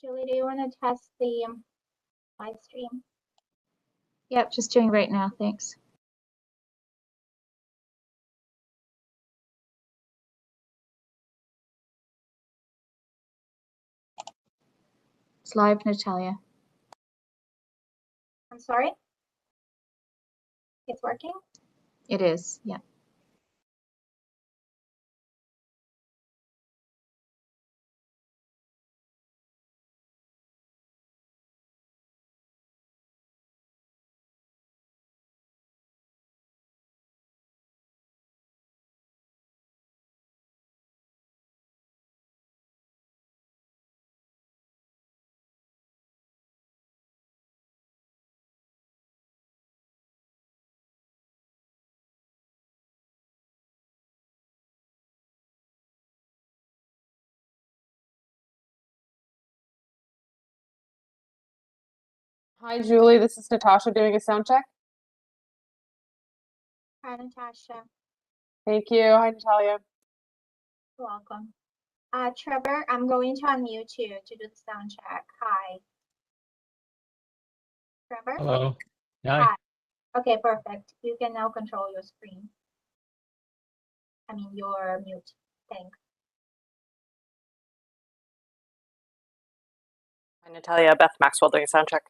Julie, do you want to test the live stream? Yep, just doing right now, thanks. It's live, Natalia. I'm sorry? It's working? It is, yeah. Hi, Julie. This is Natasha doing a sound check. Hi, Natasha. Thank you. Hi, Natalia. You're welcome. Trevor, I'm going to unmute you to do the sound check. Hi. Trevor? Hello. Hi. Okay, perfect. You can now control your screen. I mean, your mute. Thanks. Hi, Natalia. Beth Maxwell doing a sound check.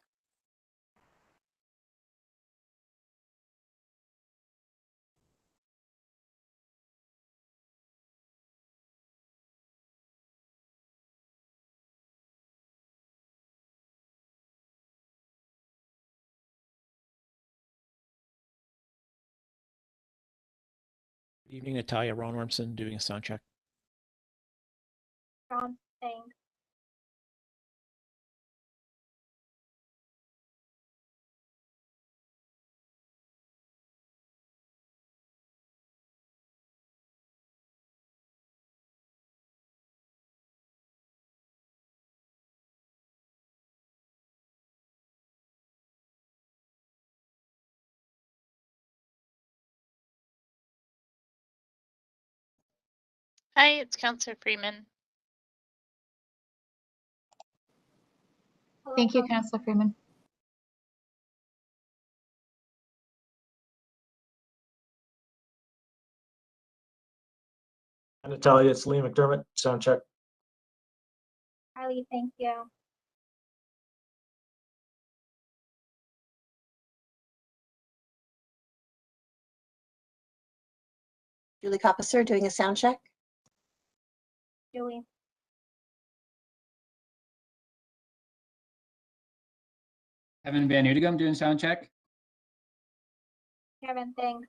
Good evening, Natalia. Ron Wormson doing a sound check. Ron, thanks. Hi, it's Counselor Freeman. Thank you, Councilor Freeman. Natalia, it's Lee McDermott, sound check. Hi, Lee, thank you. Julie Coppicer doing a sound check. Julie. Kevin Van Udigum doing sound check. Kevin, thanks.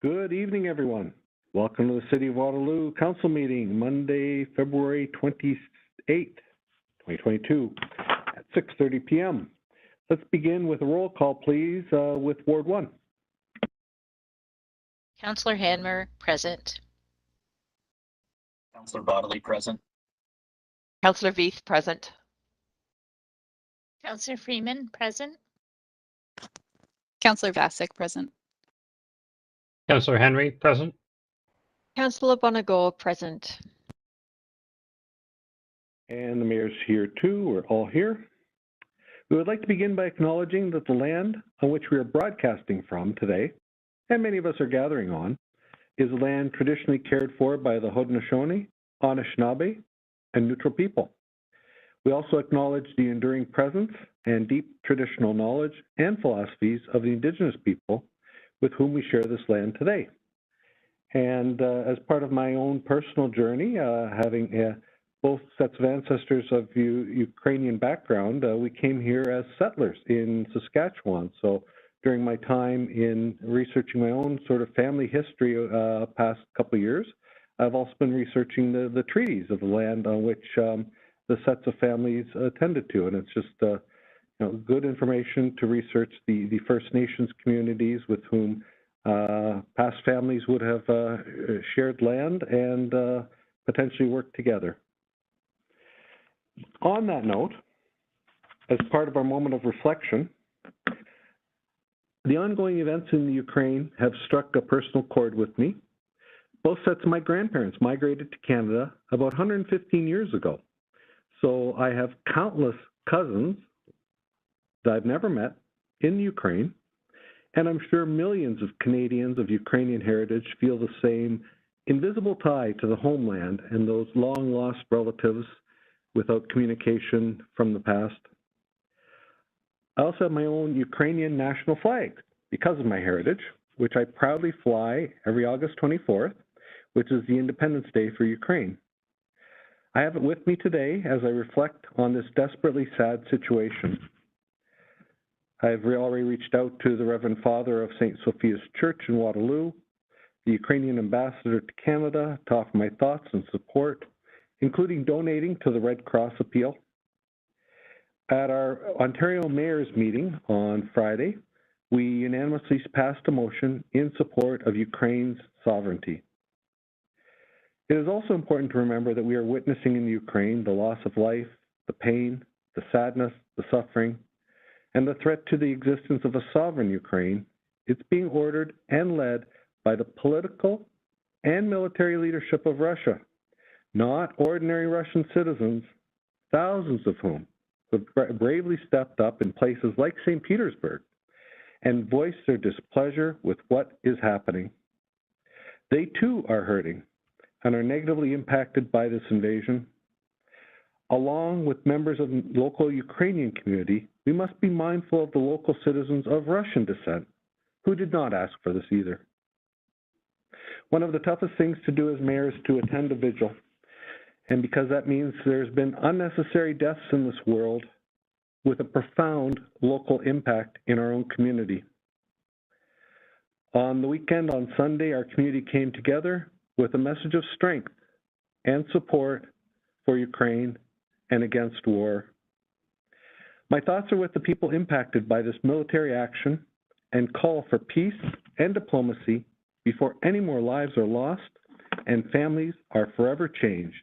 Good evening, everyone. Welcome to the City of Waterloo Council meeting, Monday, February 28th, 2022 at 6:30 p.m. Let's begin with a roll call, please, with Ward 1. Councillor Hanmer, present. Councillor Bodley, present. Councillor Veith, present. Councillor Freeman, present. Councillor Vasic, present. Councillor Henry, present. Councillor Bonago, present. And the mayor's here too. We're all here. We would like to begin by acknowledging that the land on which we are broadcasting from today, and many of us are gathering on, is land traditionally cared for by the Haudenosaunee, Anishinaabe, and Neutral people. We also acknowledge the enduring presence and deep traditional knowledge and philosophies of the Indigenous people with whom we share this land today. And as part of my own personal journey, having both sets of ancestors of Ukrainian background, we came here as settlers in Saskatchewan. So during my time in researching my own sort of family history past couple of years, I've also been researching the treaties of the land on which the sets of families tended to. And it's just good information to research the First Nations communities with whom past families would have shared land and potentially worked together. On that note, as part of our moment of reflection, the ongoing events in the Ukraine have struck a personal chord with me. Both sets of my grandparents migrated to Canada about 115 years ago. So I have countless cousins that I've never met in Ukraine, and I'm sure millions of Canadians of Ukrainian heritage feel the same invisible tie to the homeland and those long-lost relatives without communication from the past. I also have my own Ukrainian national flag because of my heritage, which I proudly fly every August 24th, which is the Independence Day for Ukraine. I have it with me today as I reflect on this desperately sad situation. I've already reached out to the Reverend Father of St. Sophia's Church in Waterloo, the Ukrainian ambassador to Canada, to offer my thoughts and support, including donating to the Red Cross appeal. At our Ontario Mayor's meeting on Friday, we unanimously passed a motion in support of Ukraine's sovereignty. It is also important to remember that we are witnessing in Ukraine the loss of life, the pain, the sadness, the suffering, and the threat to the existence of a sovereign Ukraine. It's being ordered and led by the political and military leadership of Russia, not ordinary Russian citizens, thousands of whom have bravely stepped up in places like St. Petersburg and voiced their displeasure with what is happening. They too are hurting and are negatively impacted by this invasion. Along with members of the local Ukrainian community, we must be mindful of the local citizens of Russian descent who did not ask for this either. One of the toughest things to do as mayor is to attend a vigil. And because that means there's been unnecessary deaths in this world with a profound local impact in our own community. On the weekend, on Sunday, our community came together with a message of strength and support for Ukraine and against war. My thoughts are with the people impacted by this military action and call for peace and diplomacy before any more lives are lost and families are forever changed.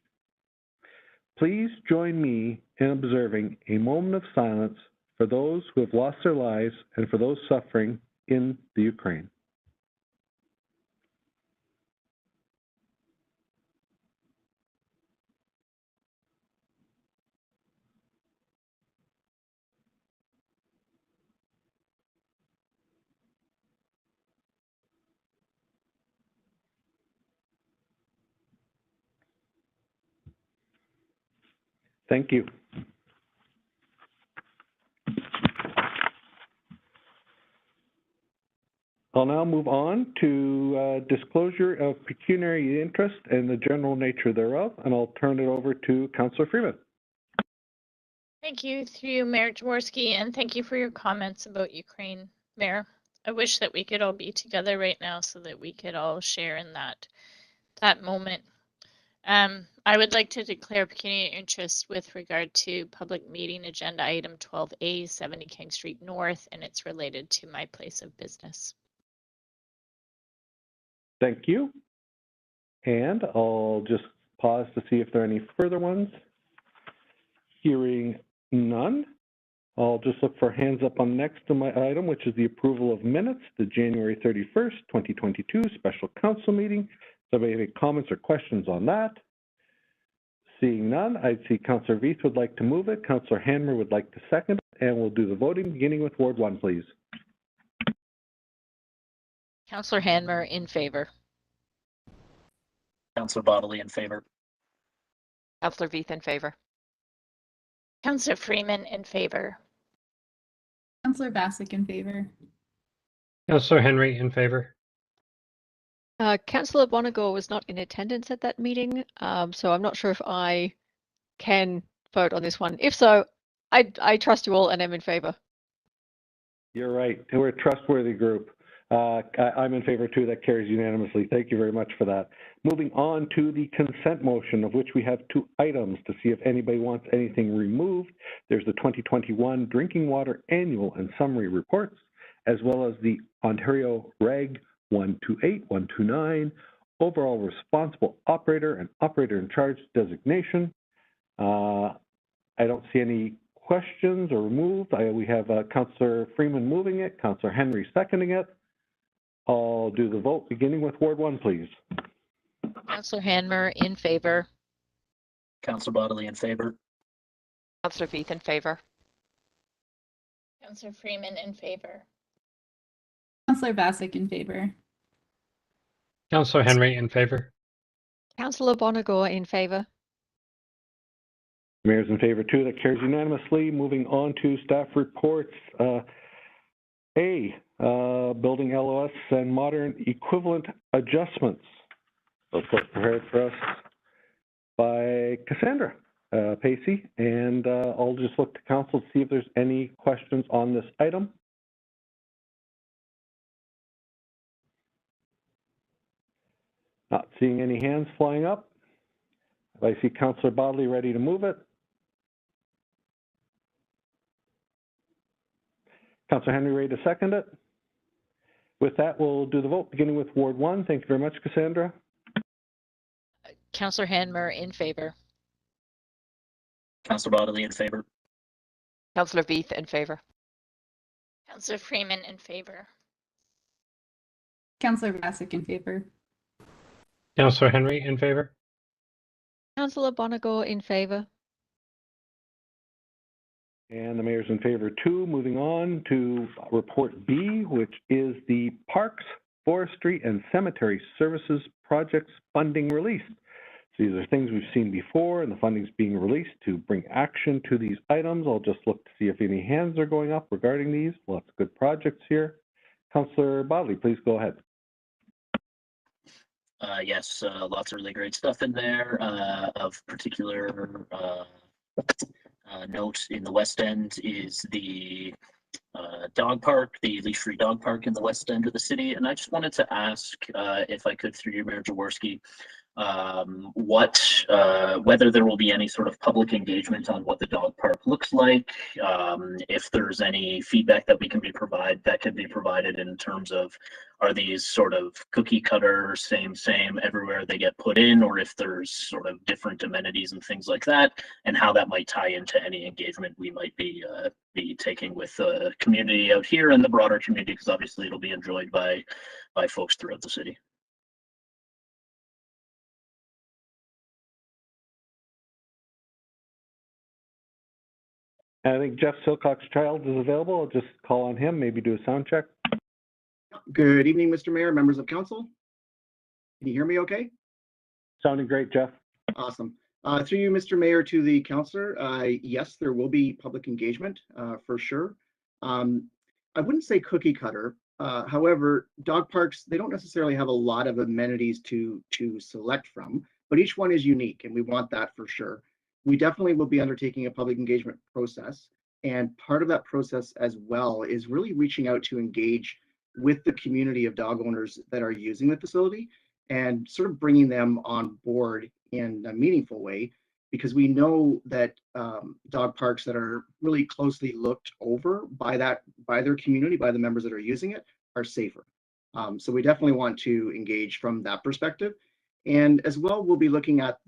Please join me in observing a moment of silence for those who have lost their lives and for those suffering in the Ukraine. Thank you. I'll now move on to disclosure of pecuniary interest and the general nature thereof, and I'll turn it over to Councillor Freeman. Thank you, through you, Mayor Jaworski, and thank you for your comments about Ukraine, Mayor. I wish that we could all be together right now so that we could all share in that moment. I would like to declare pecuniary interest with regard to public meeting agenda item 12A, 70 King Street North, and it's related to my place of business. Thank you. And I'll just pause to see if there are any further ones. Hearing none, I'll just look for hands up on next to my item, which is the approval of minutes, the January 31st, 2022 special council meeting. Somebody have any comments or questions on that? Seeing none, I'd see Councillor Veith would like to move it. Councillor Hanmer would like to second it, and we'll do the voting, beginning with Ward 1, please. Councillor Hanmer in favor. Councillor Bodley in favor. Councillor Veith in favor. Councillor Freeman in favor. Councillor Bassick in favor. Councillor Henry in favor. Councillor Bonigo was not in attendance at that meeting, so I'm not sure if I can vote on this one. If so, I trust you all and am in favor. You're right. We're a trustworthy group. I'm in favor too. That carries unanimously. Thank you very much for that. Moving on to the consent motion, of which we have 2 items to see if anybody wants anything removed. There's the 2021 Drinking Water Annual and Summary Reports, as well as the Ontario Reg 128, 129, Overall Responsible Operator and Operator in Charge designation. I don't see any questions or removed. We have Councillor Freeman moving it, Councillor Henry seconding it. I'll do the vote, beginning with Ward 1, please. Councillor Hanmer in favor. Councillor Bodley in favor. Councillor Veith in favor. Councillor Freeman in favor. Councillor Bassick in favor. Councillor Henry in favor. Councillor Bonigo in favor. Mayor's in favor too. That carries unanimously. Moving on to staff reports. Building LOS and modern equivalent adjustments. Those were prepared for us by Cassandra Pacey, and I'll just look to council to see if there's any questions on this item. Not seeing any hands flying up. I see Councillor Bodley ready to move it. Councillor Henry ready to second it. With that, we'll do the vote, beginning with Ward 1. Thank you very much, Cassandra. Councillor Hanmer in favor. Councillor Bodley in favor. Councillor Veith in favor. Councillor Freeman in favor. Councillor Bassick in favor. Councillor Henry in favor. Councillor Bonigo in favor. And the mayor's in favor too. Moving on to report B, which is the Parks, Forestry, and Cemetery Services Projects funding release. So these are things we've seen before, and the funding is being released to bring action to these items. I'll just look to see if any hands are going up regarding these. Lots of good projects here. Councillor Bodley, please go ahead. Yes, lots of really great stuff in there. Of particular note in the West End is the dog park, the leash-free dog park in the West End of the city. And I just wanted to ask if I could, through you, Mayor Jaworski, whether there will be any sort of public engagement on what the dog park looks like, if there's any feedback that can be provided in terms of, are these sort of cookie cutter, same everywhere they get put in, or if there's sort of different amenities and things like that, and how that might tie into any engagement we might be taking with the community out here and the broader community, because obviously it'll be enjoyed by folks throughout the city. I think Jeff Silcox-Child is available. I'll just call on him, maybe do a sound check. Good evening, Mr. Mayor, members of council. Can you hear me okay? Sounding great, Jeff. Awesome. Through you, Mr. Mayor, to the councillor, yes, there will be public engagement for sure. I wouldn't say cookie cutter. However, dog parks, they don't necessarily have a lot of amenities to select from, but each one is unique, and we want that for sure. We definitely will be undertaking a public engagement process, and part of that process as well is really reaching out to engage with the community of dog owners that are using the facility and sort of bringing them on board in a meaningful way, because we know that dog parks that are really closely looked over by their community, by the members that are using it, are safer. So we definitely want to engage from that perspective. And as well, we'll be looking at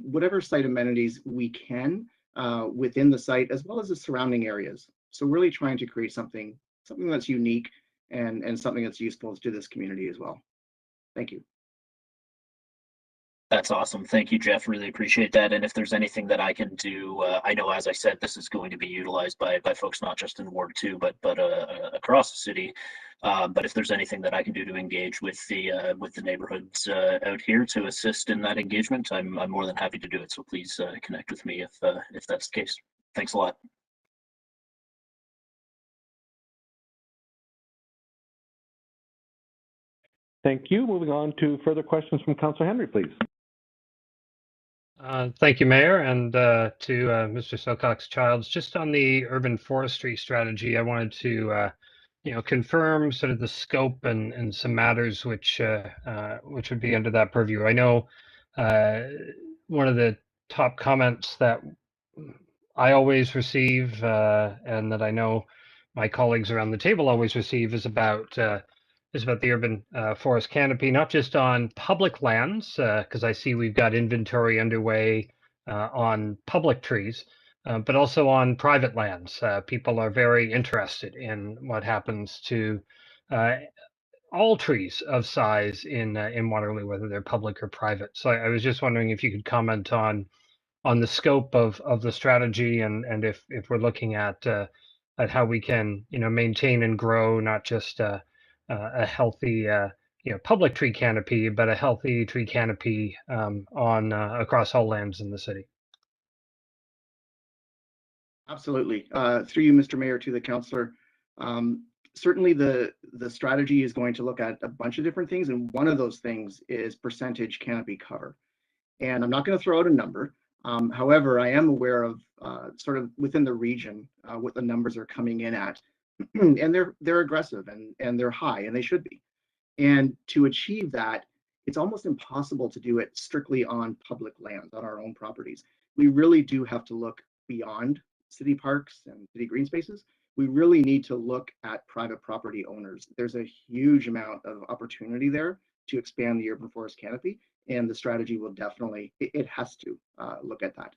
whatever site amenities we can within the site, as well as the surrounding areas. So really trying to create something that's unique and something that's useful to this community as well. Thank you. That's awesome. Thank you, Jeff. Really appreciate that. And if there's anything that I can do, I know, as I said, this is going to be utilized by folks not just in Ward 2, but across the city. But if there's anything that I can do to engage with the neighborhoods out here to assist in that engagement, I'm more than happy to do it. So please connect with me if that's the case. Thanks a lot. Thank you. Moving on to further questions from Councillor Henry, please. Thank you, Mayor, and to Mr. Silcox-Childs. Just on the urban forestry strategy, I wanted to confirm sort of the scope and some matters which would be under that purview. I know one of the top comments that I always receive and that I know my colleagues around the table always receive is about the urban forest canopy, not just on public lands, because I see we've got inventory underway on public trees, but also on private lands. People are very interested in what happens to all trees of size in Waterloo, whether they're public or private. So I was just wondering if you could comment on the scope of the strategy and if we're looking at how we can maintain and grow not just a healthy public tree canopy, but a healthy tree canopy on across all lands in the city. Absolutely. Through you, Mr. Mayor, to the councillor. Certainly the strategy is going to look at a bunch of different things, and one of those things is percentage canopy cover. And I'm not going to throw out a number. However, I am aware of sort of within the region what the numbers are coming in at, and they're aggressive and they're high, and they should be. And to achieve that, it's almost impossible to do it strictly on public lands, on our own properties. We really do have to look beyond city parks and city green spaces. We really need to look at private property owners. There's a huge amount of opportunity there to expand the urban forest canopy, and the strategy will definitely, it has to look at that.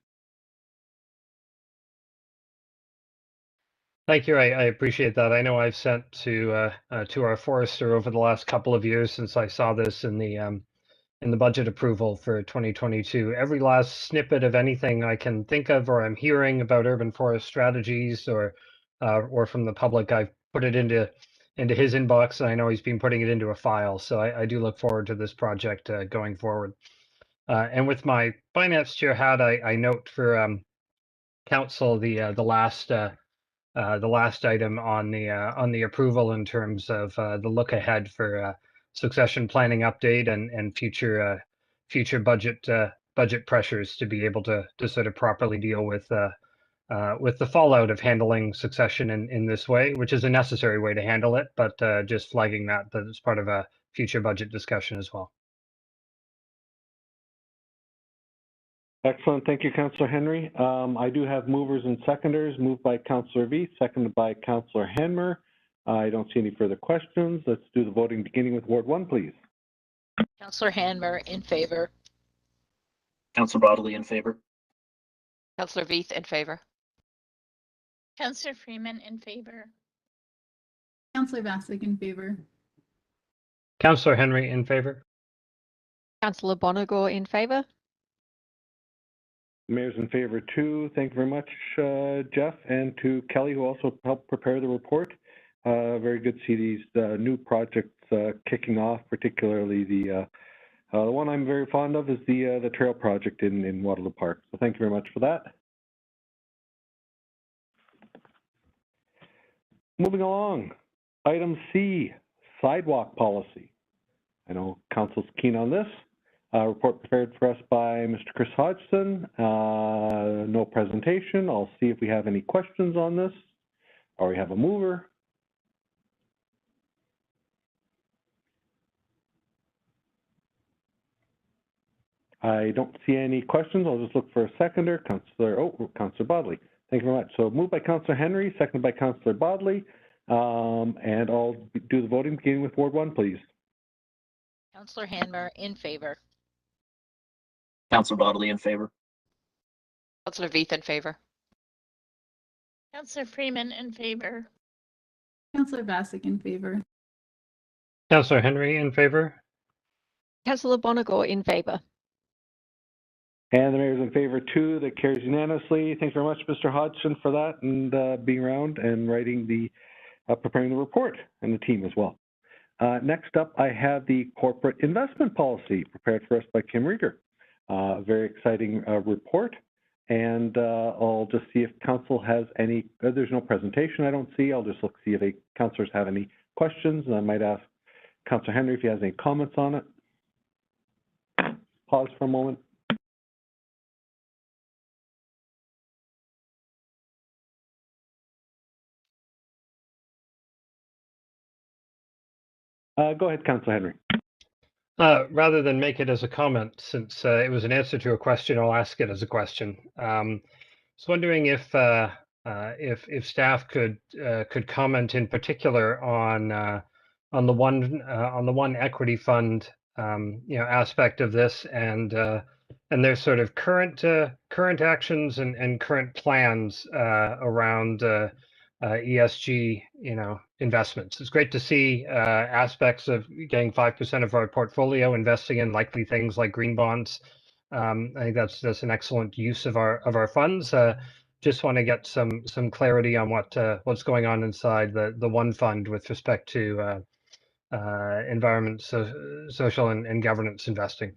Thank you. I appreciate that. I know I've sent to our forester over the last couple of years since I saw this in the budget approval for 2022. Every last snippet of anything I can think of or I'm hearing about urban forest strategies or from the public, I've put it into his inbox, and I know he's been putting it into a file. So I do look forward to this project going forward. And with my finance chair hat, I note for council the last item on the approval in terms of the look ahead for succession planning update and future budget pressures to be able to sort of properly deal with the fallout of handling succession in this way, which is a necessary way to handle it, but just flagging that as part of a future budget discussion as well. Excellent. Thank you, Councillor Henry. I do have movers and seconders, moved by Councillor V, seconded by Councillor Hanmer. I don't see any further questions. Let's do the voting, beginning with Ward 1, please. Councillor Hanmer in favor. Councillor Bodley in favor. Councillor Veith in favor. Councillor Freeman in favor. Councillor Bassick in favor. Councillor Henry in favor. Councillor Bonagor in favor. The mayor's in favor too. Thank you very much, Jeff, and to Kelly, who also helped prepare the report. Very good to see these new projects kicking off, particularly the one I'm very fond of is the trail project in Waterloo Park. So thank you very much for that. Moving along, item C, sidewalk policy. I know council's keen on this. Report prepared for us by Mr. Chris Hodgson. No presentation. I'll see if we have any questions on this, or we have a mover. I don't see any questions. I'll just look for a seconder. Councillor Bodley. Thank you very much. So moved by Councillor Henry, seconded by Councillor Bodley. And I'll do the voting beginning with Ward 1, please. Councillor Hanmer in favor. Councillor Bodley in favor. Councillor Veith in favor. Councillor Freeman in favor. Councillor Vassick in favor. Councillor Henry in favor. Councillor Bonagor in favor. And the mayor's in favor too. That carries unanimously. Thanks very much, Mr. Hodgson, for that and being around and writing the, preparing the report, and the team as well. Next up, I have the corporate investment policy prepared for us by Kim Rieger. Very exciting report. And I'll just see if council has any, there's no presentation I don't see. I'll just look see if the councillors have any questions. And I might ask Councillor Henry if he has any comments on it. Pause for a moment. Go ahead, Councillor Henry. Rather than make it as a comment, since it was an answer to a question, I'll ask it as a question. I was wondering if staff could comment in particular on the one equity fund aspect of this and their sort of current actions and current plans around ESG investments. It's great to see aspects of getting 5% of our portfolio investing in likely things like green bonds. I think that's an excellent use of our funds. Just want to get some clarity on what's going on inside the one fund with respect to environment, social and governance investing.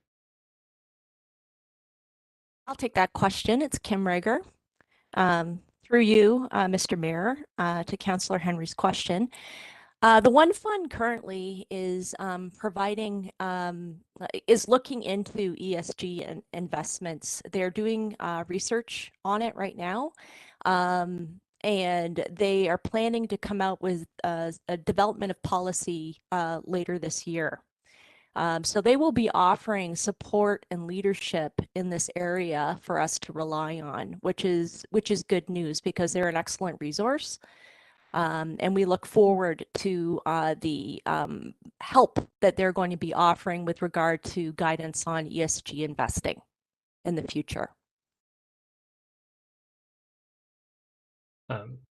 I'll take that question. It's Kim Rieger. Through you, Mr. Mayor, to Councillor Henry's question. The One Fund currently is is looking into ESG investments. They're doing research on it right now. And they are planning to come out with a development of policy later this year. So they will be offering support and leadership in this area for us to rely on, which is good news because they're an excellent resource. And we look forward to the help that they're going to be offering with regard to guidance on ESG investing in the future.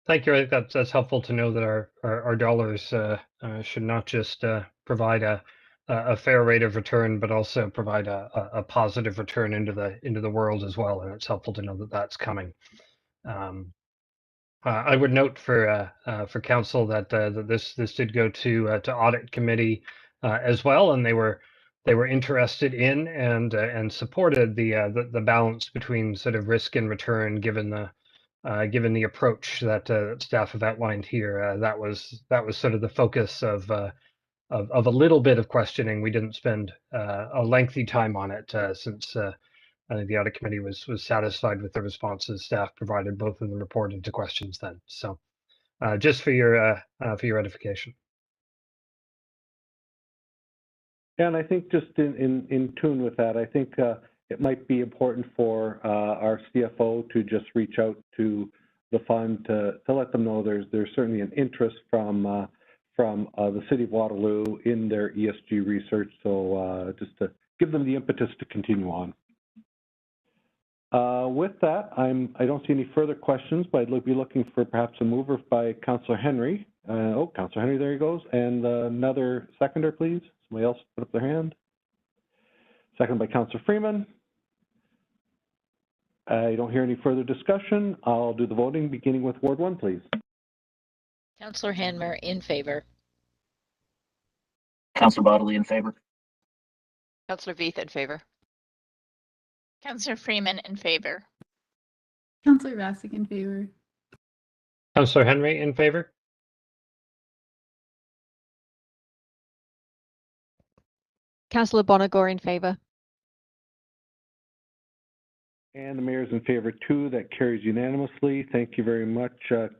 Thank you. I think that's helpful to know that our dollars should not just provide a fair rate of return, but also provide a positive return into the world as well. And it's helpful to know that that's coming. I would note for council that this did go to audit committee as well, and they were interested in and supported the balance between sort of risk and return given the approach that staff have outlined here. That was sort of the focus of a little bit of questioning. We didn't spend a lengthy time on it since I think the audit committee was satisfied with the responses staff provided both in the report and to questions then. So just for your edification. Yeah, and I think just in tune with that, I think it might be important for our CFO to just reach out to the fund to let them know there's certainly an interest from the City of Waterloo in their ESG research. So just to give them the impetus to continue on. With that, I don't see any further questions, but I'd be looking for perhaps a mover by Councillor Henry. Councillor Henry, there he goes. And another seconder, please. Somebody else put up their hand. Second by Councillor Freeman. I don't hear any further discussion. I'll do the voting, beginning with Ward 1, please. Councillor Hanmer in favor. Councillor Bodley in favor. Councillor Veith in favor. Councillor Freeman in favor. Councillor Vassick in favor. Councillor Henry in favor. Councillor Bonagor in favor. And the mayor's in favor too. That carries unanimously. Thank you very much,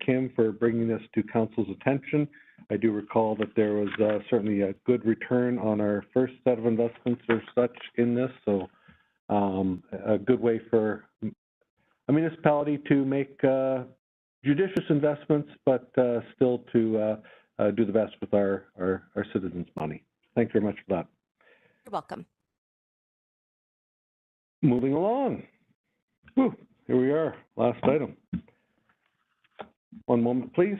Kim, for bringing this to council's attention. I do recall that there was certainly a good return on our first set of investments or such in this. So a good way for a municipality to make judicious investments, but still to do the best with our citizens' money. Thanks very much for that. You're welcome. Moving along. Whew, here we are, last item. One moment, please.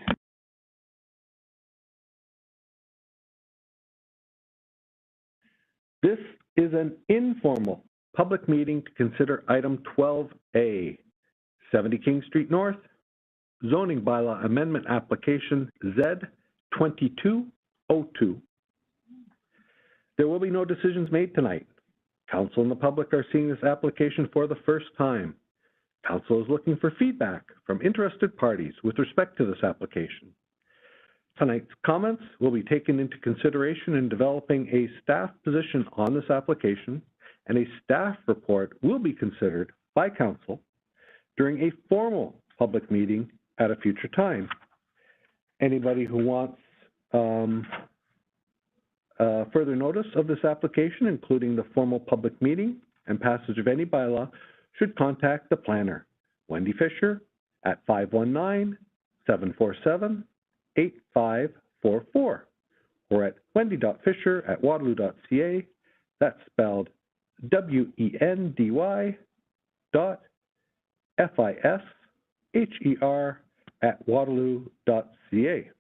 This is an informal public meeting to consider item 12A, 70 King Street North, zoning bylaw amendment application Z2202. There will be no decisions made tonight. Council and the public are seeing this application for the first time. Council is looking for feedback from interested parties with respect to this application. Tonight's comments will be taken into consideration in developing a staff position on this application, and a staff report will be considered by Council during a formal public meeting at a future time. Anybody who wants further notice of this application, including the formal public meeting and passage of any bylaw, should contact the planner, Wendy Fisher, at 519-747-8544, or at wendy.fisher@waterloo.ca. That's spelled WENDY.FISHER@waterloo.ca.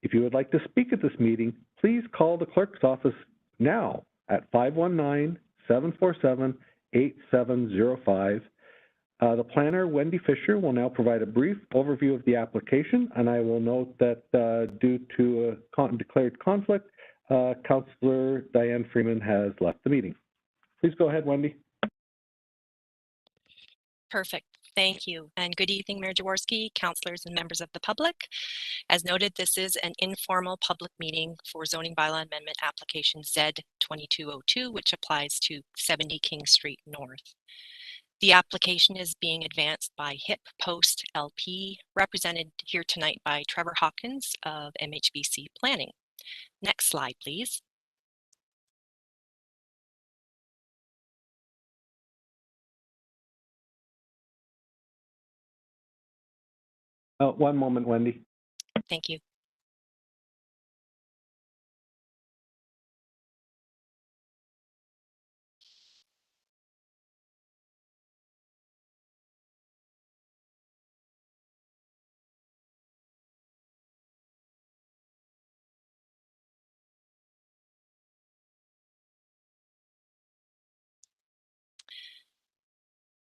If you would like to speak at this meeting, please call the clerk's office now at 519-747-8705. The planner, Wendy Fisher, will now provide a brief overview of the application, and I will note that due to a declared conflict, Councillor Diane Freeman has left the meeting. Please go ahead, Wendy. Perfect. Thank you. And good evening, Mayor Jaworski, councillors and members of the public. As noted, this is an informal public meeting for zoning bylaw amendment application Z2202, which applies to 70 King Street North. The application is being advanced by HIP Post LP, represented here tonight by Trevor Hawkins of MHBC Planning. Next slide, please. One moment, Wendy. Thank you.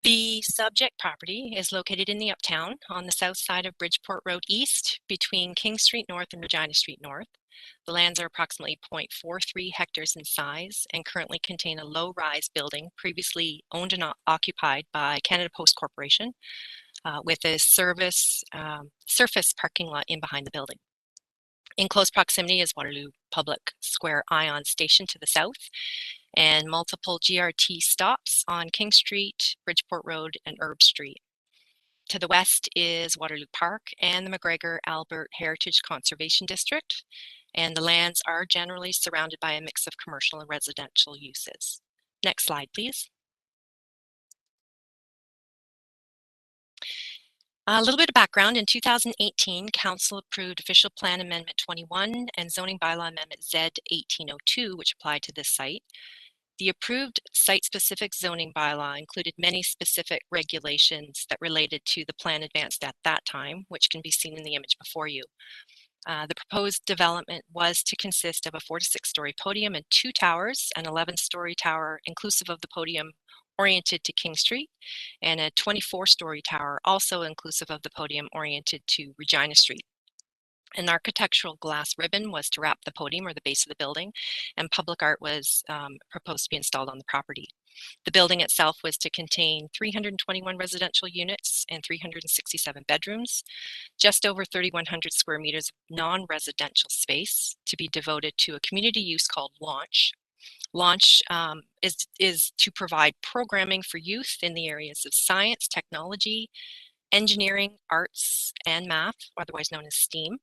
The subject property is located in the Uptown on the south side of Bridgeport Road East between King Street North and Regina Street North. The lands are approximately 0.43 hectares in size and currently contain a low-rise building previously owned and occupied by Canada Post Corporation with a surface parking lot in behind the building. In close proximity is Waterloo Public Square Ion Station to the south, and multiple GRT stops on King Street, Bridgeport Road, and Herb Street. To the west is Waterloo Park and the McGregor Albert Heritage Conservation District, and the lands are generally surrounded by a mix of commercial and residential uses. Next slide, please. A little bit of background. In 2018, Council approved Official Plan Amendment 21 and Zoning Bylaw Amendment Z1802, which applied to this site. The approved site-specific zoning bylaw included many specific regulations that related to the plan advanced at that time, which can be seen in the image before you. The proposed development was to consist of a 4 to 6 story podium and 2 towers, an 11-story tower inclusive of the podium oriented to King Street, and a 24-story tower also inclusive of the podium oriented to Regina Street. An architectural glass ribbon was to wrap the podium or the base of the building, and public art was proposed to be installed on the property. The building itself was to contain 321 residential units and 367 bedrooms, just over 3,100 square meters of non-residential space to be devoted to a community use called Launch. Launch is to provide programming for youth in the areas of science, technology, engineering, arts, and math, otherwise known as STEAM.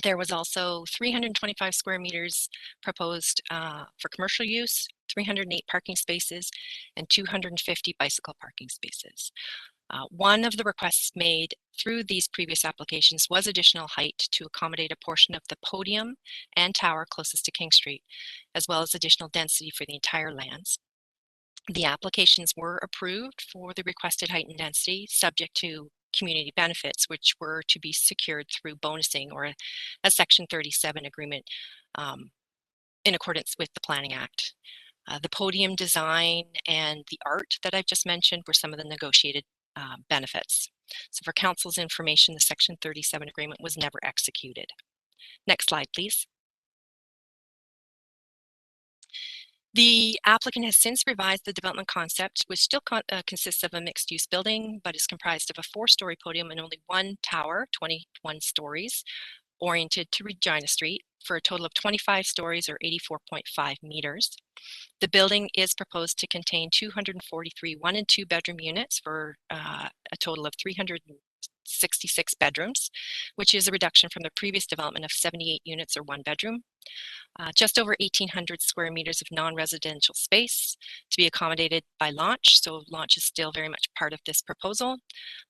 There was also 325 square meters proposed for commercial use, 308 parking spaces, and 250 bicycle parking spaces. One of the requests made through these previous applications was additional height to accommodate a portion of the podium and tower closest to King Street, as well as additional density for the entire lands. The applications were approved for the requested height and density, subject to community benefits, which were to be secured through bonusing or a Section 37 agreement in accordance with the Planning Act. The podium design and the art that I've just mentioned were some of the negotiated benefits. So for Council's information, the Section 37 agreement was never executed. Next slide, please. The applicant has since revised the development concept, which still consists of a mixed-use building, but is comprised of a 4-story podium and only one tower, 21 stories, oriented to Regina Street, for a total of 25 stories or 84.5 meters. The building is proposed to contain 243 1- and 2-bedroom units for a total of 366 bedrooms, which is a reduction from the previous development of 78 units or 1 bedroom. Just over 1,800 square meters of non-residential space to be accommodated by launch. So launch is still very much part of this proposal.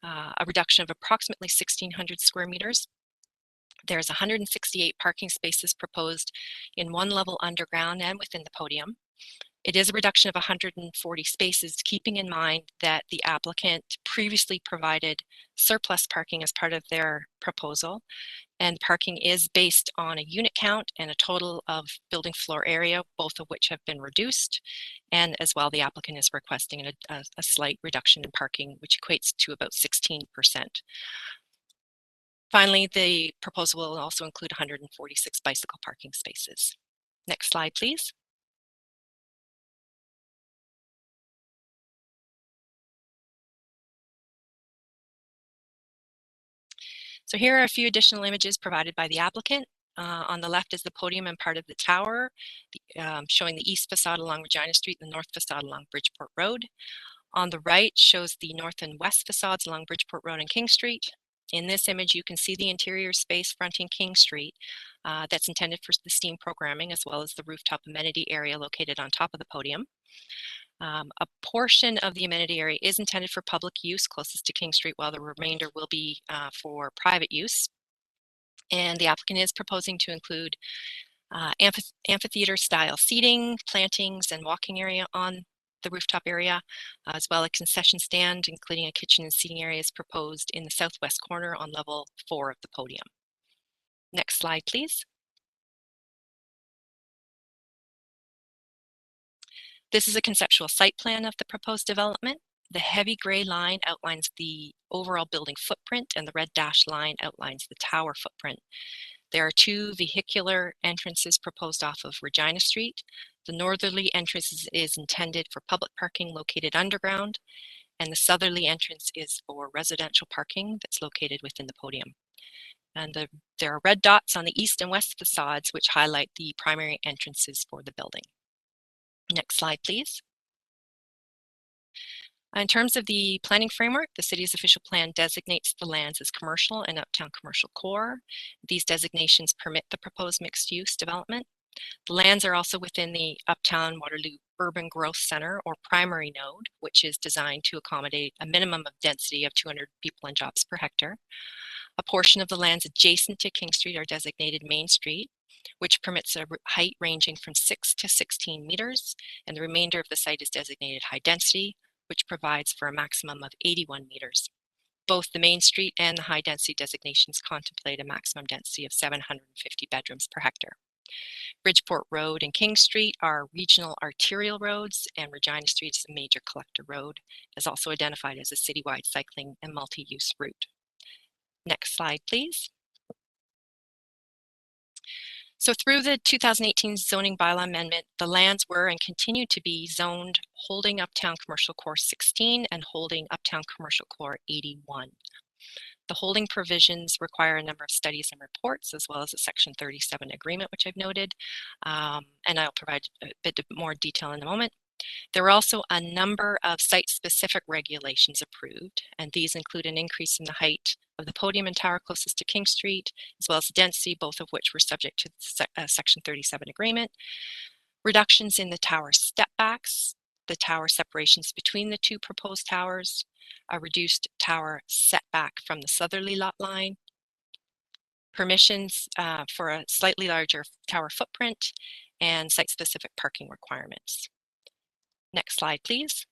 A reduction of approximately 1,600 square meters. There's 168 parking spaces proposed in 1 level underground and within the podium. It is a reduction of 140 spaces, keeping in mind that the applicant previously provided surplus parking as part of their proposal. And parking is based on a unit count and a total of building floor area, both of which have been reduced. And as well, the applicant is requesting a slight reduction in parking, which equates to about 16%. Finally, the proposal will also include 146 bicycle parking spaces. Next slide, please. So here are a few additional images provided by the applicant. On the left is the podium and part of the tower, showing the east facade along Regina Street and the north facade along Bridgeport Road. On the right shows the north and west facades along Bridgeport Road and King Street. In this image, you can see the interior space fronting King Street that's intended for the STEAM programming, as well as the rooftop amenity area located on top of the podium. A portion of the amenity area is intended for public use closest to King Street, while the remainder will be for private use. And the applicant is proposing to include amphitheater-style seating, plantings, and walking area on the rooftop area, as well as a concession stand, including a kitchen and seating areas proposed in the southwest corner on level 4 of the podium. Next slide, please. This is a conceptual site plan of the proposed development. The heavy gray line outlines the overall building footprint, and the red dashed line outlines the tower footprint. There are 2 vehicular entrances proposed off of Regina Street. The northerly entrance is intended for public parking located underground, and the southerly entrance is for residential parking that's located within the podium. And there are red dots on the east and west facades which highlight the primary entrances for the building. Next slide, please. In terms of the planning framework, the city's official plan designates the lands as commercial and uptown commercial core. These designations permit the proposed mixed-use development. The lands are also within the Uptown Waterloo Urban Growth Center or primary node, which is designed to accommodate a minimum of density of 200 people and jobs per hectare. A portion of the lands adjacent to King Street are designated Main Street, which permits a height ranging from 6 to 16 meters, and the remainder of the site is designated high density, which provides for a maximum of 81 meters. Both the Main Street and the high density designations contemplate a maximum density of 750 bedrooms per hectare. Bridgeport Road and King Street are regional arterial roads, and Regina Street is a major collector road, as also identified as a citywide cycling and multi-use route. Next slide, please. So through the 2018 zoning bylaw amendment, the lands were and continue to be zoned holding Uptown Commercial Core 16 and holding Uptown Commercial Core 81. The holding provisions require a number of studies and reports, as well as a Section 37 agreement, which I've noted, and I'll provide a bit more detail in a moment. There are also a number of site-specific regulations approved, and these include an increase in the height of the podium and tower closest to King Street, as well as density, both of which were subject to the Section 37 agreement. reductions in the tower step backs, the tower separations between the two proposed towers, a reduced tower setback from the southerly lot line, permissions for a slightly larger tower footprint, and site-specific parking requirements. Next slide, please.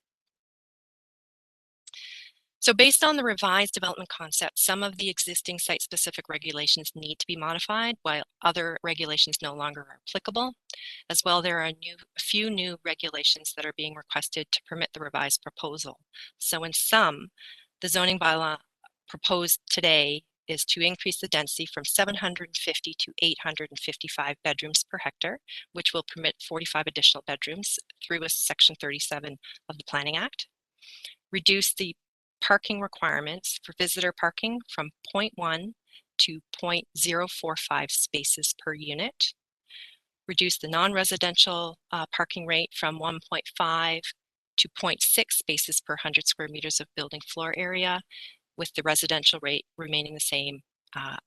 So based on the revised development concept, some of the existing site-specific regulations need to be modified, while other regulations no longer are applicable. As well, there are a few new regulations that are being requested to permit the revised proposal. So in sum, the zoning bylaw proposed today is to increase the density from 750 to 855 bedrooms per hectare, which will permit 45 additional bedrooms through a Section 37 of the Planning Act. Reduce the parking requirements for visitor parking from 0.1 to 0.045 spaces per unit. Reduce the non-residential parking rate from 1.5 to 0.6 spaces per 100 square meters of building floor area, with the residential rate remaining the same,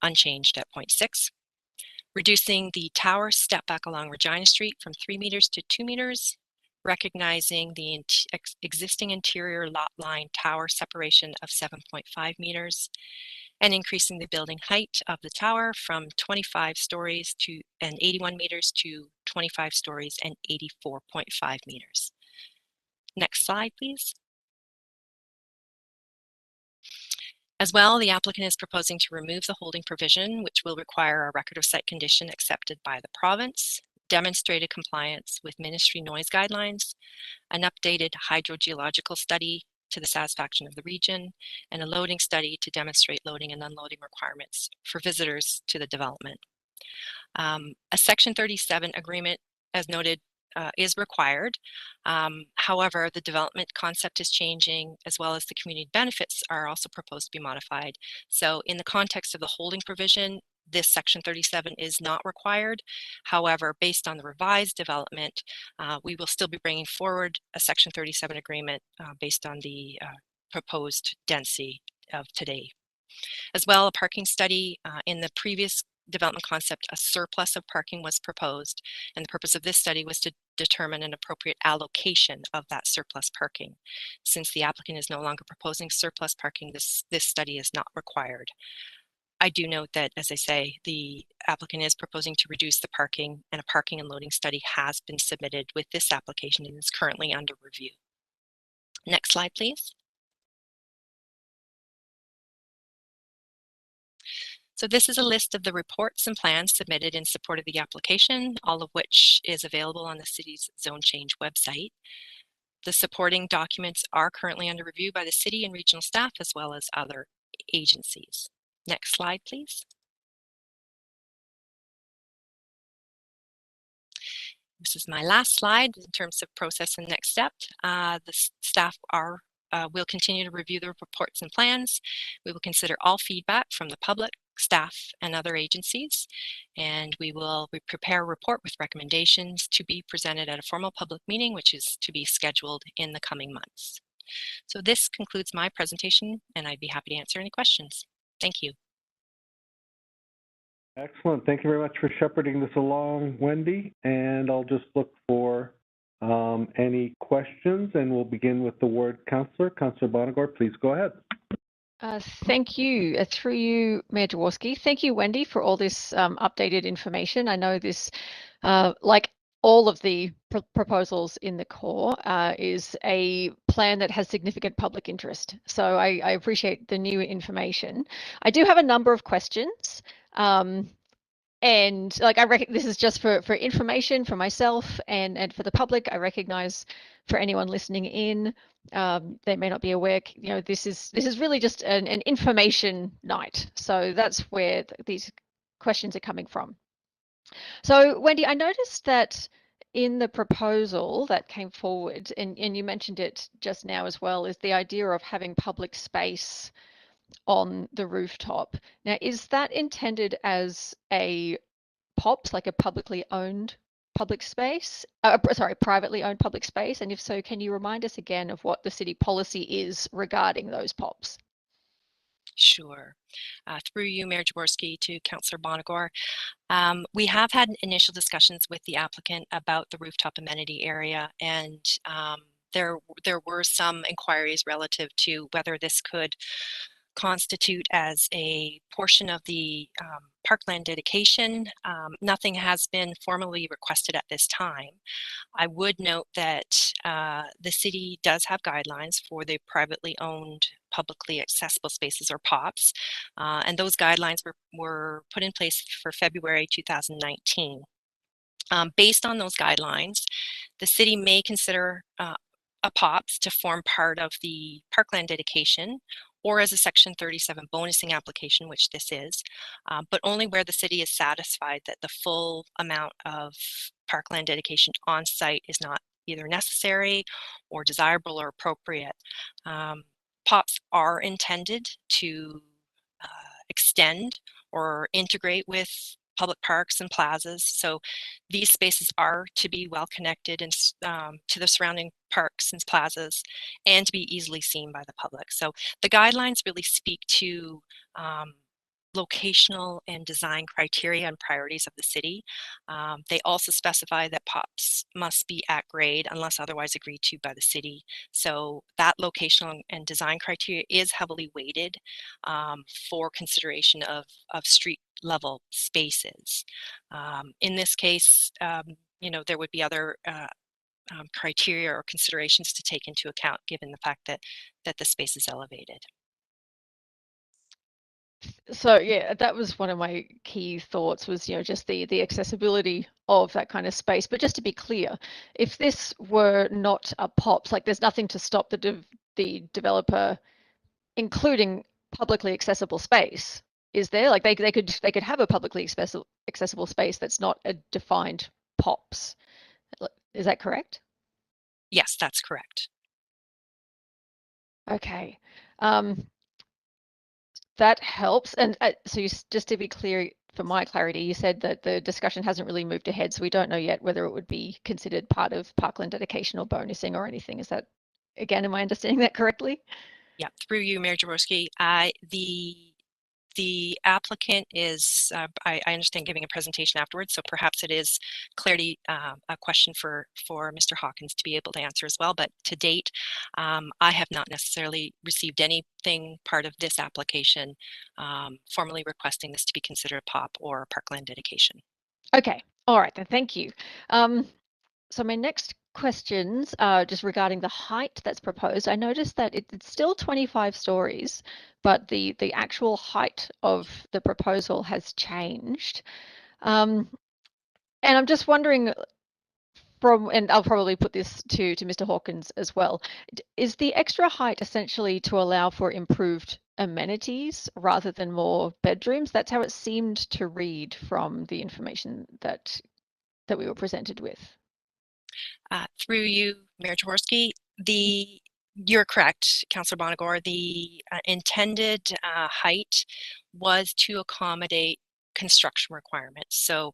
unchanged at 0.6. Reducing the tower step back along Regina Street from 3 meters to 2 meters, recognizing the existing interior lot line tower separation of 7.5 meters, and increasing the building height of the tower from 25 stories and 81 meters to 25 stories and 84.5 meters. Next slide, please. As well, the applicant is proposing to remove the holding provision, which will require a record of site condition accepted by the province, demonstrated compliance with ministry noise guidelines, an updated hydrogeological study to the satisfaction of the region, and a loading study to demonstrate loading and unloading requirements for visitors to the development. A Section 37 agreement, as noted, is required. However, the development concept is changing, as well as the community benefits are also proposed to be modified. So in the context of the holding provision, this Section 37 is not required. However, based on the revised development, we will still be bringing forward a Section 37 agreement based on the proposed density of today. As well, a parking study in the previous development concept, a surplus of parking was proposed, and the purpose of this study was to determine an appropriate allocation of that surplus parking. Since the applicant is no longer proposing surplus parking, this study is not required. I do note that, as I say, the applicant is proposing to reduce the parking, and a parking and loading study has been submitted with this application and is currently under review. Next slide, please. So this is a list of the reports and plans submitted in support of the application, all of which is available on the city's zone change website. The supporting documents are currently under review by the city and regional staff, as well as other agencies. Next slide, please. This is my last slide in terms of process and next step. The staff will continue to review the reports and plans. We will consider all feedback from the public, staff, and other agencies, and we prepare a report with recommendations to be presented at a formal public meeting, which is to be scheduled in the coming months. So this concludes my presentation, and I'd be happy to answer any questions. Thank you. Excellent. Thank you very much for shepherding this along, Wendy. And I'll just look for any questions, and we'll begin with the ward councillor. Councillor Bonagor, please go ahead. Thank you. Through you, Mayor Jaworski. Thank you, Wendy, for all this updated information. I know this, like all of the proposals in the core, is a plan that has significant public interest. So I appreciate the new information. I do have a number of questions. And like this is just for information for myself and for the public. I recognize for anyone listening in, they may not be aware. You know, this is really just an information night. So that's where these questions are coming from. So Wendy, I noticed that in the proposal that came forward, and you mentioned it just now as well, is the idea of having public space on the rooftop. Now, is that intended as a POPs, like a publicly owned public space? Privately owned public space? And if so, can you remind us again of what the city policy is regarding those POPs? Sure. Through you, Mayor Jaworski, to Councillor Bonagor. We have had initial discussions with the applicant about the rooftop amenity area, and there were some inquiries relative to whether this could constitute as a portion of the Parkland Dedication. Nothing has been formally requested at this time. I would note that the city does have guidelines for the privately owned publicly accessible spaces, or POPs, and those guidelines were put in place for February 2019. Based on those guidelines, the city may consider a POPs to form part of the Parkland Dedication or as a Section 37 bonusing application, which this is, but only where the city is satisfied that the full amount of Parkland Dedication on site is not either necessary or desirable or appropriate. POPs are intended to extend or integrate with public parks and plazas. So these spaces are to be well connected and to the surrounding parks and plazas, and to be easily seen by the public. So the guidelines really speak to locational and design criteria and priorities of the city. They also specify that POPs must be at grade unless otherwise agreed to by the city. So that locational and design criteria is heavily weighted for consideration of street level spaces. In this case, you know, there would be other criteria or considerations to take into account given the fact that the space is elevated. So yeah, that was one of my key thoughts, was, you know, just the accessibility of that kind of space. But just to be clear, if this were not a POPs, like there's nothing to stop the developer including publicly accessible space, is there? Like they could have a publicly accessible space that's not a defined POPs. Is that correct? Yes, that's correct. Okay. That helps. And so just to be clear, for my clarity, you said that the discussion hasn't really moved ahead, so we don't know yet whether it would be considered part of Parkland Dedication or bonusing or anything. Is that, again, am I understanding that correctly? Yeah, through you, Mayor Jaworski. The applicant is, I understand, giving a presentation afterwards, so perhaps it is clarity, a question for Mr. Hawkins to be able to answer as well. But to date, I have not necessarily received anything part of this application formally requesting this to be considered a POP or a Parkland Dedication. Okay, all right then, thank you. So my next questions are just regarding the height that's proposed. I noticed that it's still 25 stories, but the actual height of the proposal has changed. And I'm just wondering, and I'll probably put this to Mr. Hawkins as well, is the extra height essentially to allow for improved amenities rather than more bedrooms? That's how it seemed to read from the information that we were presented with. Through you, Mayor Jaworski, you're correct, Councillor Bonagor. The intended height was to accommodate construction requirements. So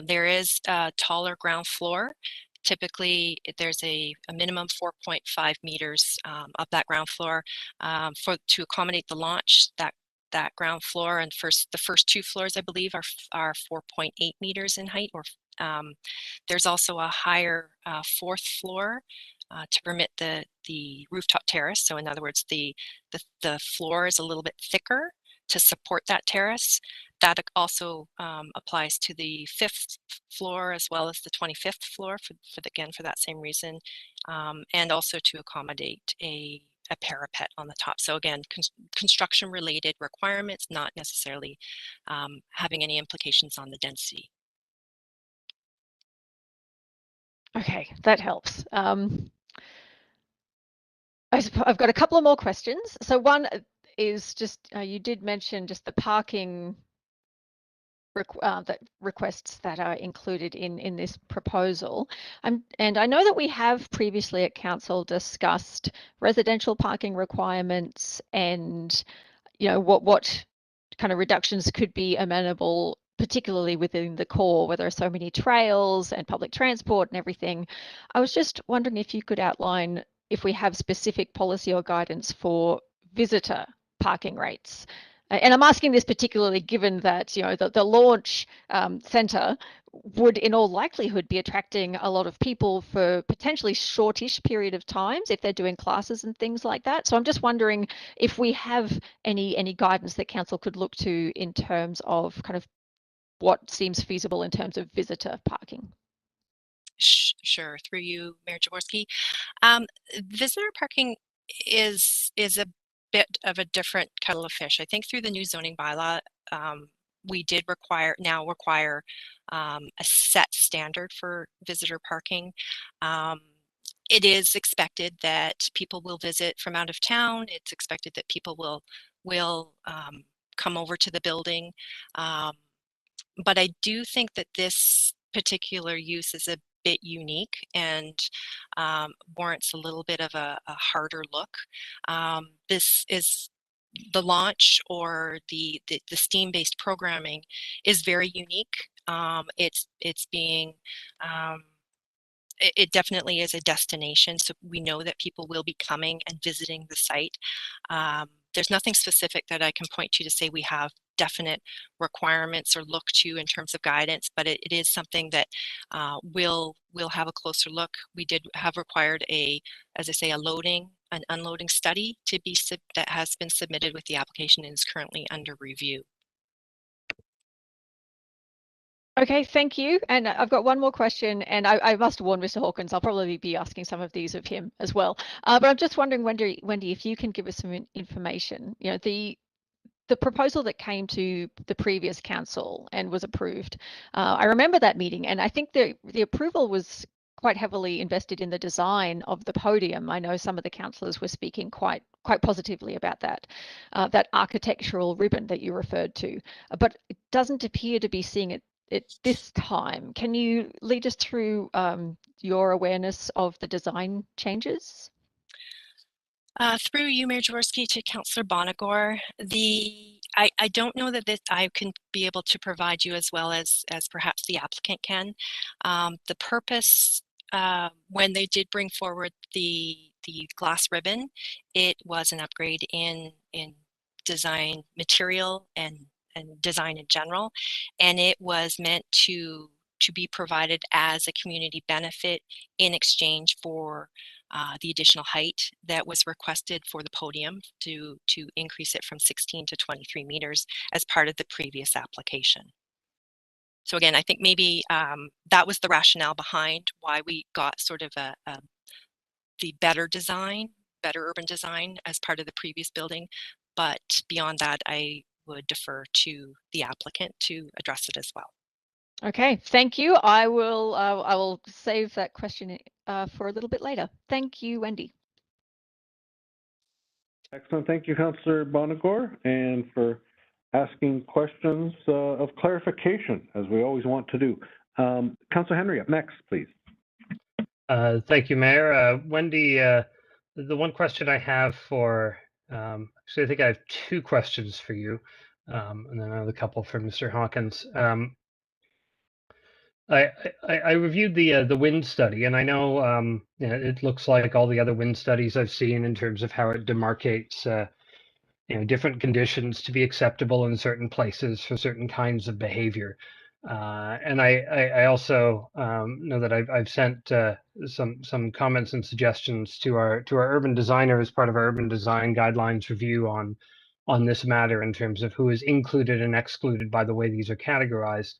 there is a taller ground floor. Typically, there's a minimum 4.5 meters of that ground floor to accommodate the launch. That ground floor and the first two floors, I believe, are 4.8 meters in height, or there's also a higher fourth floor to permit the rooftop terrace. So in other words, the floor is a little bit thicker to support that terrace. That also applies to the 5th floor as well as the 25th floor for that same reason, and also to accommodate a parapet on the top. So again, construction related requirements, not necessarily having any implications on the density. Okay, that helps. I've got a couple of more questions. So one is just, you did mention just the parking requests that are included in this proposal. And I know that we have previously at Council discussed residential parking requirements and, you know, what kind of reductions could be amenable, particularly within the core where there are so many trails and public transport and everything. I was just wondering if you could outline if we have specific policy or guidance for visitor parking rates? And I'm asking this particularly given that, you know, the launch center would in all likelihood be attracting a lot of people for potentially shortish period of times if they're doing classes and things like that. So I'm just wondering if we have any guidance that council could look to in terms of kind of what seems feasible in terms of visitor parking. Sure, through you, Mayor Jaworski. Visitor parking is a bit of a different kettle of fish. I think through the new zoning bylaw, we did require a set standard for visitor parking. It is expected that people will visit from out of town. It's expected that people will come over to the building. But I do think that this particular use is a bit unique and warrants a little bit of a harder look. This is the launch, or the STEAM-based programming is very unique. It's being it definitely is a destination, so we know that people will be coming and visiting the site. There's nothing specific that I can point to say we have definite requirements or look to in terms of guidance, but it is something that we'll have a closer look. We did have required as I say, an unloading study to be that has been submitted with the application and is currently under review. Okay, thank you. And I've got one more question, and I must warn Mr. Hawkins, I'll probably be asking some of these of him as well. But I'm just wondering, Wendy, if you can give us some information. You know, the proposal that came to the previous council and was approved. I remember that meeting, and I think the approval was quite heavily invested in the design of the podium. I know some of the councillors were speaking quite positively about that, that architectural ribbon that you referred to, but it doesn't appear to be seeing it this time. Can you lead us through your awareness of the design changes? Through you, Mayor Jaworski, to Councillor Bonagor, I don't know that I can be able to provide you as well as perhaps the applicant can. The purpose, when they did bring forward the glass ribbon, it was an upgrade in design material and design in general, and it was meant to be provided as a community benefit in exchange for the additional height that was requested for the podium to increase it from 16 to 23 meters as part of the previous application. So again, I think maybe that was the rationale behind why we got sort of the better urban design as part of the previous building. But beyond that, I would defer to the applicant to address it as well. Okay, thank you. I will save that question for a little bit later. Thank you, Wendy. Excellent. Thank you, Councillor Bonagor, and for asking questions of clarification, as we always want to do. Councillor Henry, up next, please. Thank you, Mayor. Wendy, the one question I have for, actually, I think I have two questions for you, and then I have a couple for Mr. Hawkins. I reviewed the wind study, and I know it looks like all the other wind studies I've seen in terms of how it demarcates different conditions to be acceptable in certain places for certain kinds of behavior. And I also know that I've sent some comments and suggestions to our urban designer as part of our urban design guidelines review on this matter in terms of who is included and excluded by the way these are categorized.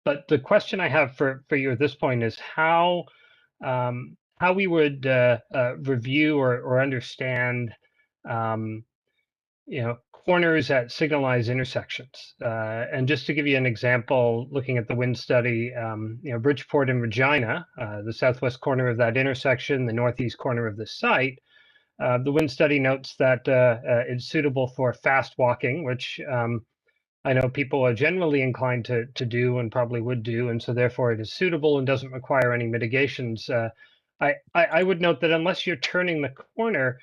But the question I have for you at this point is how we would review or understand corners at signalized intersections. And just to give you an example, looking at the wind study, Bridgeport and Regina, the southwest corner of that intersection, the northeast corner of the site, the wind study notes that it's suitable for fast walking, which I know people are generally inclined to do and probably would do, and so therefore it is suitable and doesn't require any mitigations. I would note that unless you're turning the corner,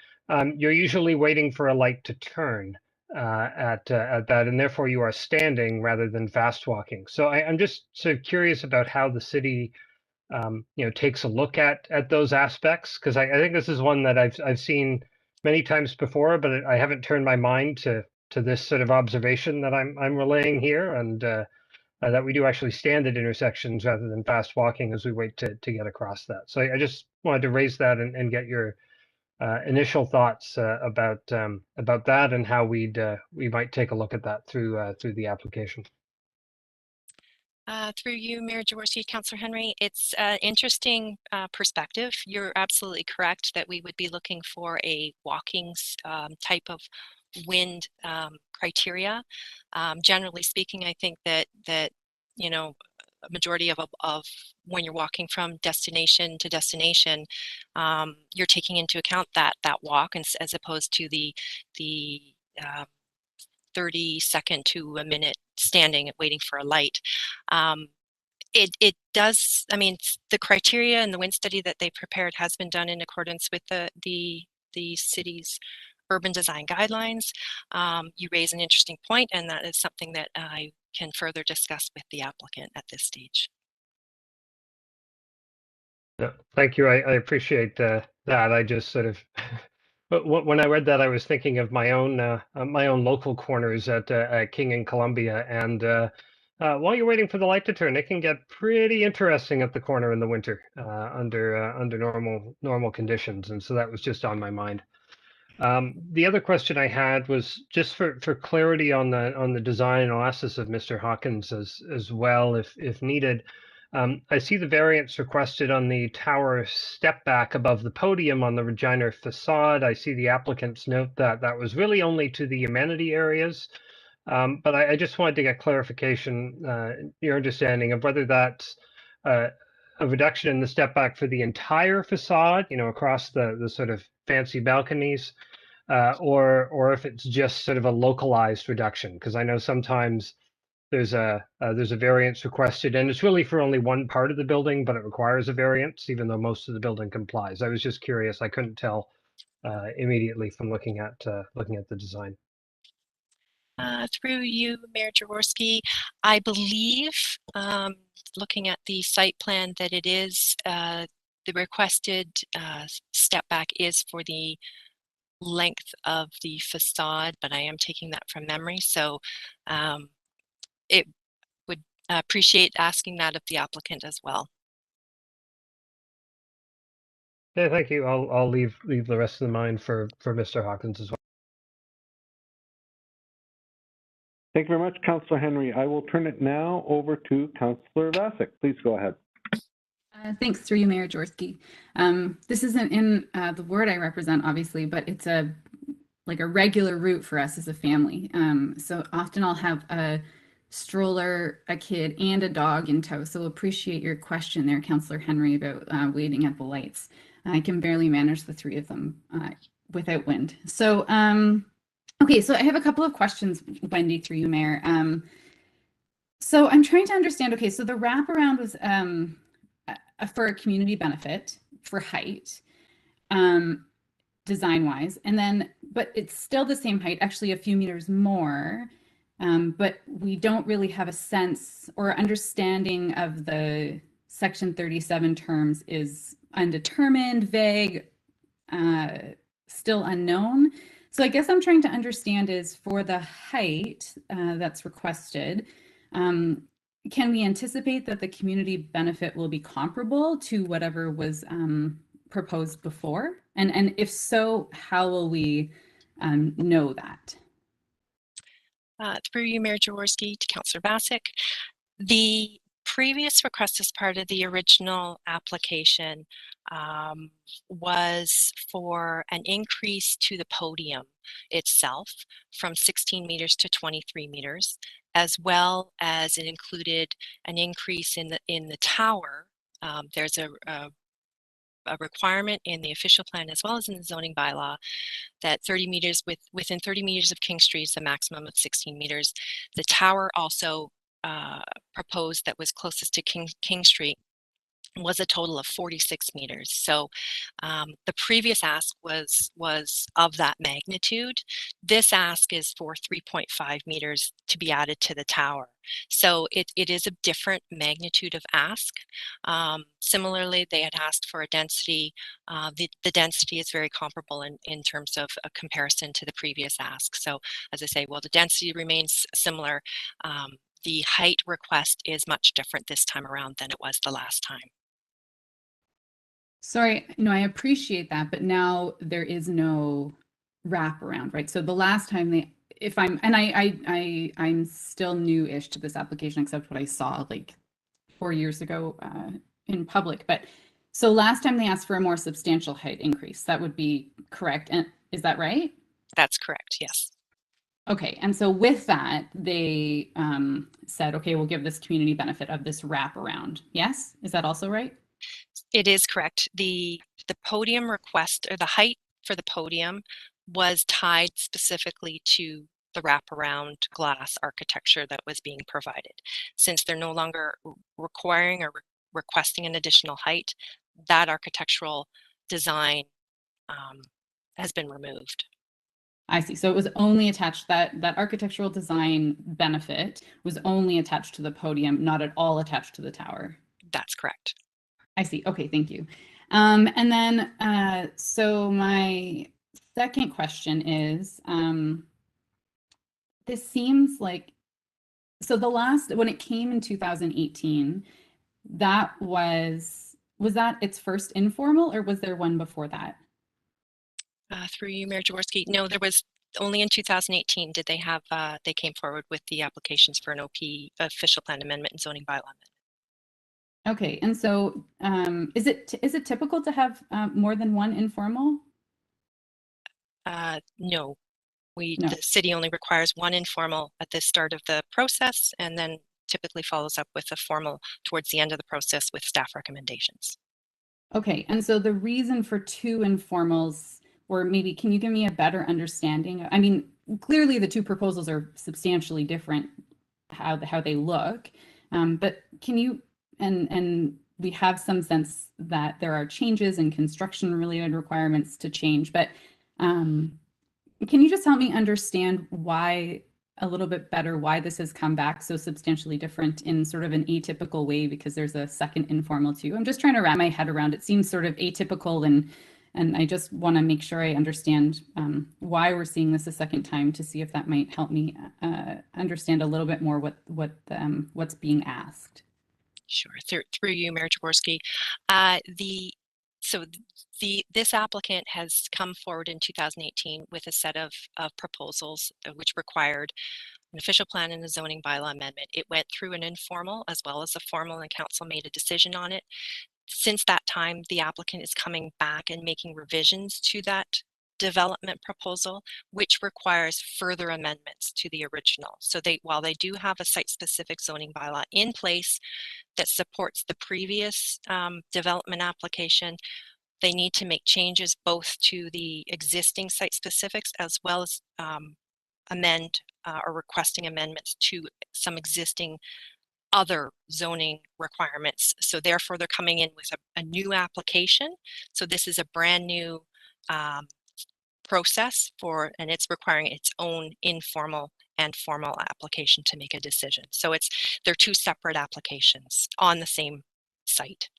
you're usually waiting for a light to turn at that, and therefore you are standing rather than fast walking. So I'm just sort of curious about how the city takes a look at those aspects, because I think this is one that I've seen many times before, but I haven't turned my mind to this sort of observation that I'm relaying here, and that we do actually stand at intersections rather than fast walking as we wait to get across that. So I just wanted to raise that and get your initial thoughts about that and how we might take a look at that through the application. Through you, Mayor Jaworski, Councillor Henry, it's an interesting perspective. You're absolutely correct that we would be looking for a walking type of wind criteria. Generally speaking, I think that you know, a majority of when you're walking from destination to destination, you're taking into account that walk, and as opposed to the 30-second to a minute standing and waiting for a light. It does, I mean, the criteria and the wind study that they prepared has been done in accordance with the city's urban design guidelines. You raise an interesting point, and that is something that I can further discuss with the applicant at this stage. Yeah, thank you. I appreciate that. I just sort of, but when I read that, I was thinking of my own local corners at King and Columbia, and while you're waiting for the light to turn, it can get pretty interesting at the corner in the winter under normal conditions, and so that was just on my mind. The other question I had was just for clarity on the design, and I'll ask this of Mr. Hawkins as well if needed. I see the variance requested on the tower step back above the podium on the Regina facade. I see the applicant's note that that was really only to the amenity areas. But I just wanted to get clarification, your understanding of whether that's a reduction in the step back for the entire facade, across the sort of fancy balconies, or if it's just sort of a localized reduction, because I know sometimes there's a variance requested, and it's really for only one part of the building, but it requires a variance, even though most of the building complies. I was just curious. I couldn't tell immediately from looking at the design. Through you, Mayor Jaworski, I believe, looking at the site plan, that it is the requested step back is for the length of the facade, but I am taking that from memory. So it would appreciate asking that of the applicant as well. Yeah, thank you. I'll leave the rest of the mine for Mr. Hawkins as well. Thank you very much, Councillor Henry. I will turn it now over to Councillor Vasic. Please go ahead. Thanks, through you, Mayor Jaworski. This isn't in the ward I represent, obviously, but it's like a regular route for us as a family. So often I'll have a stroller, a kid, and a dog in tow. So appreciate your question there, Councillor Henry, about waiting at the lights. I can barely manage the three of them without wind. So, okay, so I have a couple of questions, Wendy, through you, Mayor. So I'm trying to understand, okay, so the wraparound was for a community benefit for height, design-wise, and then, but it's still the same height, actually a few meters more, but we don't really have a sense or understanding of the Section 37 terms is undetermined, vague, still unknown. So I guess I'm trying to understand is for the height that's requested, can we anticipate that the community benefit will be comparable to whatever was proposed before? And if so, how will we know that? Through you, Mayor Jaworski, to Councillor Vasic. The previous request as part of the original application was for an increase to the podium itself from 16 meters to 23 meters, as well as it included an increase in the tower. There's a requirement in the official plan as well as in the zoning bylaw that 30 meters within 30 meters of King Street is a maximum of 16 meters. The tower also proposed that was closest to King Street was a total of 46 meters. So the previous ask was of that magnitude. This ask is for 3.5 meters to be added to the tower. So it is a different magnitude of ask. Similarly, they had asked for a density. The density is very comparable in terms of a comparison to the previous ask. So as I say, well, the density remains similar. The height request is much different this time around than it was the last time. Sorry, no, I appreciate that, but now there is no wraparound, right? So the last time they, if I'm, and I'm still new-ish to this application, except what I saw like 4 years ago in public. But so last time they asked for a more substantial height increase, that would be correct. And is that right? That's correct, yes. Okay, and so with that, they said, okay, we'll give this community benefit of this wraparound. Yes, is that also right? It is correct. The podium request, or the height for the podium, was tied specifically to the wraparound glass architecture that was being provided. Since they're no longer requiring or requesting an additional height, that architectural design has been removed. I see. So it was only attached, that architectural design benefit was only attached to the podium, not at all attached to the tower. That's correct. I see. Okay, thank you. And then, so my second question is, this seems like, so the last, when it came in 2018, that was that its first informal, or was there one before that? Through you, Mayor Jaworski. No, there was only in 2018 did they have, they came forward with the applications for an OP, official plan amendment and zoning bylaw amendment. Okay, and so is it typical to have more than one informal? No, No. the city only requires one informal at the start of the process, and then typically follows up with a formal towards the end of the process with staff recommendations. Okay, and so the reason for two informals, or maybe can you give me a better understanding? I mean, clearly the two proposals are substantially different, how they look, but can you, and we have some sense that there are changes in construction related requirements to change, but can you just help me understand why a little bit better why this has come back so substantially different in sort of an atypical way, because there's a second informal too? I'm just trying to wrap my head around. It seems sort of atypical, and I just want to make sure I understand why we're seeing this a second time, to see if that might help me understand a little bit more what's being asked. Sure, through you, Mayor Jaworski. This applicant has come forward in 2018 with a set of proposals which required an official plan and a zoning bylaw amendment. It went through an informal as well as a formal, and council made a decision on it. Since that time, the applicant is coming back and making revisions to that development proposal, which requires further amendments to the original. So while they do have a site-specific zoning bylaw in place that supports the previous development application, they need to make changes both to the existing site specifics as well as amend or requesting amendments to some existing other zoning requirements. So therefore, they're coming in with a new application. So this is a brand new process and it's requiring its own informal and formal application to make a decision. So they're two separate applications on the same site.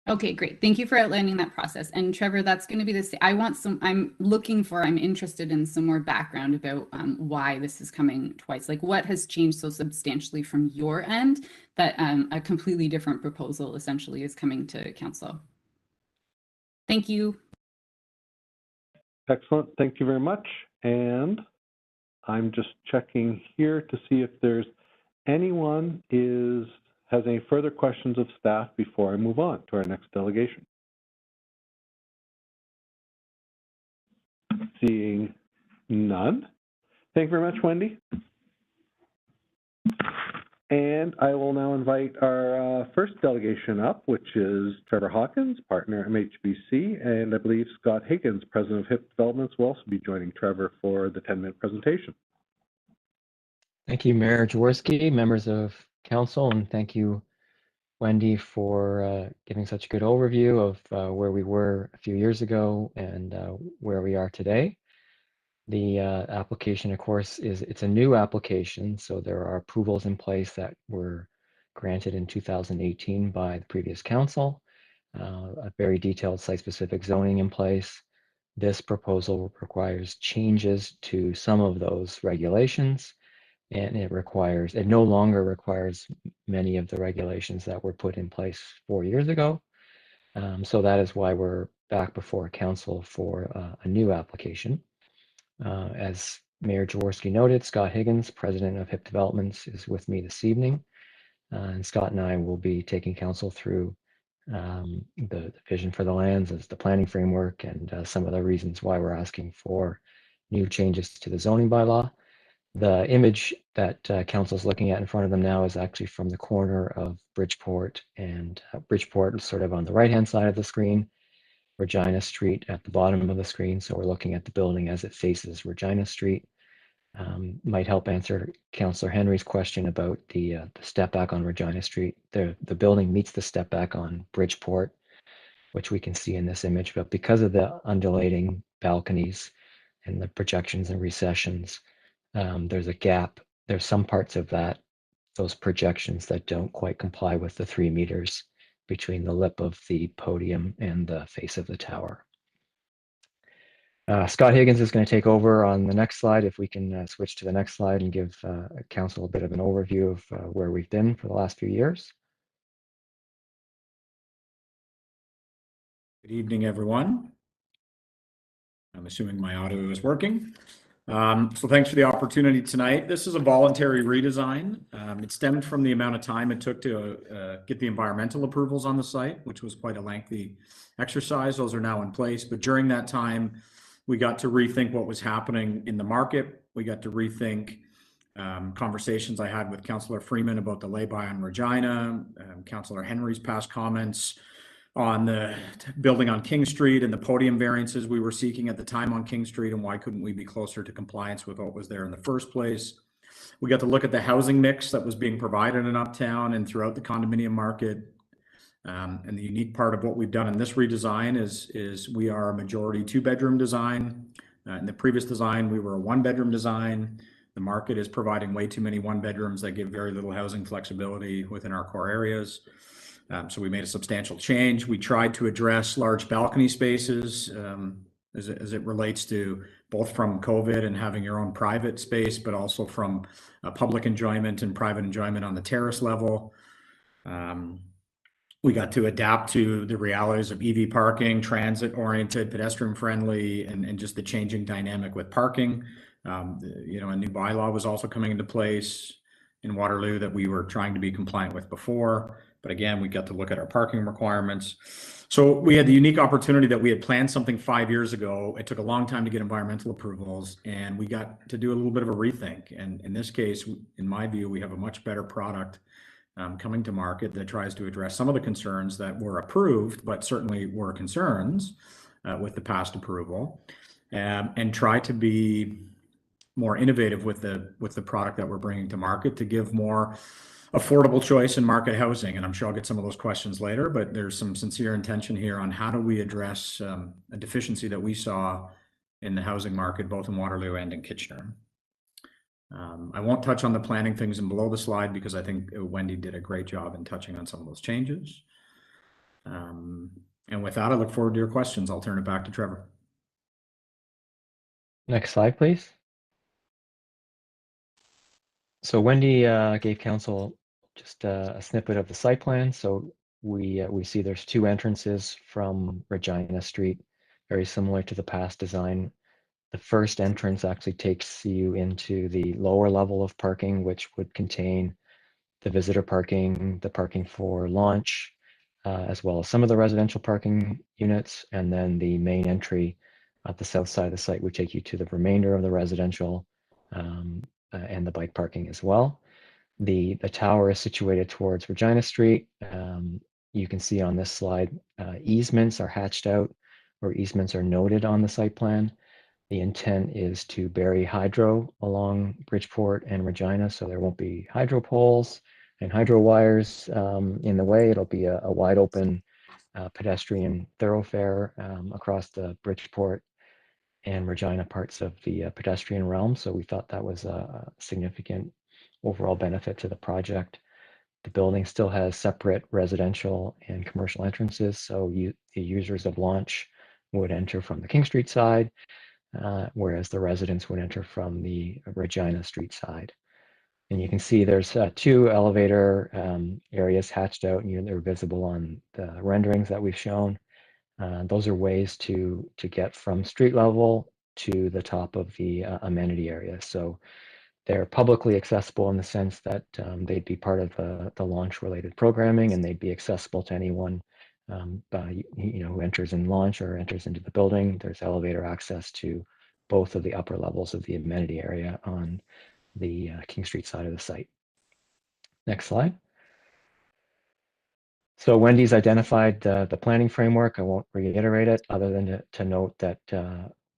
Okay, great. Thank you for outlining that process. And Trevor, that's going to be this. I'm interested in some more background about why this is coming twice. Like, what has changed so substantially from your end that a completely different proposal essentially is coming to council? Thank you. Excellent. Thank you very much. And I'm just checking here to see if there's anyone has any further questions of staff before I move on to our next delegation. Seeing none. Thank you very much, Wendy. And I will now invite our first delegation up, which is Trevor Hawkins, partner MHBC, and I believe Scott Higgins, president of HIP Developments, will also be joining Trevor for the 10-minute presentation. Thank you, Mayor Jaworski, members of council, and thank you, Wendy, for giving such a good overview of where we were a few years ago and where we are today. The application, of course, it's a new application, so there are approvals in place that were granted in 2018 by the previous council, a very detailed site-specific zoning in place. This proposal requires changes to some of those regulations, and it no longer requires many of the regulations that were put in place 4 years ago. So that is why we're back before council for a new application. As Mayor Jaworski noted, Scott Higgins, president of HIP Developments, is with me this evening. And Scott and I will be taking council through the vision for the lands as the planning framework and some of the reasons why we're asking for new changes to the zoning bylaw. The image that council's looking at in front of them now is actually from the corner of Bridgeport, and Bridgeport is sort of on the right-hand side of the screen, Regina Street at the bottom of the screen. So we're looking at the building as it faces Regina Street. Might help answer Councillor Henry's question about the step back on Regina Street. The building meets the step back on Bridgeport, which we can see in this image, but because of the undulating balconies and the projections and recessions, there's a gap. There's some parts of those projections that don't quite comply with the 3 meters between the lip of the podium and the face of the tower. Scott Higgins is going to take over on the next slide. If we can switch to the next slide and give council a bit of an overview of where we've been for the last few years. Good evening, everyone. I'm assuming my audio is working. So thanks for the opportunity tonight. This is a voluntary redesign. It stemmed from the amount of time it took to get the environmental approvals on the site, which was quite a lengthy exercise. Those are now in place, but during that time, we got to rethink what was happening in the market. We got to rethink conversations I had with Councillor Freeman about the lay-by on Regina, Councillor Henry's past comments on the building on King Street and the podium variances we were seeking at the time on King Street, and why couldn't we be closer to compliance with what was there in the first place. We got to look at the housing mix that was being provided in Uptown and throughout the condominium market. And the unique part of what we've done in this redesign is we are a majority 2-bedroom design. In the previous design, we were a 1-bedroom design. The market is providing way too many 1-bedrooms that give very little housing flexibility within our core areas. So we made a substantial change. We tried to address large balcony spaces as it relates to both from COVID and having your own private space, but also from public enjoyment and private enjoyment on the terrace level. We got to adapt to the realities of EV parking, transit-oriented, pedestrian-friendly, and just the changing dynamic with parking. A new bylaw was also coming into place in Waterloo that we were trying to be compliant with before. But again, we got to look at our parking requirements. So we had the unique opportunity that we had planned something 5 years ago. It took a long time to get environmental approvals, and we got to do a little bit of a rethink. And in this case, in my view, we have a much better product coming to market that tries to address some of the concerns that were approved, but certainly were concerns with the past approval, and try to be more innovative with the product that we're bringing to market to give more affordable choice in market housing. And I'm sure I'll get some of those questions later, but there's some sincere intention here on how do we address a deficiency that we saw in the housing market, both in Waterloo and in Kitchener. I won't touch on the planning things in below the slide because I think Wendy did a great job in touching on some of those changes. And with that, I look forward to your questions. I'll turn it back to Trevor. Next slide, please. So Wendy gave council just a snippet of the site plan. So we see there's 2 entrances from Regina Street, very similar to the past design. The first entrance actually takes you into the lower level of parking, which would contain the visitor parking, the parking for launch, as well as some of the residential parking units. And then the main entry at the south side of the site would take you to the remainder of the residential and the bike parking as well. The tower is situated towards Regina Street. You can see on this slide, easements are hatched out, or easements are noted on the site plan. The intent is to bury hydro along Bridgeport and Regina, so there won't be hydro poles. and hydro wires in the way. It'll be a wide open pedestrian thoroughfare across the Bridgeport and Regina parts of the pedestrian realm. So we thought that was a significant overall benefit to the project. The building still has separate residential and commercial entrances. So the users of launch would enter from the King Street side, whereas the residents would enter from the Regina Street side. And you can see there's 2 elevator areas hatched out, and they're visible on the renderings that we've shown. Those are ways to get from street level to the top of the amenity area. So they're publicly accessible in the sense that they'd be part of the launch related programming, and they'd be accessible to anyone who enters in launch or enters into the building. There's elevator access to both of the upper levels of the amenity area on the King Street side of the site. Next slide. So Wendy's identified the planning framework. I won't reiterate it other than to note that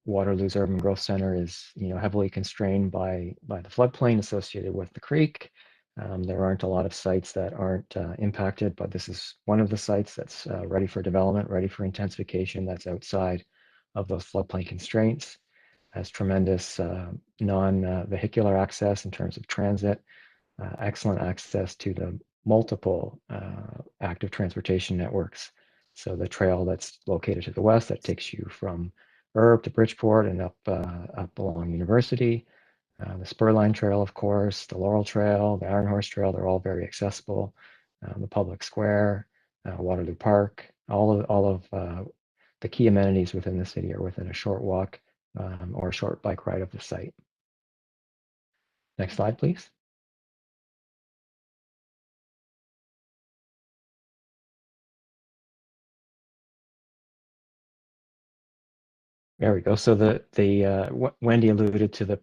Waterloo's urban growth center is heavily constrained by the floodplain associated with the creek. There aren't a lot of sites that aren't impacted, but this is one of the sites that's ready for development, ready for intensification, that's outside of those floodplain constraints. Has tremendous non-vehicular access in terms of transit, excellent access to the multiple active transportation networks. So the trail that's located to the west that takes you from Herb to Bridgeport and up along University, the Spurline Trail, of course, the Laurel Trail, the Iron Horse Trail, they're all very accessible. The Public Square, Waterloo Park, all of the key amenities within the city are within a short walk or a short bike ride of the site. Next slide, please. There we go. So Wendy alluded to the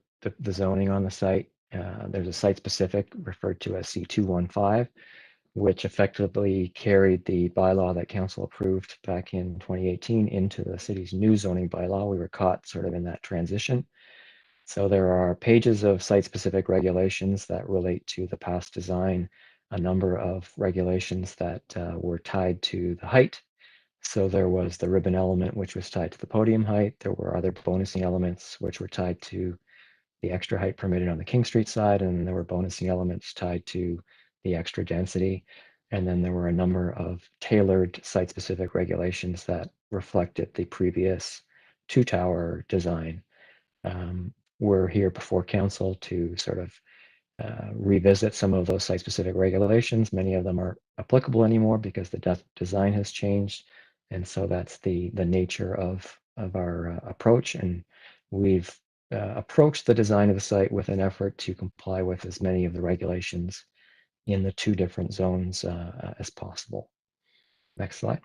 zoning on the site. There's a site-specific referred to as C215, which effectively carried the bylaw that council approved back in 2018 into the city's new zoning bylaw. We were caught sort of in that transition. So there are pages of site-specific regulations that relate to the past design, a number of regulations that were tied to the height. So there was the ribbon element, which was tied to the podium height. There were other bonusing elements, which were tied to the extra height permitted on the King Street side, and there were bonusing elements tied to the extra density. And then there were a number of tailored site-specific regulations that reflected the previous 2-tower design. We're here before council to sort of revisit some of those site-specific regulations. Many of them aren't applicable anymore because the design has changed. And so that's the nature of our approach. And we've approached the design of the site with an effort to comply with as many of the regulations in the 2 different zones as possible. Next slide.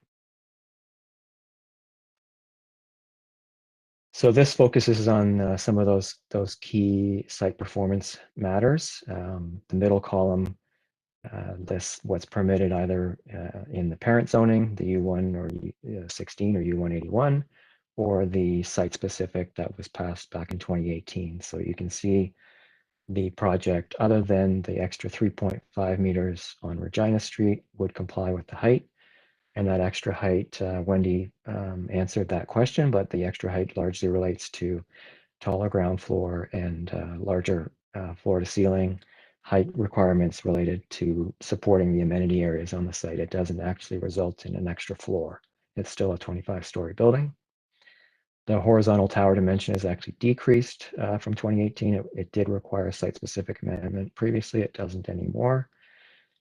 So this focuses on some of those key site performance matters. The middle column lists what's permitted either in the parent zoning, the U1 or 16 or U181, or the site-specific that was passed back in 2018. So you can see the project, other than the extra 3.5 meters on Regina Street, would comply with the height. And that extra height, Wendy answered that question, but the extra height largely relates to taller ground floor and larger floor to ceiling height requirements related to supporting the amenity areas on the site. It doesn't actually result in an extra floor. It's still a 25-story building. The horizontal tower dimension is actually decreased from 2018. It did require a site-specific amendment previously. It doesn't anymore.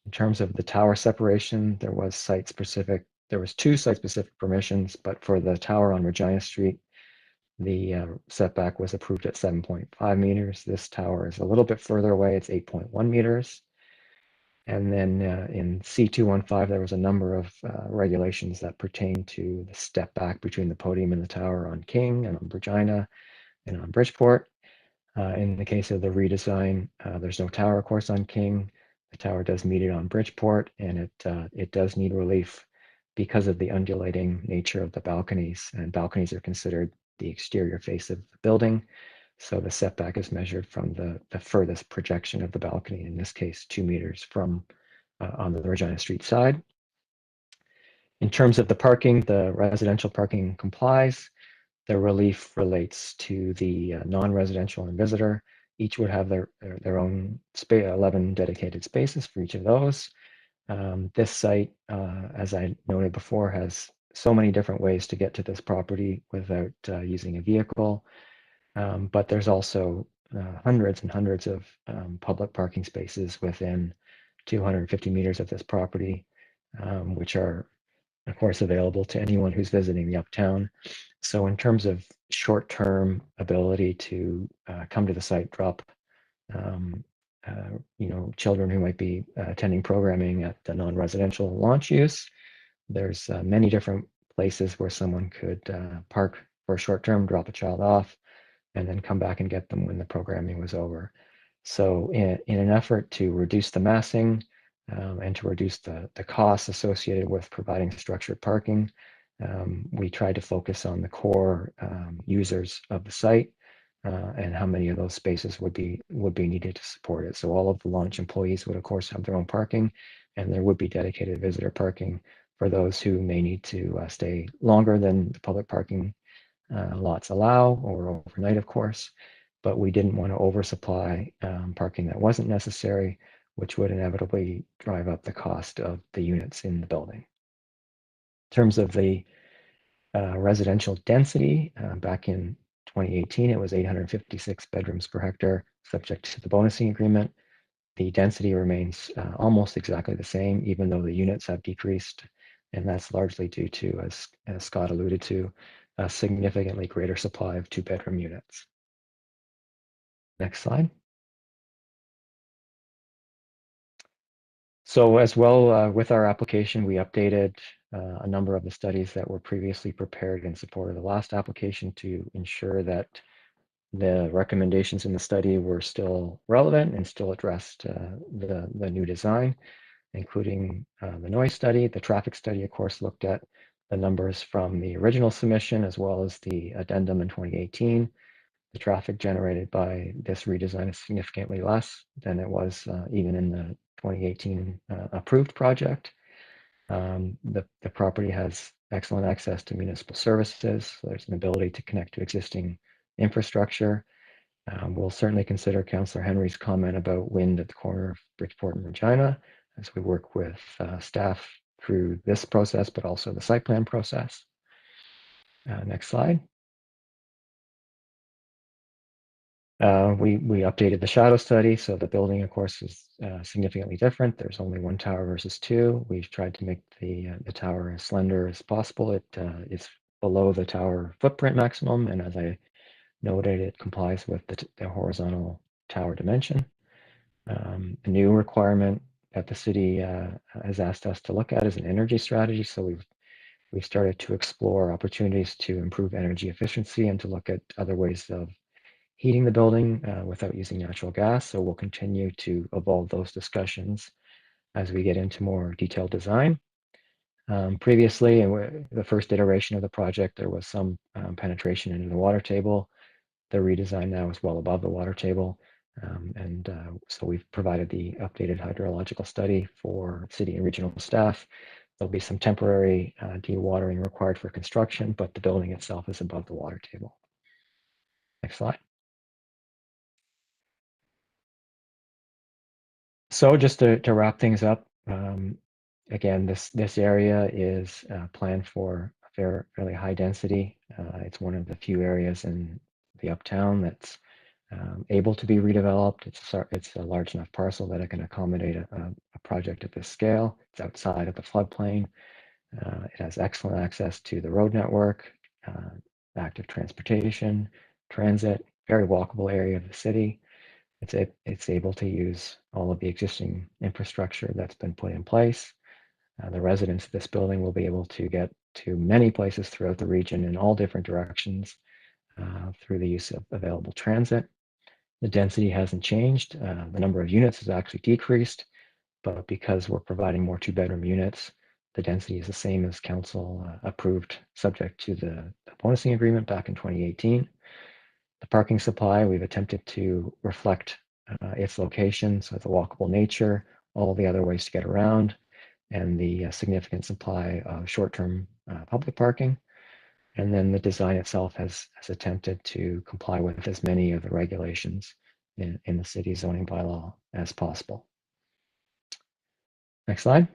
In terms of the tower separation, there was 2 site-specific permissions, but for the tower on Regina Street, the setback was approved at 7.5 meters. This tower is a little bit further away. It's 8.1 meters. And then in C215, there was a number of regulations that pertain to the step back between the podium and the tower on King and on Regina and on Bridgeport. In the case of the redesign, there's no tower, of course, on King. The tower does meet it on Bridgeport, and it does need relief because of the undulating nature of the balconies. And balconies are considered the exterior face of the building. So the setback is measured from the furthest projection of the balcony, in this case, 2 meters from on the Regina Street side. In terms of the parking, the residential parking complies. The relief relates to the non-residential and visitor. Each would have their own 11 dedicated spaces for each of those. This site, as I noted before, has so many different ways to get to this property without using a vehicle. But there's also hundreds and hundreds of public parking spaces within 250 meters of this property, which are, of course, available to anyone who's visiting the uptown. So in terms of short-term ability to come to the site, drop children who might be attending programming at the non-residential launch use, there's many different places where someone could park for a short term, drop a child off, and then come back and get them when the programming was over. So in an effort to reduce the massing and to reduce the costs associated with providing structured parking, we tried to focus on the core users of the site and how many of those spaces would be needed to support it. So all of the launch employees would, of course, have their own parking, and there would be dedicated visitor parking for those who may need to stay longer than the public parking lots allow, or overnight, of course. But we didn't want to oversupply parking that wasn't necessary, which would inevitably drive up the cost of the units in the building. In terms of the residential density, back in 2018, it was 856 bedrooms per hectare, subject to the bonusing agreement. The density remains almost exactly the same, even though the units have decreased. And that's largely due to, as Scott alluded to, a significantly greater supply of 2-bedroom units. Next slide. So as well, with our application, we updated a number of the studies that were previously prepared in support of the last application to ensure that the recommendations in the study were still relevant and still addressed the new design, including the noise study. The traffic study, of course, looked at the numbers from the original submission as well as the addendum in 2018. The traffic generated by this redesign is significantly less than it was even in the 2018 approved project. The property has excellent access to municipal services. So there's an ability to connect to existing infrastructure. We'll certainly consider Councillor Henry's comment about wind at the corner of Bridgeport and Regina as we work with staff through this process, but also the site plan process. Next slide. We updated the shadow study, so the building, of course, is significantly different. There's only one tower versus two. We've tried to make the tower as slender as possible. It is below the tower footprint maximum, and as I noted, it complies with the horizontal tower dimension. A new requirement that the city has asked us to look at is an energy strategy. So we've started to explore opportunities to improve energy efficiency and to look at other ways of heating the building without using natural gas. So we'll continue to evolve those discussions as we get into more detailed design. Previously, in the first iteration of the project, there was some penetration into the water table. The redesign now is well above the water table. So we've provided the updated hydrological study for city and regional staff. There'll be some temporary dewatering required for construction, but the building itself is above the water table. Next slide. So just to wrap things up, again, this area is planned for fairly high density. It's one of the few areas in the uptown that's able to be redeveloped. It's a large enough parcel that it can accommodate a project at this scale. It's outside of the floodplain. It has excellent access to the road network, active transportation, transit, very walkable area of the city. It's able to use all of the existing infrastructure that's been put in place. The residents of this building will be able to get to many places throughout the region in all different directions through the use of available transit. The density hasn't changed. The number of units has actually decreased, but because we're providing more 2-bedroom units, the density is the same as council approved, subject to the bonusing agreement back in 2018. The parking supply, we've attempted to reflect its location, so the walkable nature, all the other ways to get around, and the significant supply of short-term public parking. And then the design itself has attempted to comply with as many of the regulations in the city zoning bylaw as possible. Next slide.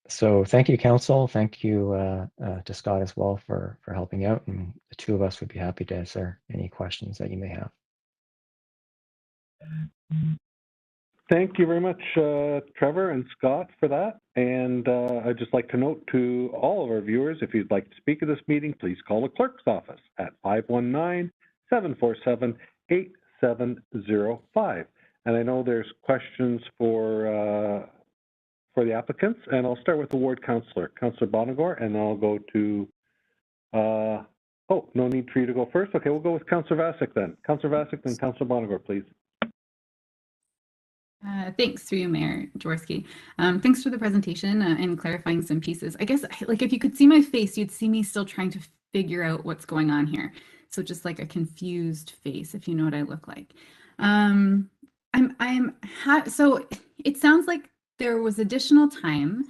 So thank you, Council. Thank you to Scott as well for helping out. And the two of us would be happy to answer any questions that you may have. Thank you very much, Trevor and Scott, for that. And I'd just like to note to all of our viewers, if you'd like to speak at this meeting, please call the clerk's office at 519-747-8705. And I know there's questions for the applicants, and I'll start with the ward councillor, Councillor Bonagor, and I'll go to, oh, no need for you to go first. Okay, we'll go with Councillor Vasic then. Councillor Vasic, then Councillor Bonagor, please. Thanks, through you, Mayor Jaworski. Thanks for the presentation and clarifying some pieces. I guess, like, if you could see my face, you'd see me still trying to figure out what's going on here. So just like a confused face, if you know what I look like. So it sounds like there was additional time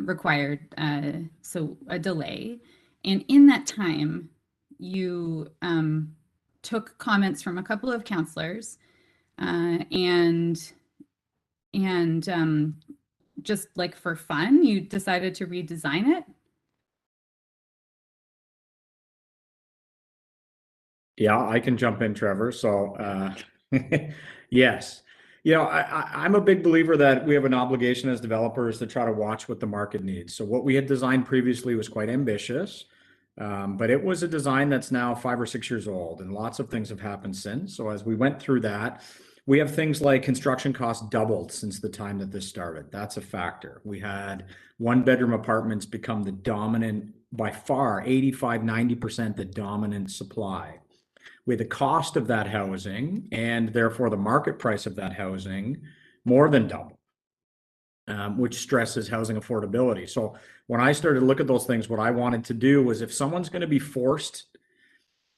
required, so a delay. And in that time, you took comments from a couple of councillors and just like for fun, you decided to redesign it? Yeah, I can jump in, Trevor. So, yes. You know, I'm a big believer that we have an obligation as developers to try to watch what the market needs. So what we had designed previously was quite ambitious, but it was a design that's now 5 or 6 years old, and lots of things have happened since. So as we went through that, we have things like construction costs doubled since the time that this started. That's a factor. We had 1-bedroom apartments become the dominant, by far, 85, 90% the dominant supply. With the cost of that housing and therefore the market price of that housing more than double, which stresses housing affordability. So when I started to look at those things, what I wanted to do was, if someone's going to be forced,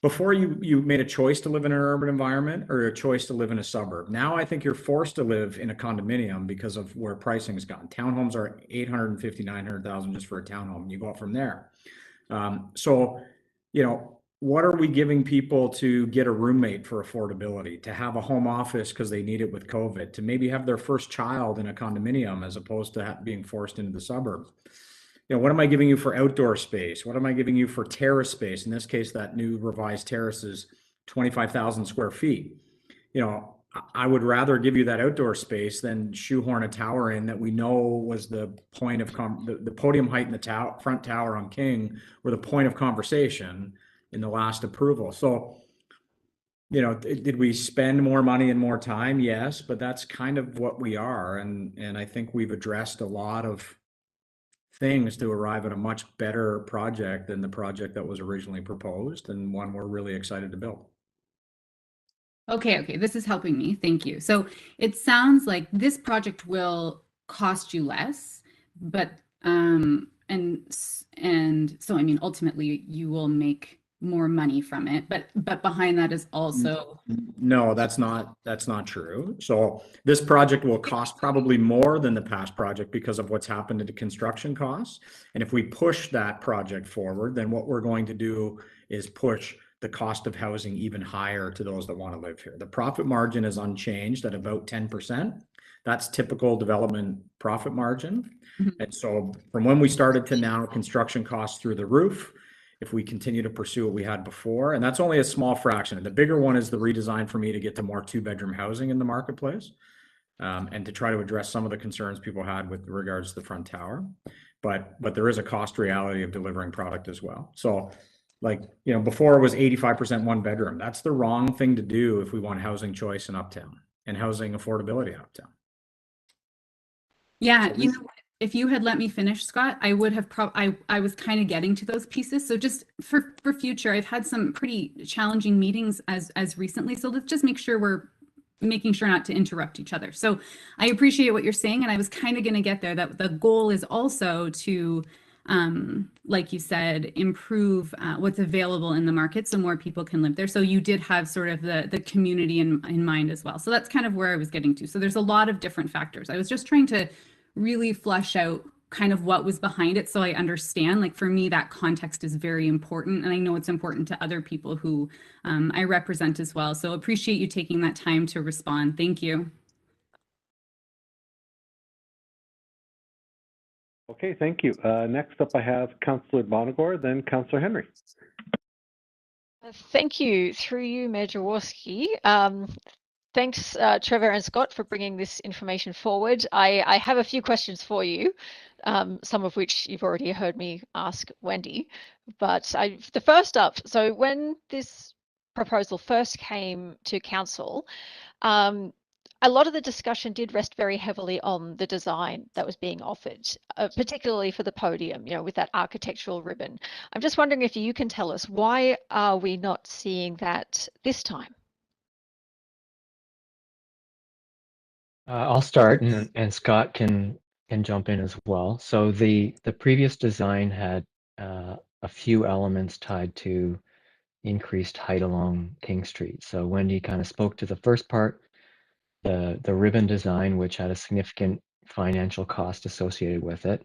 before you made a choice to live in an urban environment or a choice to live in a suburb. Now I think you're forced to live in a condominium because of where pricing has gone. Townhomes are 850, 900,000 just for a townhome, and you go up from there. So, you know, what are we giving people to get a roommate for affordability, to have a home office because they need it with COVID, to maybe have their first child in a condominium as opposed to being forced into the suburbs? You know, what am I giving you for outdoor space? What am I giving you for terrace space? In this case, that new revised terrace is 25,000 square feet. You know, I would rather give you that outdoor space than shoehorn a tower in that we know was the point of the podium height and the front tower on King were the point of conversation in the last approval. So, you know, did we spend more money and more time? Yes, but that's kind of what we are. And I think we've addressed a lot of things to arrive at a much better project than the project that was originally proposed, and one we're really excited to build. Okay, this is helping me. Thank you. So it sounds like this project will cost you less, but and so I mean, ultimately you will make more money from it, but behind that is also no, that's not true. So this project will cost probably more than the past project because of what's happened to the construction costs. And if we push that project forward, then what we're going to do is push the cost of housing even higher to those that want to live here. The profit margin is unchanged at about 10%. That's typical development profit margin. Mm-hmm. And so from when we started to now, construction costs through the roof, if we continue to pursue what we had before. And that's only a small fraction. The bigger one is the redesign for me to get to more 2-bedroom housing in the marketplace, and to try to address some of the concerns people had with regards to the front tower. But there is a cost reality of delivering product as well. So, like, you know, before it was 85% 1-bedroom. That's the wrong thing to do if we want housing choice in Uptown and housing affordability in Uptown. Yeah, so you know, if you had let me finish, Scott, I would have I was kind of getting to those pieces. So just for future, I've had some pretty challenging meetings as recently. So let's just make sure we're making sure not to interrupt each other. So I appreciate what you're saying, and I was kind of going to get there, that the goal is also to like you said, improve what's available in the market so more people can live there. So you did have sort of the community in mind as well. So that's kind of where I was getting to. So there's a lot of different factors. I was just trying to really flesh out kind of what was behind it so I understand. Like for me, that context is very important, and I know it's important to other people who I represent as well. So appreciate you taking that time to respond. Thank you. Okay, thank you. Next up, I have Councillor Bonagor, then Councillor Henry. Thank you. Through you, Mayor Jaworski. Thanks, Trevor and Scott, for bringing this information forward. I have a few questions for you, some of which you've already heard me ask Wendy. But the first up, so when this proposal first came to Council, a lot of the discussion did rest very heavily on the design that was being offered, particularly for the podium, with that architectural ribbon. I'm just wondering if you can tell us, why are we not seeing that this time? I'll start, and Scott can jump in as well. So the previous design had a few elements tied to increased height along King Street. So Wendy kind of spoke to the first part, the ribbon design, which had a significant financial cost associated with it,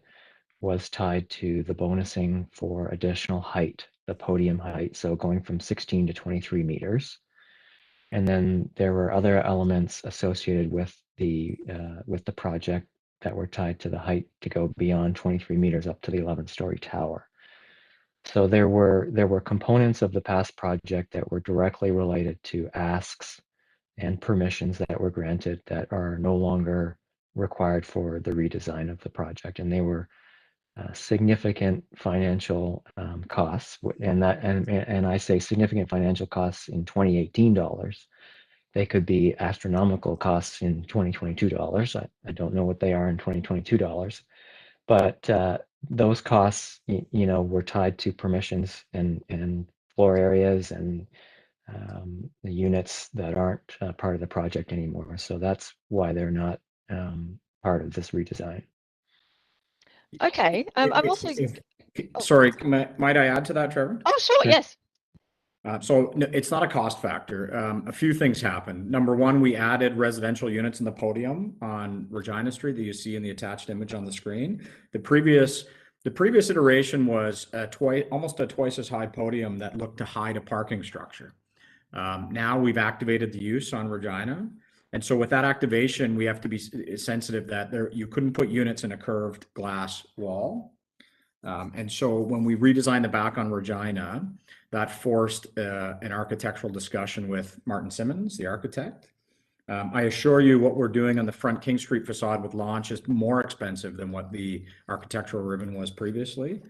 was tied to the bonusing for additional height, the podium height, so going from 16 to 23 meters. And then there were other elements associated with the project that were tied to the height to go beyond 23 meters up to the 11-story tower. So there were components of the past project that were directly related to asks and permissions that were granted that are no longer required for the redesign of the project, and they were significant financial costs, and I say significant financial costs in 2018 dollars. They could be astronomical costs in 2022 dollars. I don't know what they are in 2022 dollars, but those costs, were tied to permissions and floor areas and the units that aren't part of the project anymore. So that's why they're not part of this redesign. Okay. I'm also. Sorry, might I add to that, Trevor? Oh, sure. Yes. So no, it's not a cost factor. A few things happened. Number one, we added residential units in the podium on Regina Street that you see in the attached image on the screen. The previous iteration was almost a twice as high podium that looked to hide a parking structure. Now we've activated the use on Regina. And so with that activation, we have to be sensitive that you couldn't put units in a curved glass wall. And so when we redesigned the back on Regina, that forced an architectural discussion with Martin Simmons, the architect. I assure you what we're doing on the front King Street facade with launch is more expensive than what the architectural ribbon was previously.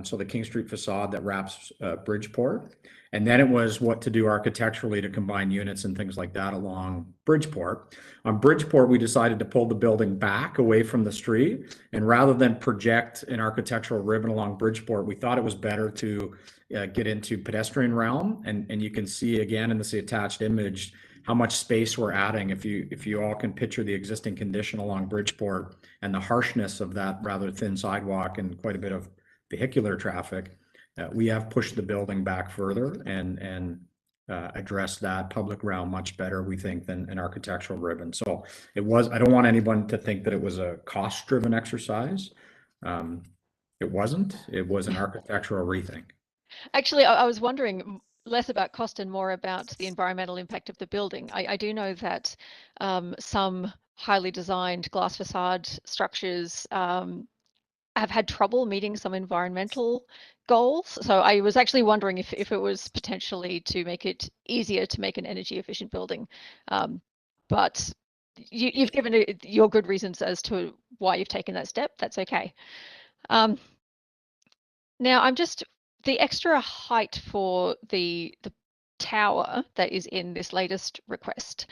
So the King Street facade that wraps Bridgeport. And then it was what to do architecturally to combine units and things like that along Bridgeport. On Bridgeport, we decided to pull the building back away from the street. And rather than project an architectural ribbon along Bridgeport, we thought it was better to get into pedestrian realm. And you can see again in this attached image how much space we're adding. If you all can picture the existing condition along Bridgeport and the harshness of that rather thin sidewalk and quite a bit of vehicular traffic, we have pushed the building back further and addressed that public realm much better, we think, than an architectural ribbon. So I don't want anyone to think that it was a cost-driven exercise. It wasn't. It was an architectural rethink. Actually, I was wondering less about cost and more about the environmental impact of the building. I do know that some highly designed glass facade structures have had trouble meeting some environmental goals. So I was actually wondering if it was potentially to make it easier to make an energy efficient building. But you've given your good reasons as to why you've taken that step. That's okay. Now I'm just, the extra height for the tower that is in this latest request,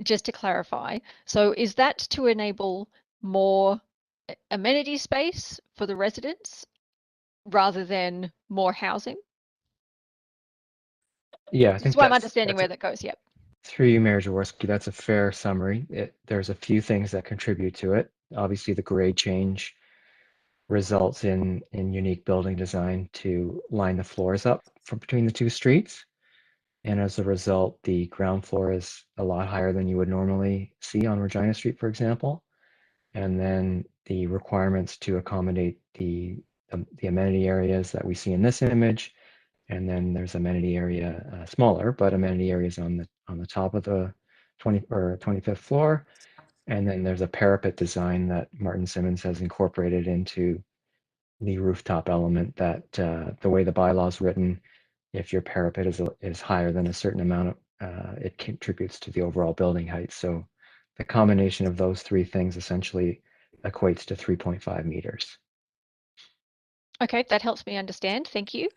just to clarify, so is that to enable more amenity space for the residents rather than more housing? Yeah, I think that's why I'm understanding where that goes. Yep. Through you, Mayor Jaworski, that's a fair summary. There's a few things that contribute to it. Obviously, the grade change results in unique building design to line the floors up from between the two streets. And as a result, the ground floor is a lot higher than you would normally see on Regina Street, for example. And then the requirements to accommodate the amenity areas that we see in this image. And then there's amenity area, smaller, but amenity areas on the top of the 25th floor. And then there's a parapet design that Martin Simmons has incorporated into the rooftop element that the way the bylaw is written, if your parapet is higher than a certain amount, it contributes to the overall building height. So the combination of those three things essentially equates to 3.5 meters. Okay, that helps me understand. Thank you.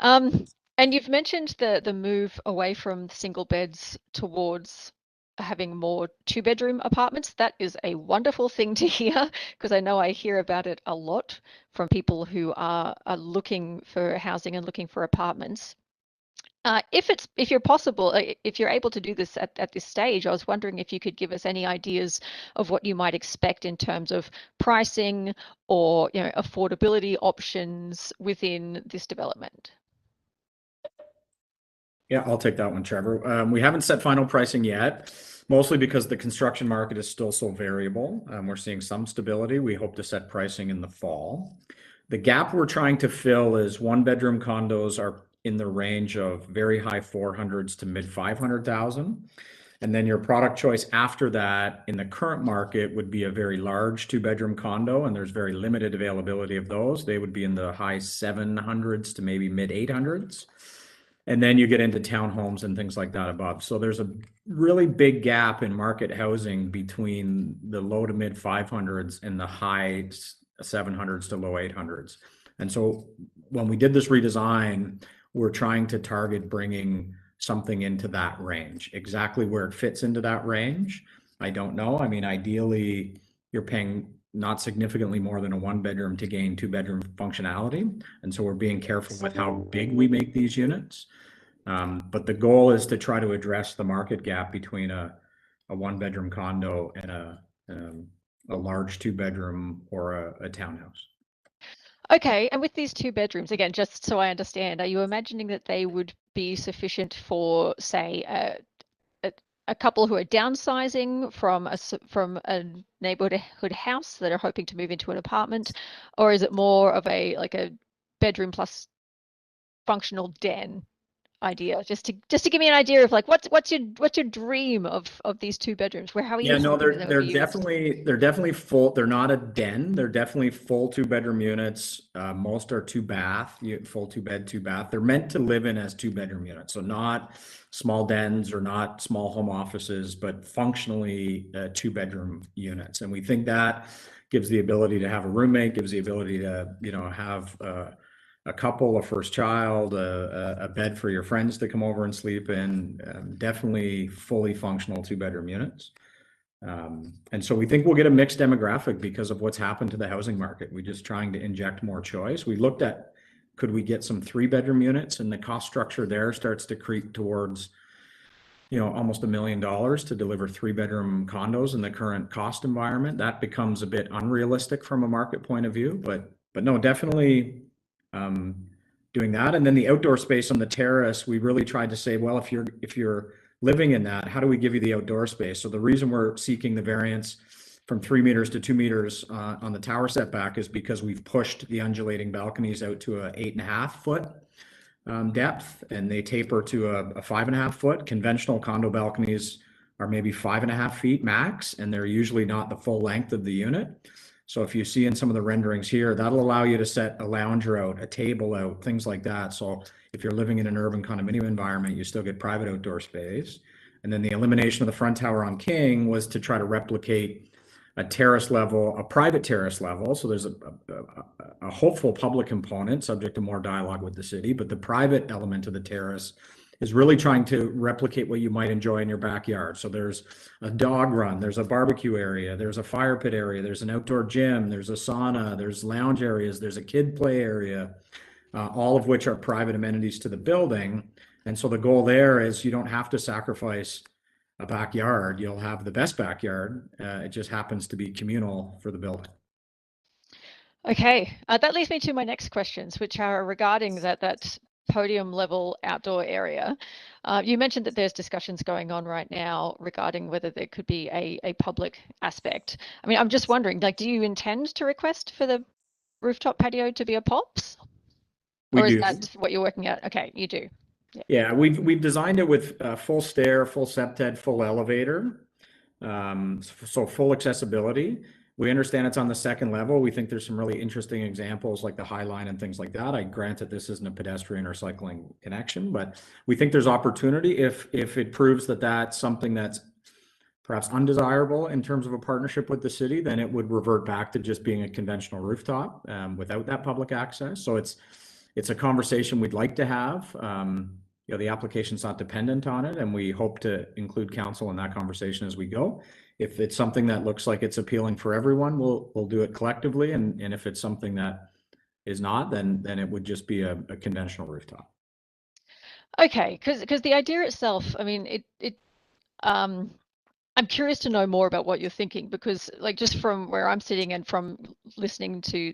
And you've mentioned the move away from single beds towards having more two-bedroom apartments. That is a wonderful thing to hear, because I know I hear about it a lot from people who are looking for housing and looking for apartments. If you're possible, if you're able to do this at this stage, I was wondering if you could give us any ideas of what you might expect in terms of pricing or affordability options within this development. Yeah, I'll take that one, Trevor. We haven't set final pricing yet, mostly because the construction market is still so variable. We're seeing some stability. We hope to set pricing in the fall. The gap we're trying to fill is one-bedroom condos are in the range of very high 400s to mid 500,000. And then your product choice after that in the current market would be a very large two-bedroom condo, and there's very limited availability of those. They would be in the high 700s to maybe mid 800s. And then you get into townhomes and things like that above. So there's a really big gap in market housing between the low to mid 500s and the high 700s to low 800s. And so when we did this redesign, we're trying to target bringing something into that range. Exactly where it fits into that range, I don't know. I mean, ideally, you're paying not significantly more than a one-bedroom to gain two-bedroom functionality. And so we're being careful with how big we make these units. But the goal is to try to address the market gap between a one-bedroom condo and a large two-bedroom or a townhouse. Okay, and with these two bedrooms, again, just so I understand, are you imagining that they would be sufficient for, say, a couple who are downsizing from a neighborhood house that are hoping to move into an apartment, or is it more of a bedroom plus functional den idea? Just to give me an idea of what's your dream of these two bedrooms? How are you? Yeah, no, hoping that they would be used? they're definitely full. They're not a den. They're definitely full two-bedroom units. Most are two bath, full two bed, two bath. They're meant to live in as two-bedroom units. So not small dens or not small home offices, but functionally two-bedroom units. And we think that gives the ability to have a roommate, gives the ability to, have a couple, a first child, a bed for your friends to come over and sleep in. Definitely fully functional two-bedroom units. And so we think we'll get a mixed demographic because of what's happened to the housing market. We're just trying to inject more choice. We looked at, could we get some three-bedroom units, and the cost structure there starts to creep towards, almost $1 million to deliver three-bedroom condos in the current cost environment. That becomes a bit unrealistic from a market point of view, but no, definitely doing that. And then the outdoor space on the terrace, we really tried to say, well, if you're living in that, how do we give you the outdoor space? So the reason we're seeking the variance from 3 meters to 2 meters on the tower setback is because we've pushed the undulating balconies out to a 8.5 foot depth, and they taper to a 5.5 foot. Conventional condo balconies are maybe 5.5 feet max, and they're usually not the full length of the unit. So if you see in some of the renderings here, that'll allow you to set a lounger out, a table out, things like that. So if you're living in an urban condominium environment, you still get private outdoor space. And then the elimination of the front tower on King was to try to replicate a terrace level, a private terrace level. So there's a hopeful public component subject to more dialogue with the city, but the private element of the terrace is really trying to replicate what you might enjoy in your backyard. So there's a dog run, there's a barbecue area, there's a fire pit area, there's an outdoor gym, there's a sauna, there's lounge areas, there's a kid play area, all of which are private amenities to the building. And so the goal there is you don't have to sacrifice a backyard. You'll have the best backyard. It just happens to be communal for the building. Okay, that leads me to my next questions, which are regarding that podium level outdoor area. You mentioned that there's discussions going on right now regarding whether there could be a public aspect. I mean, I'm just wondering, like, do you intend to request for the rooftop patio to be a POPs? Or is that what you're working at? Okay, you do. Yeah, we've designed it with full stair, full septed, full elevator, so full accessibility. We understand it's on the second level. We think there's some really interesting examples like the High Line and things like that. I grant that this isn't a pedestrian or cycling connection, but we think there's opportunity if it proves that that's something that's perhaps undesirable in terms of a partnership with the city, then it would revert back to just being a conventional rooftop without that public access. So it's a conversation we'd like to have. The application's not dependent on it, and we hope to include council in that conversation as we go. If it's something that looks like it's appealing for everyone, we'll do it collectively, and if it's something that is not, then it would just be a conventional rooftop. Okay, because the idea itself, I mean, I'm curious to know more about what you're thinking, because like just from where I'm sitting and from listening to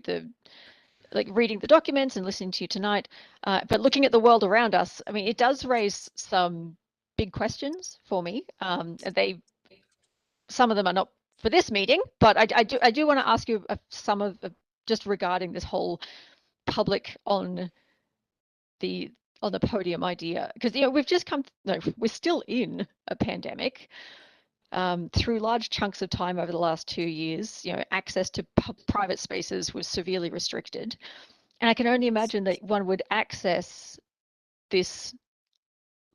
reading the documents and listening to you tonight, but looking at the world around us, I mean, it does raise some big questions for me. Some of them are not for this meeting, but I do want to ask you some of just regarding this whole public on the podium idea, because we've just we're still in a pandemic. Through large chunks of time over the last 2 years, access to private spaces was severely restricted. And I can only imagine that one would access this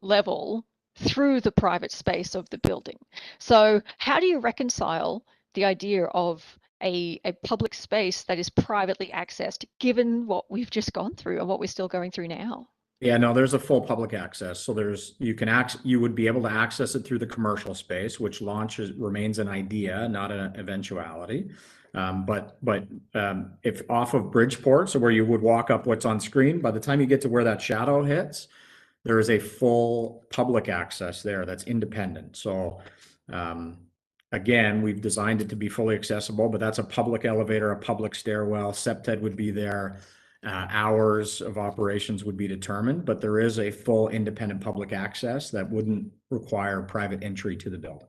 level through the private space of the building. So how do you reconcile the idea of a public space that is privately accessed, given what we've just gone through and what we're still going through now? Yeah, no, there's a full public access. So you would be able to access it through the commercial space, which remains an idea, not an eventuality. But if off of Bridgeport, so where you would walk up what's on screen, by the time you get to where that shadow hits, there is a full public access there that's independent. So again, we've designed it to be fully accessible, but that's a public elevator, a public stairwell, septed would be there. Hours of operations would be determined, but there is a full independent public access that wouldn't require private entry to the building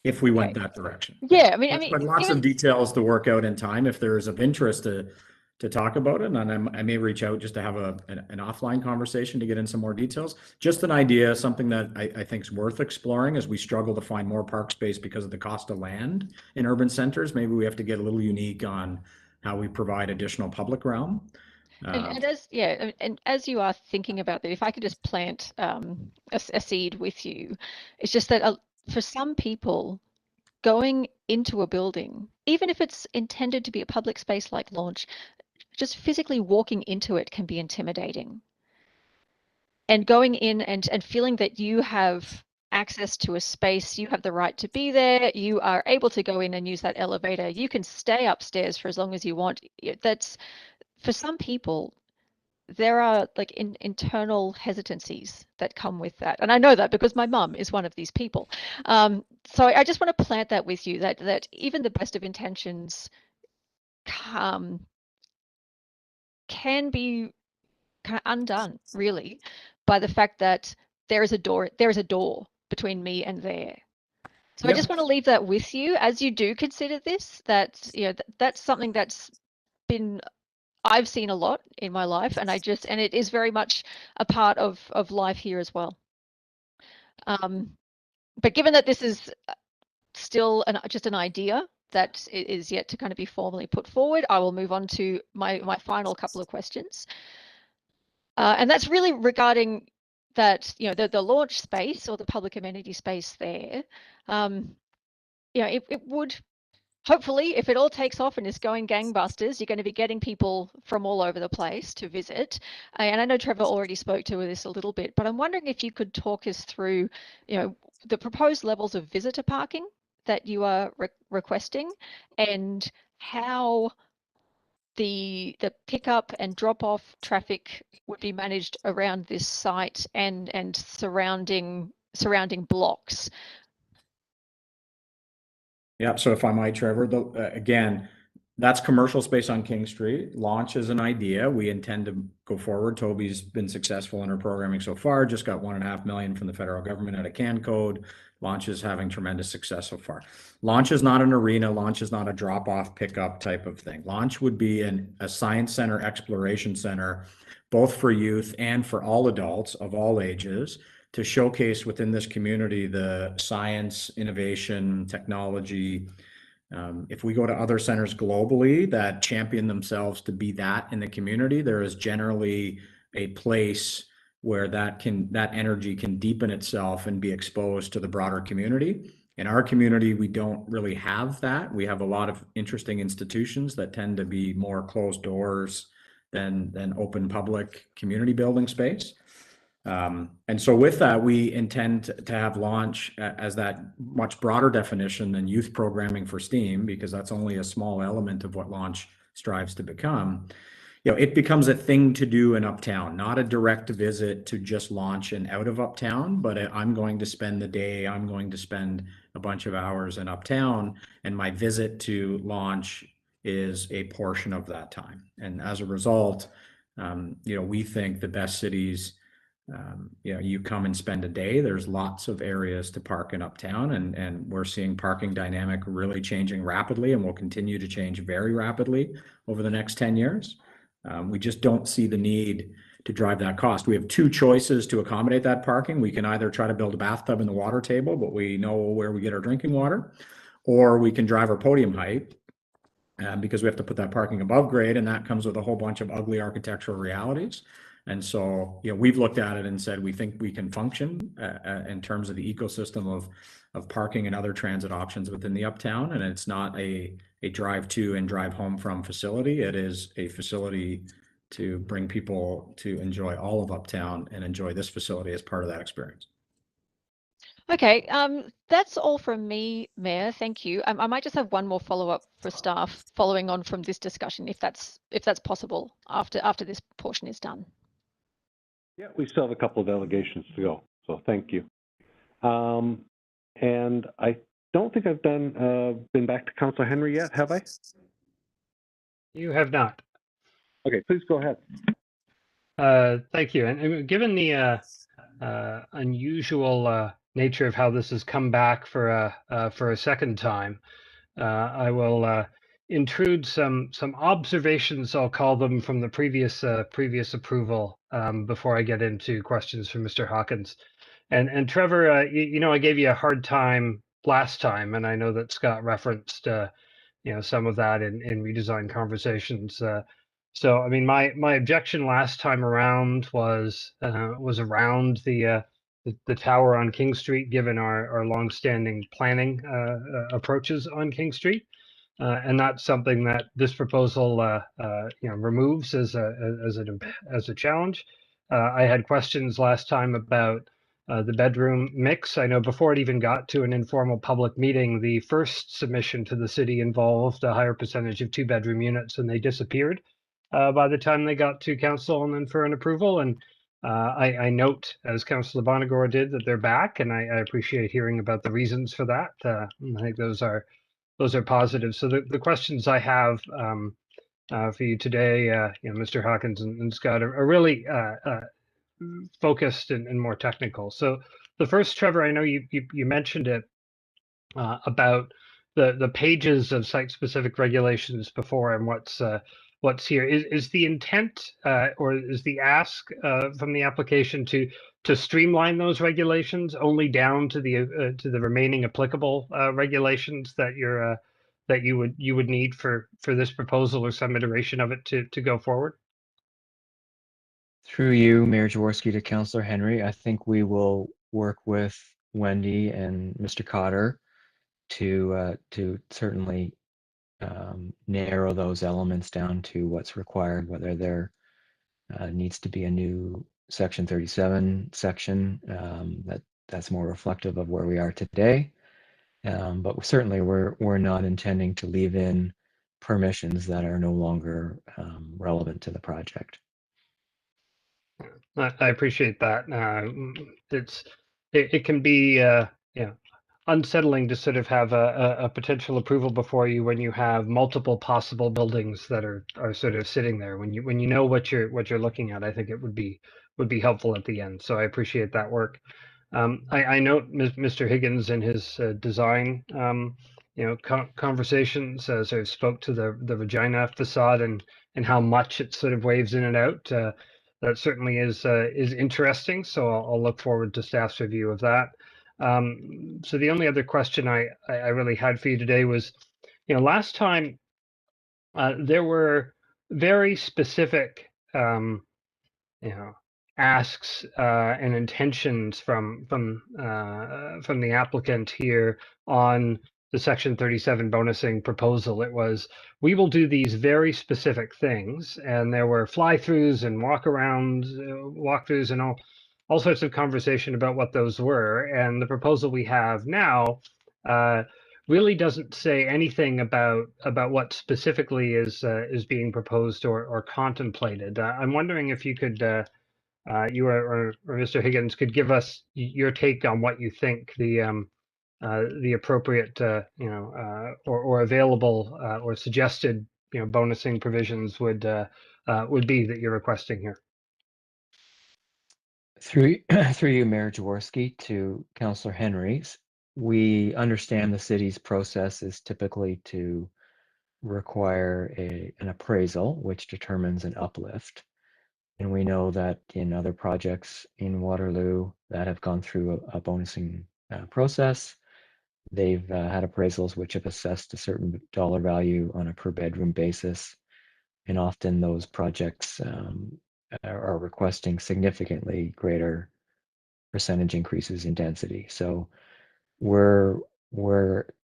if we went that direction. Yeah, I mean, but lots of details to work out in time. If there is of interest to talk about it, and I may reach out just to have an offline conversation to get in some more details. Just an idea, something that I think is worth exploring as we struggle to find more park space because of the cost of land in urban centers. Maybe we have to get a little unique on how we provide additional public realm. And as you are thinking about that, if I could just plant a seed with you, it's just that for some people, going into a building, even if it's intended to be a public space like launch, just physically walking into it can be intimidating. And going in and feeling that you have access to a space, you have the right to be there, you are able to go in and use that elevator, you can stay upstairs for as long as you want. That's, for some people, there are like internal hesitancies that come with that. And I know that because my mum is one of these people. So I just want to plant that with you, that even the best of intentions can be kind of undone, really, by the fact that there is a door between me and there. So I just want to leave that with you as you do consider this, that that's something that's been, I've seen a lot in my life, and it is very much a part of life here as well. But given that this is still just an idea that is yet to kind of be formally put forward, I will move on to my final couple of questions. And that's really regarding that, the launch space or the public amenity space there. It would, hopefully, if it all takes off and is going gangbusters, you're going to be getting people from all over the place to visit. And I know Trevor already spoke to this a little bit, but I'm wondering if you could talk us through, the proposed levels of visitor parking that you are requesting, and how the pickup and drop off traffic would be managed around this site and surrounding blocks. Yeah, so if I might, Trevor, again, That's commercial space on King Street. Launch is an idea. We intend to go forward. Toby's been successful in her programming so far, just got $1.5 million from the federal government out of Can Code. Launch is having tremendous success so far. Launch is not an arena. Launch is not a drop-off pickup type of thing. Launch would be a science center, exploration center, both for youth and for all adults of all ages, to showcase within this community the science, innovation, technology. If we go to other centers globally that champion themselves to be that in the community, there is generally a place where that energy can deepen itself and be exposed to the broader community. In our community, we don't really have that. We have a lot of interesting institutions that tend to be more closed doors than open public community building space. And so with that, we intend to have launch as that much broader definition than youth programming for STEAM, because that's only a small element of what launch strives to become. You know, it becomes a thing to do in Uptown, not a direct visit to just launch and out of Uptown, but I'm going to spend the day, I'm going to spend a bunch of hours in Uptown, and my visit to launch is a portion of that time. And as a result, you know, we think the best cities, you know, you come and spend a day, there's lots of areas to park in Uptown, and we're seeing parking dynamic really changing rapidly and will continue to change very rapidly over the next 10 years. We just don't see the need to drive that cost. We have two choices to accommodate that parking. We can either try to build a bathtub in the water table, but we know where we get our drinking water, or we can drive our podium height, because we have to put that parking above grade, and that comes with a whole bunch of ugly architectural realities. And so, you know, we've looked at it and said, we think we can function in terms of the ecosystem of parking and other transit options within the Uptown. And it's not a drive to and drive home from facility. It is a facility to bring people to enjoy all of Uptown and enjoy this facility as part of that experience. Okay, that's all from me, Mayor. Thank you. I might just have one more follow-up for staff following on from this discussion, if that's possible after this portion is done. Yeah, we still have a couple of delegations to go, so thank you. And I don't think I've been back to Councilor Henry yet, have I? You have not. Okay, please go ahead. Thank you. And given the unusual nature of how this has come back for a second time, I will intrude some observations, I'll call them, from the previous approval before I get into questions from Mr. Hawkins. And Trevor, you know, I gave you a hard time last time, and I know that Scott referenced you know, some of that in redesign conversations. So I mean, my objection last time around was around the tower on King Street, given our longstanding planning approaches on King Street. And that's something that this proposal, you know, removes as a challenge. I had questions last time about the bedroom mix. I know before it even got to an informal public meeting, the first submission to the city involved a higher percentage of 2-bedroom units, and they disappeared by the time they got to council and then for an approval. And I note, as Councillor Bonagor did, that they're back, and I appreciate hearing about the reasons for that. I think those are positive. So the questions I have for you today, you know, Mr. Hawkins and Scott, are really focused and more technical. So the first, Trevor, I know you mentioned it about the pages of site-specific regulations before and what's here. Is the intent or is the ask from the application to streamline those regulations only down to the remaining applicable regulations that you would need for this proposal or some iteration of it to go forward? Through you, Mayor Jaworski, to Councillor Henry, I think we will work with Wendy and Mr. Cotter to certainly narrow those elements down to what's required, whether there needs to be a new Section 37 section that's more reflective of where we are today. But certainly we're not intending to leave in permissions that are no longer relevant to the project. I appreciate that. It can be, you know, unsettling to sort of have a potential approval before you when you have multiple possible buildings that are sort of sitting there. When you know what you're looking at, I think it would be helpful at the end. So I appreciate that work. I note Mr. Higgins in his design conversations sort of spoke to the Regina facade and how much it sort of waves in and out. That certainly is interesting. So I'll look forward to staff's review of that. So the only other question I really had for you today was, last time there were very specific, asks and intentions from the applicant here on the Section 37 bonusing proposal. It was, we will do these very specific things, and there were fly-throughs and walkthroughs and all sorts of conversation about what those were. And the proposal we have now really doesn't say anything about what specifically is being proposed or contemplated. I'm wondering if you could, you or Mr. Higgins could give us your take on what you think the appropriate, or available or suggested, bonusing provisions would be that you're requesting here. Through you, Mayor Jaworski, to Councillor Henrys, we understand the city's process is typically to require an appraisal, which determines an uplift. And we know that in other projects in Waterloo that have gone through a bonusing process, they've had appraisals which have assessed a certain dollar value on a per bedroom basis. And often those projects are requesting significantly greater percentage increases in density. So we're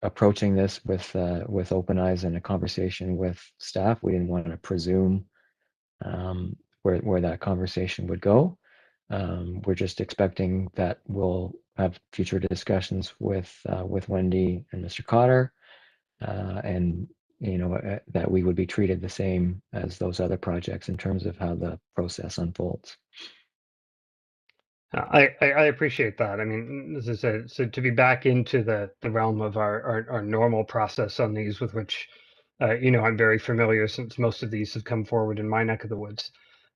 approaching this with open eyes and a conversation with staff. We didn't want to presume where that conversation would go. We're just expecting that we'll have future discussions with Wendy and Mr. Cotter, and that we would be treated the same as those other projects in terms of how the process unfolds. I appreciate that. I mean, as I said, so to be back into the realm of our normal process on these, with which I'm very familiar since most of these have come forward in my neck of the woods.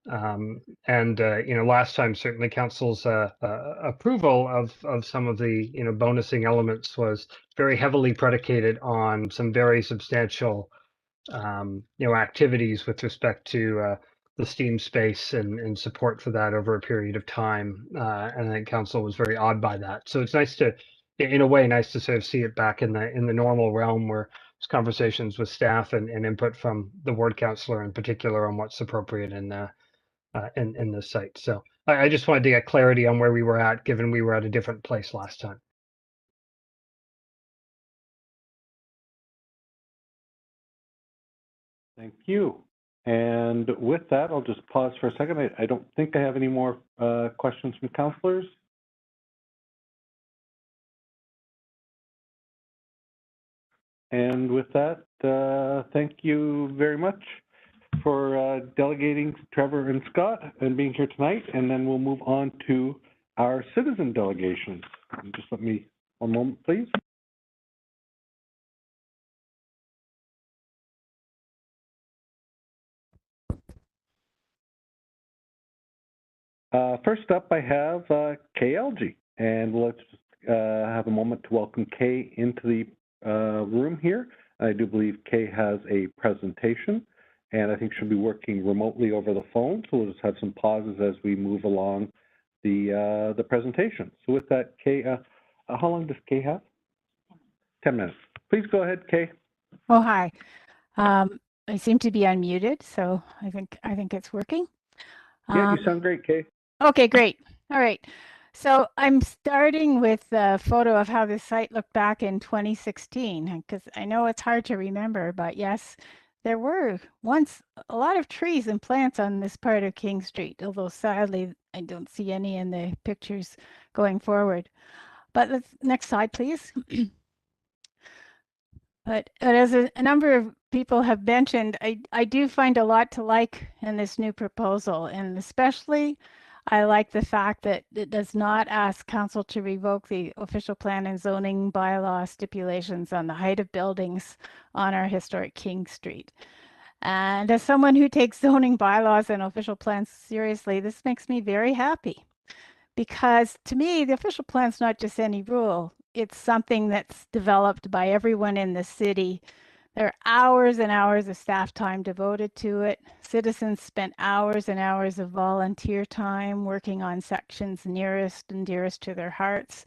Last time certainly council's approval of some of the bonusing elements was very heavily predicated on some very substantial activities with respect to the STEAM space and support for that over a period of time. And I think council was very awed by that. So it's nice to, in a way, nice to sort of see it back in the normal realm where there's conversations with staff and input from the ward councillor in particular on what's appropriate in this site. So I just wanted to get clarity on where we were at, given we were at a different place last time. Thank you. And with that, I'll just pause for a second. I don't think I have any more questions from councillors. And with that, thank you very much for delegating Trevor and Scott and being here tonight. And then we'll move on to our citizen delegations. Just let me, one moment, please. First up, I have KLG, and let's have a moment to welcome Kay into the room here. I do believe Kay has a presentation, and I think she'll be working remotely over the phone, so we'll just have some pauses as we move along the presentation. So with that, Kay, how long does Kay have? 10 minutes. Please go ahead, Kay. Oh, hi. I seem to be unmuted, so I think it's working. Yeah, you sound great, Kay. Okay, great. All right. So I'm starting with a photo of how the site looked back in 2016, because I know it's hard to remember, but yes, there were once a lot of trees and plants on this part of King Street, although sadly I don't see any in the pictures going forward. But let's, next slide, please. But as a number of people have mentioned, I do find a lot to like in this new proposal, and especially I like the fact that it does not ask council to revoke the official plan and zoning bylaw stipulations on the height of buildings on our historic King Street. And as someone who takes zoning bylaws and official plans seriously, this makes me very happy. Because to me, the official plan is not just any rule. It's something that's developed by everyone in the city. There are hours and hours of staff time devoted to it. Citizens spent hours and hours of volunteer time working on sections nearest and dearest to their hearts,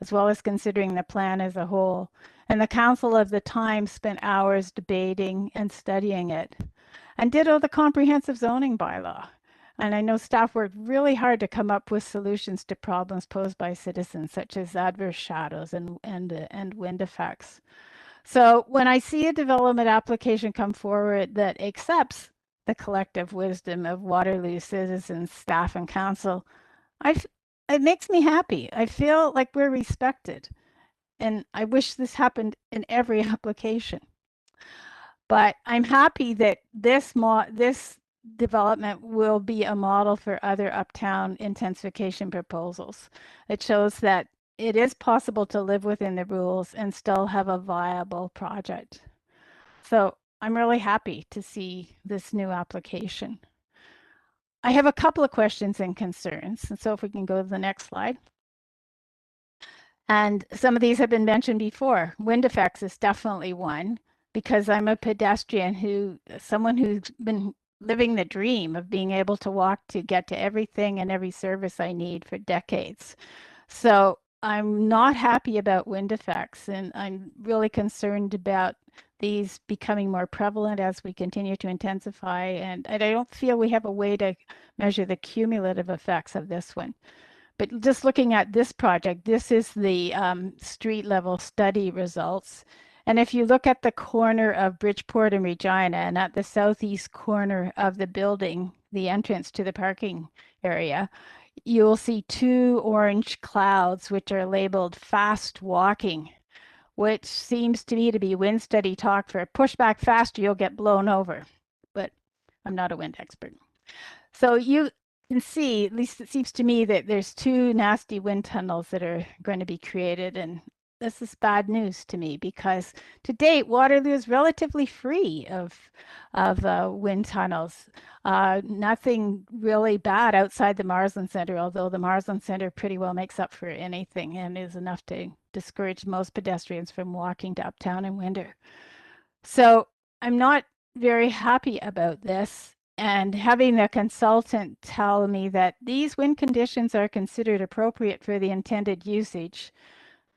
as well as considering the plan as a whole. And the council of the time spent hours debating and studying it. And ditto the comprehensive zoning bylaw. And I know staff worked really hard to come up with solutions to problems posed by citizens, such as adverse shadows and wind effects. So when I see a development application come forward that accepts the collective wisdom of Waterloo citizens, staff, and council, it makes me happy. I feel like we're respected. And I wish this happened in every application. But I'm happy that this development will be a model for other uptown intensification proposals. It shows that it is possible to live within the rules and still have a viable project. So I'm really happy to see this new application. I have a couple of questions and concerns. And so if we can go to the next slide. And some of these have been mentioned before. Wind effects is definitely one, because I'm a pedestrian someone who's been living the dream of being able to walk to get to everything and every service I need for decades. So I'm not happy about wind effects, and I'm really concerned about these becoming more prevalent as we continue to intensify. And I don't feel we have a way to measure the cumulative effects of this one. But just looking at this project, this is the street level study results. And if you look at the corner of Bridgeport and Regina, and at the southeast corner of the building, the entrance to the parking area, you'll see two orange clouds, which are labeled fast walking, which seems to me to be wind study talk for push back faster, you'll get blown over. But I'm not a wind expert. So you can see, at least it seems to me, that there's two nasty wind tunnels that are going to be created. And this is bad news to me, because to date, Waterloo is relatively free of wind tunnels. Nothing really bad outside the Marsland Center, although the Marsland Center pretty well makes up for anything and is enough to discourage most pedestrians from walking to uptown in winter. So I'm not very happy about this. And having the consultant tell me that these wind conditions are considered appropriate for the intended usage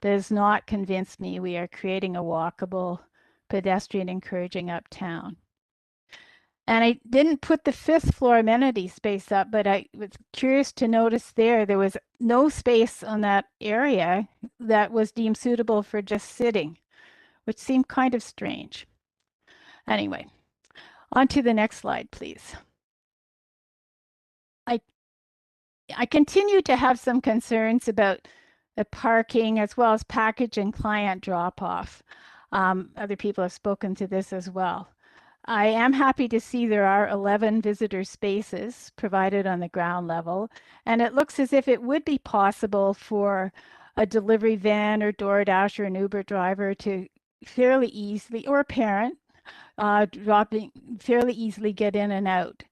does not convince me we are creating a walkable, pedestrian encouraging uptown. And I didn't put the 5th floor amenity space up, but I was curious to notice there was no space on that area that was deemed suitable for just sitting, which seemed kind of strange. Anyway, on to the next slide, please. I continue to have some concerns about the parking as well as package and client drop-off. Other people have spoken to this as well. I am happy to see there are 11 visitor spaces provided on the ground level, and it looks as if it would be possible for a delivery van or DoorDash or an Uber driver to fairly easily, or a parent, fairly easily get in and out.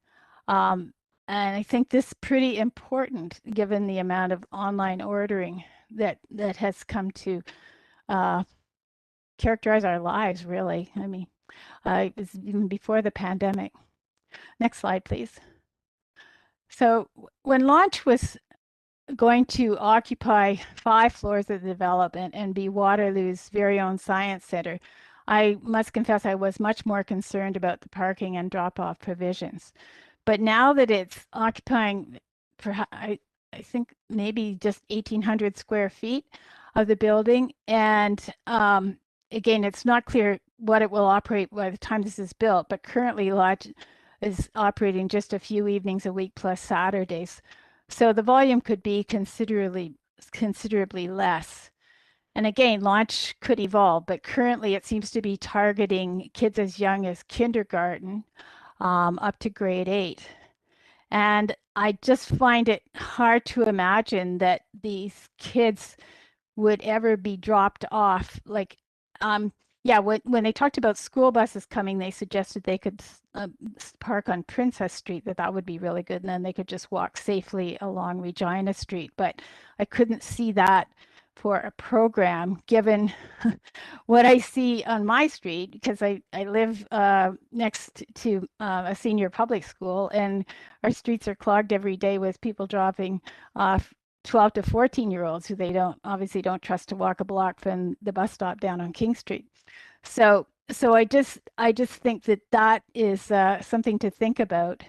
And I think this is pretty important given the amount of online ordering that has come to characterize our lives, really. I mean, it was even before the pandemic. Next slide, please. So when Launch was going to occupy 5 floors of the development and be Waterloo's very own science center, I must confess I was much more concerned about the parking and drop-off provisions. But now that it's occupying, I think maybe just 1,800 square feet of the building, and again, it's not clear what it will operate by the time this is built, but currently Lodge is operating just a few evenings a week plus Saturdays. So the volume could be considerably less. And again, Launch could evolve, but currently it seems to be targeting kids as young as kindergarten up to grade 8. And I just find it hard to imagine that these kids would ever be dropped off. Like, yeah, when they talked about school buses coming, they suggested they could park on Princess Street, that would be really good. And then they could just walk safely along Regina Street. But I couldn't see that for a program, given what I see on my street, because I live next to a senior public school, and our streets are clogged every day with people dropping off 12 to 14-year-olds who they obviously don't trust to walk a block from the bus stop down on King Street. So I just think that is something to think about.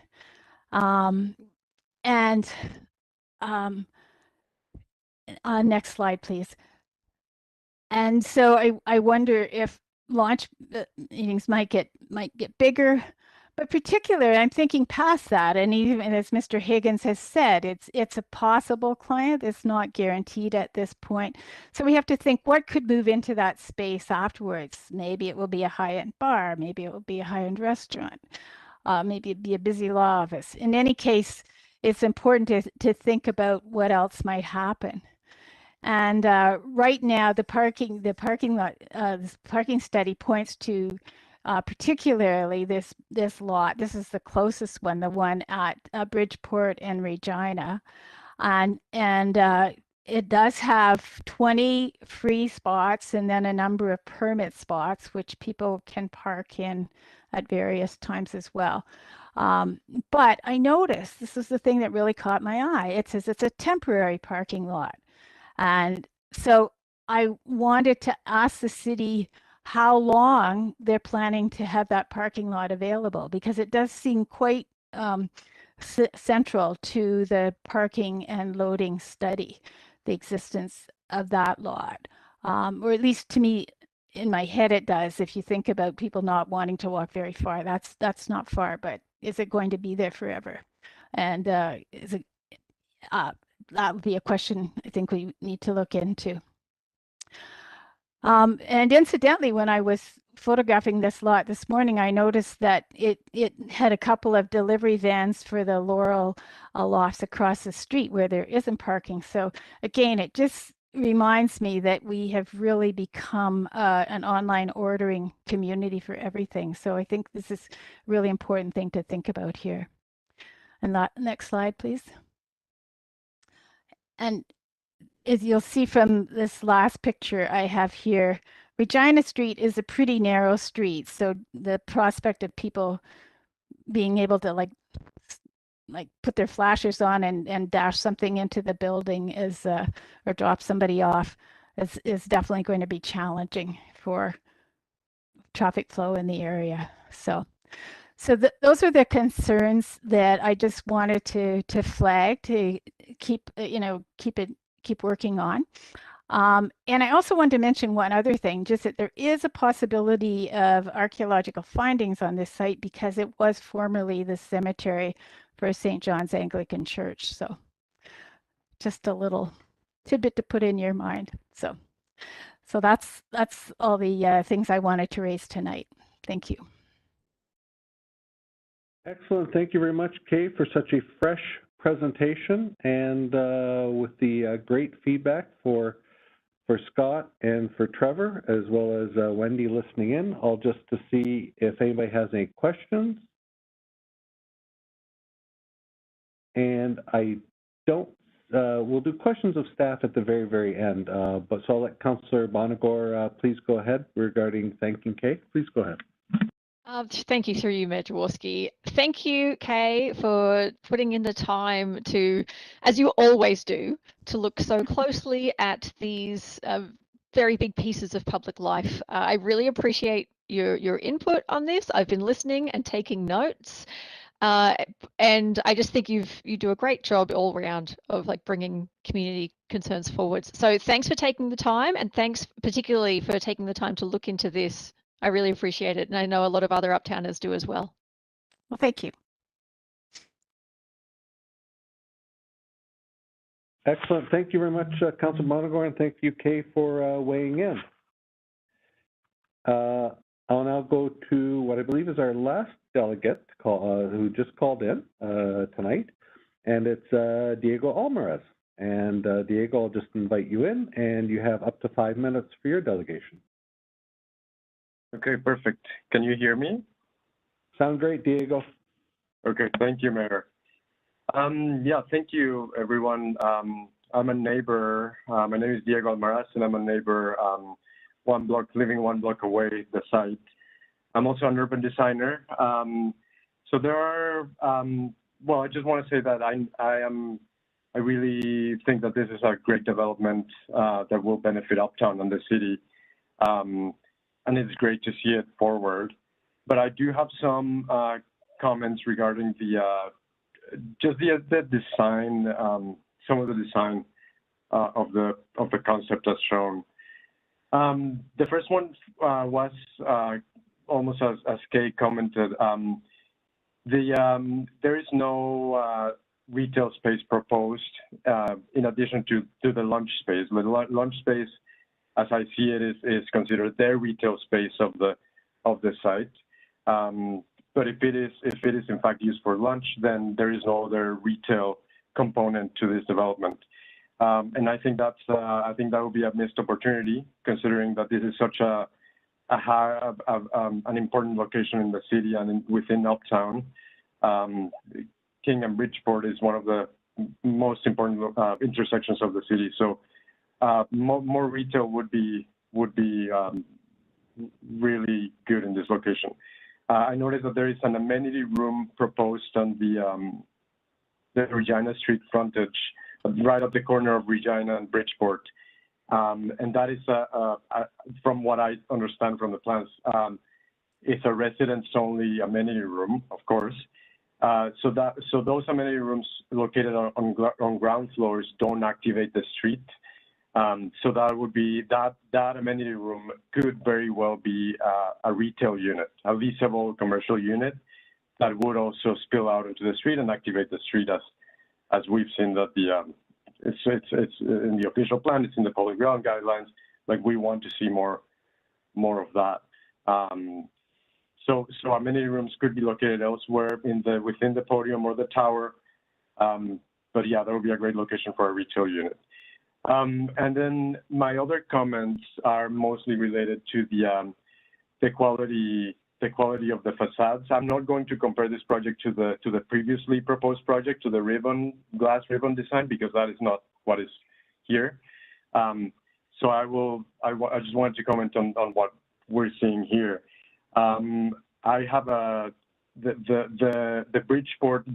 Next slide, please. And so I wonder if launch meetings might get bigger, but particularly I'm thinking past that, and even as Mr. Higgins has said, it's a possible client. It's not guaranteed at this point. So we have to think what could move into that space afterwards. Maybe it will be a high-end bar. Maybe it will be a high-end restaurant. Maybe it'd be a busy law office. In any case, it's important to think about what else might happen. And right now, the parking lot, this parking study points to particularly this lot. This is the closest one, the one at Bridgeport and Regina, and it does have 20 free spots and then a number of permit spots, which people can park in at various times as well. But I noticed, this is the thing that really caught my eye. It says it's a temporary parking lot. And so I wanted to ask the city how long they're planning to have that parking lot available, because it does seem quite central to the parking and loading study, the existence of that lot. Or at least to me, in my head it does. If you think about people not wanting to walk very far, that's not far, but is it going to be there forever? And is it that would be a question I think we need to look into. And incidentally, when I was photographing this lot this morning, I noticed that it had a couple of delivery vans for the Laurel lofts across the street where there isn't parking. So again, it just reminds me that we have really become an online ordering community for everything. So I think this is a really important thing to think about here. And that next slide, please. And as you'll see from this last picture I have here, Regina Street is a pretty narrow street. So the prospect of people being able to like put their flashers on and dash something into the building is or drop somebody off is definitely going to be challenging for traffic flow in the area. So those are the concerns that I just wanted to flag, to keep keep working on. And I also wanted to mention one other thing, just that there is a possibility of archaeological findings on this site because it was formerly the cemetery for St. John's Anglican Church. So just a little tidbit to put in your mind. So that's all the things I wanted to raise tonight. Thank you. Excellent. Thank you very much, Kay, for such a fresh presentation and with the great feedback for Scott and for Trevor, as well as Wendy listening in. I'll just to see if anybody has any questions. And I don't, we'll do questions of staff at the very, very end. But so I'll let Councillor Bonagor please go ahead regarding thanking Kay. Please go ahead. Thank you, through you, Mayor Jaworski. Thank you, Kay, for putting in the time to, as you always do, to look so closely at these very big pieces of public life. I really appreciate your input on this. I've been listening and taking notes. And I just think you do a great job all around of like bringing community concerns forward. So thanks for taking the time, and thanks particularly for taking the time to look into this. I really appreciate it, and I know a lot of other uptowners do as well. Well, thank you. Excellent. Thank you very much, Councillor Bonagor, and thank you, Kay, for weighing in. I'll now go to what I believe is our last delegate who just called in tonight, and it's Diego Almaraz. And Diego, I'll just invite you in, and you have up to 5 minutes for your delegation. Okay, perfect. Can you hear me? Sound great, Diego. Okay, thank you, Mayor. Yeah, thank you, everyone. I'm a neighbor. My name is Diego Almaraz, and I'm a neighbor living one block away the site. I'm also an urban designer. So there are, well, I just want to say that I really think that this is a great development that will benefit Uptown and the city. And it's great to see it forward. But I do have some comments regarding just the design, some of the design of the concept as shown. The first one was almost as Kay commented. There is no retail space proposed in addition to the lunch space. The lunch space, as I see it, is considered their retail space of the site. But if it is in fact used for lunch, then there is no other retail component to this development. And I think that would be a missed opportunity, considering that this is such an important location in the city and within Uptown. King and Bridgeport is one of the most important intersections of the city. So more retail would be really good in this location. I noticed that there is an amenity room proposed on the Regina Street frontage, right at the corner of Regina and Bridgeport. And that is, from what I understand from the plans, it's a residents-only amenity room, of course. So those amenity rooms located on ground floors don't activate the street. So that would be that amenity room could very well be a retail unit, a leasable commercial unit that would also spill out into the street and activate the street as we've seen that it's in the official plan, it's in the public ground guidelines. Like we want to see more of that. So amenity rooms could be located elsewhere within the podium or the tower. But yeah, that would be a great location for a retail unit. And then my other comments are mostly related to the quality of the facades. I'm not going to compare this project to the previously proposed project, to the glass ribbon design, because that is not what is here. So I just wanted to comment on what we're seeing here. I have the Bridgeport,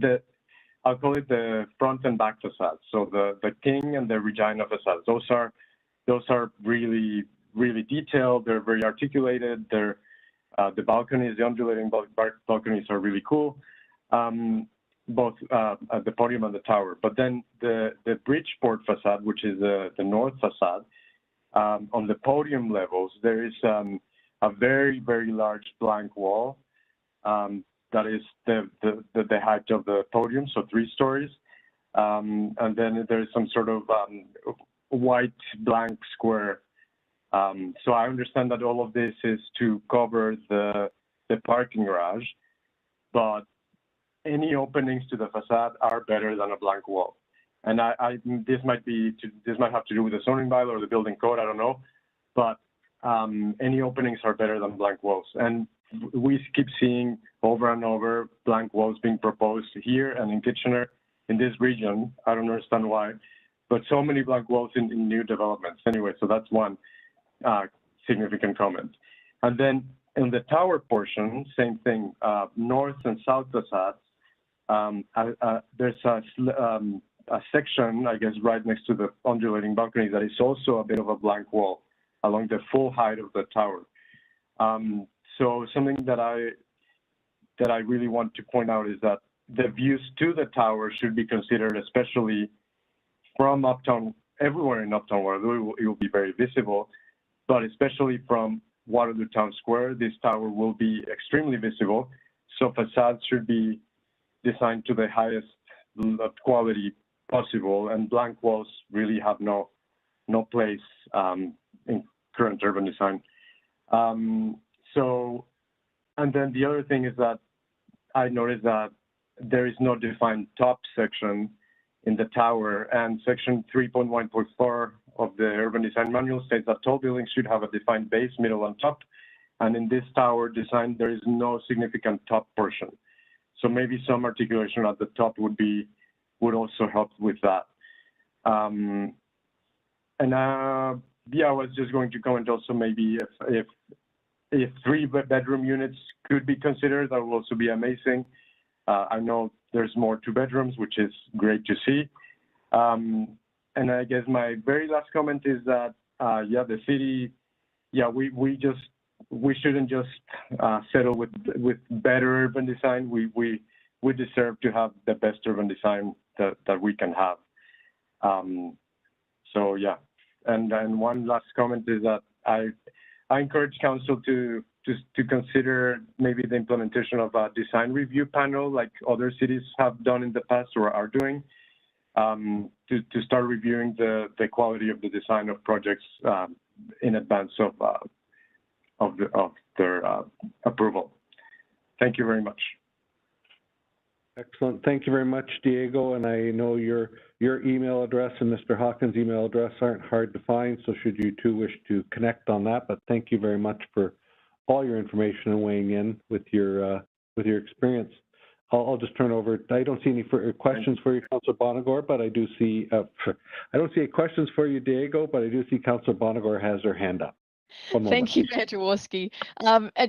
I'll call it the front and back facades. So the King and the Regina facades. Those are really, really detailed. They're very articulated. The balconies, the undulating balconies are really cool, both at the podium and the tower. But then the Bridgeport facade, which is the north facade, on the podium levels, there is a very, very large blank wall. That is the height of the podium, so 3 stories. And then there's some sort of white blank square. So I understand that all of this is to cover the parking garage, but any openings to the facade are better than a blank wall. And this might have to do with the zoning bylaw or the building code, I don't know, but any openings are better than blank walls. And we keep seeing over and over blank walls being proposed here and in Kitchener, in this region. I don't understand why, but so many blank walls in new developments. Anyway, so that's one significant comment. And then in the tower portion, same thing, north and south facades, there's a section, I guess, right next to the undulating balcony that is also a bit of a blank wall along the full height of the tower. So something that I really want to point out is that the views to the tower should be considered, especially from Uptown, everywhere in Uptown Waterloo, it will be very visible, but especially from Waterloo Town Square, this tower will be extremely visible. So facades should be designed to the highest quality possible, and blank walls really have no place in current urban design. So, and then the other thing is that I noticed that there is no defined top section in the tower, and section 3.1.4 of the urban design manual states that tall buildings should have a defined base, middle, and top. And in this tower design, there is no significant top portion. So maybe some articulation at the top would also help with that. Yeah, I was just going to comment also maybe if 3-bedroom units could be considered, that would also be amazing. I know there's more 2 bedrooms, which is great to see. And I guess my very last comment is that, yeah, the city, yeah, we shouldn't just settle with better urban design. We deserve to have the best urban design that we can have. So yeah, and one last comment is that I encourage council to consider maybe the implementation of a design review panel like other cities have done in the past or are doing, to start reviewing the quality of the design of projects in advance of their approval. Thank you very much. Excellent. Thank you very much, Diego. And I know your email address and Mr. Hawkins' email address aren't hard to find, so should you too wish to connect on that. But thank you very much for all your information and weighing in with your experience. I'll just turn over. I don't see any further questions for you, Councillor Bonagor, but I do see. I don't see any questions for you, Diego, but I do see Councillor Bonagor has her hand up. Thank you, Mayor Jaworski.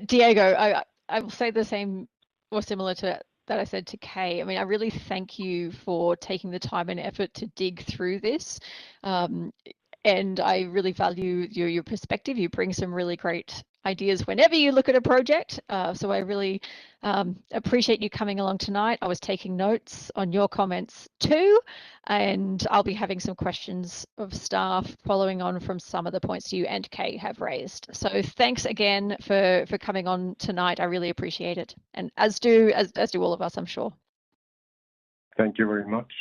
Diego, I will say the same or similar to that I said to Kay. I mean, I really thank you for taking the time and effort to dig through this. And I really value your perspective. You bring some really great ideas whenever you look at a project. So I really appreciate you coming along tonight. I was taking notes on your comments too, and I'll be having some questions of staff following on from some of the points you and Kay have raised. So thanks again for coming on tonight. I really appreciate it, and as do all of us, I'm sure. Thank you very much.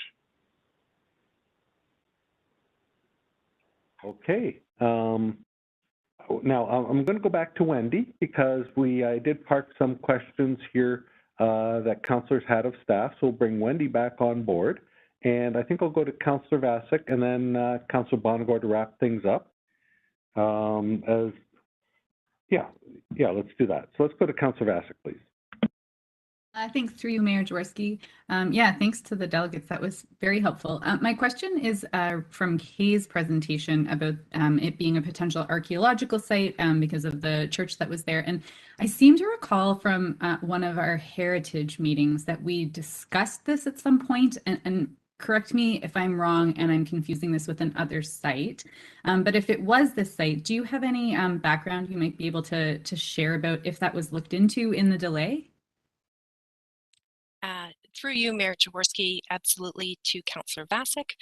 Okay. Now I'm going to go back to Wendy because I did park some questions here that councillors had of staff. So we'll bring Wendy back on board. And I think I'll go to Councillor Vasic and then Councillor Bonagor to wrap things up. Yeah, let's do that. So let's go to Councillor Vasic, please. Thanks through you, Mayor Jaworski. Yeah, thanks to the delegates. That was very helpful. My question is from Kay's presentation about it being a potential archaeological site because of the church that was there. And I seem to recall from one of our heritage meetings that we discussed this at some point, and correct me if I'm wrong and I'm confusing this with another site. But if it was this site, do you have any background you might be able to share about if that was looked into in the delay? Through you, Mayor Jaworski, absolutely, to Councillor Vasic.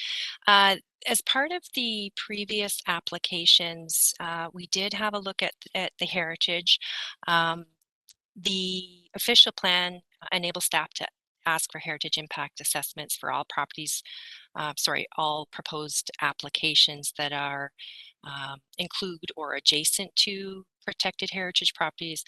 As part of the previous applications, we did have a look at the heritage. The official plan enables staff to ask for heritage impact assessments for all properties, all proposed applications that are include or adjacent to protected heritage properties,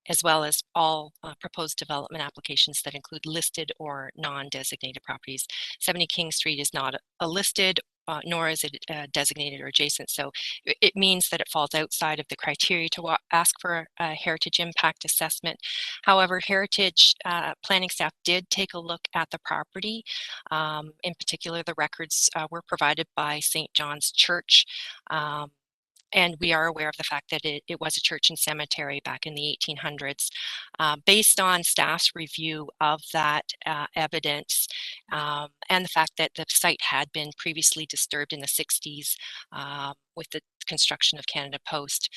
as well as all proposed development applications that include listed or non-designated properties. 70 King Street is not a listed, nor is it designated or adjacent. So it means that it falls outside of the criteria to ask for a heritage impact assessment. However, heritage planning staff did take a look at the property. In particular, the records were provided by St. John's Church. And we are aware of the fact that it was a church and cemetery back in the 1800s. Based on staff's review of that evidence and the fact that the site had been previously disturbed in the 60s with the construction of Canada Post,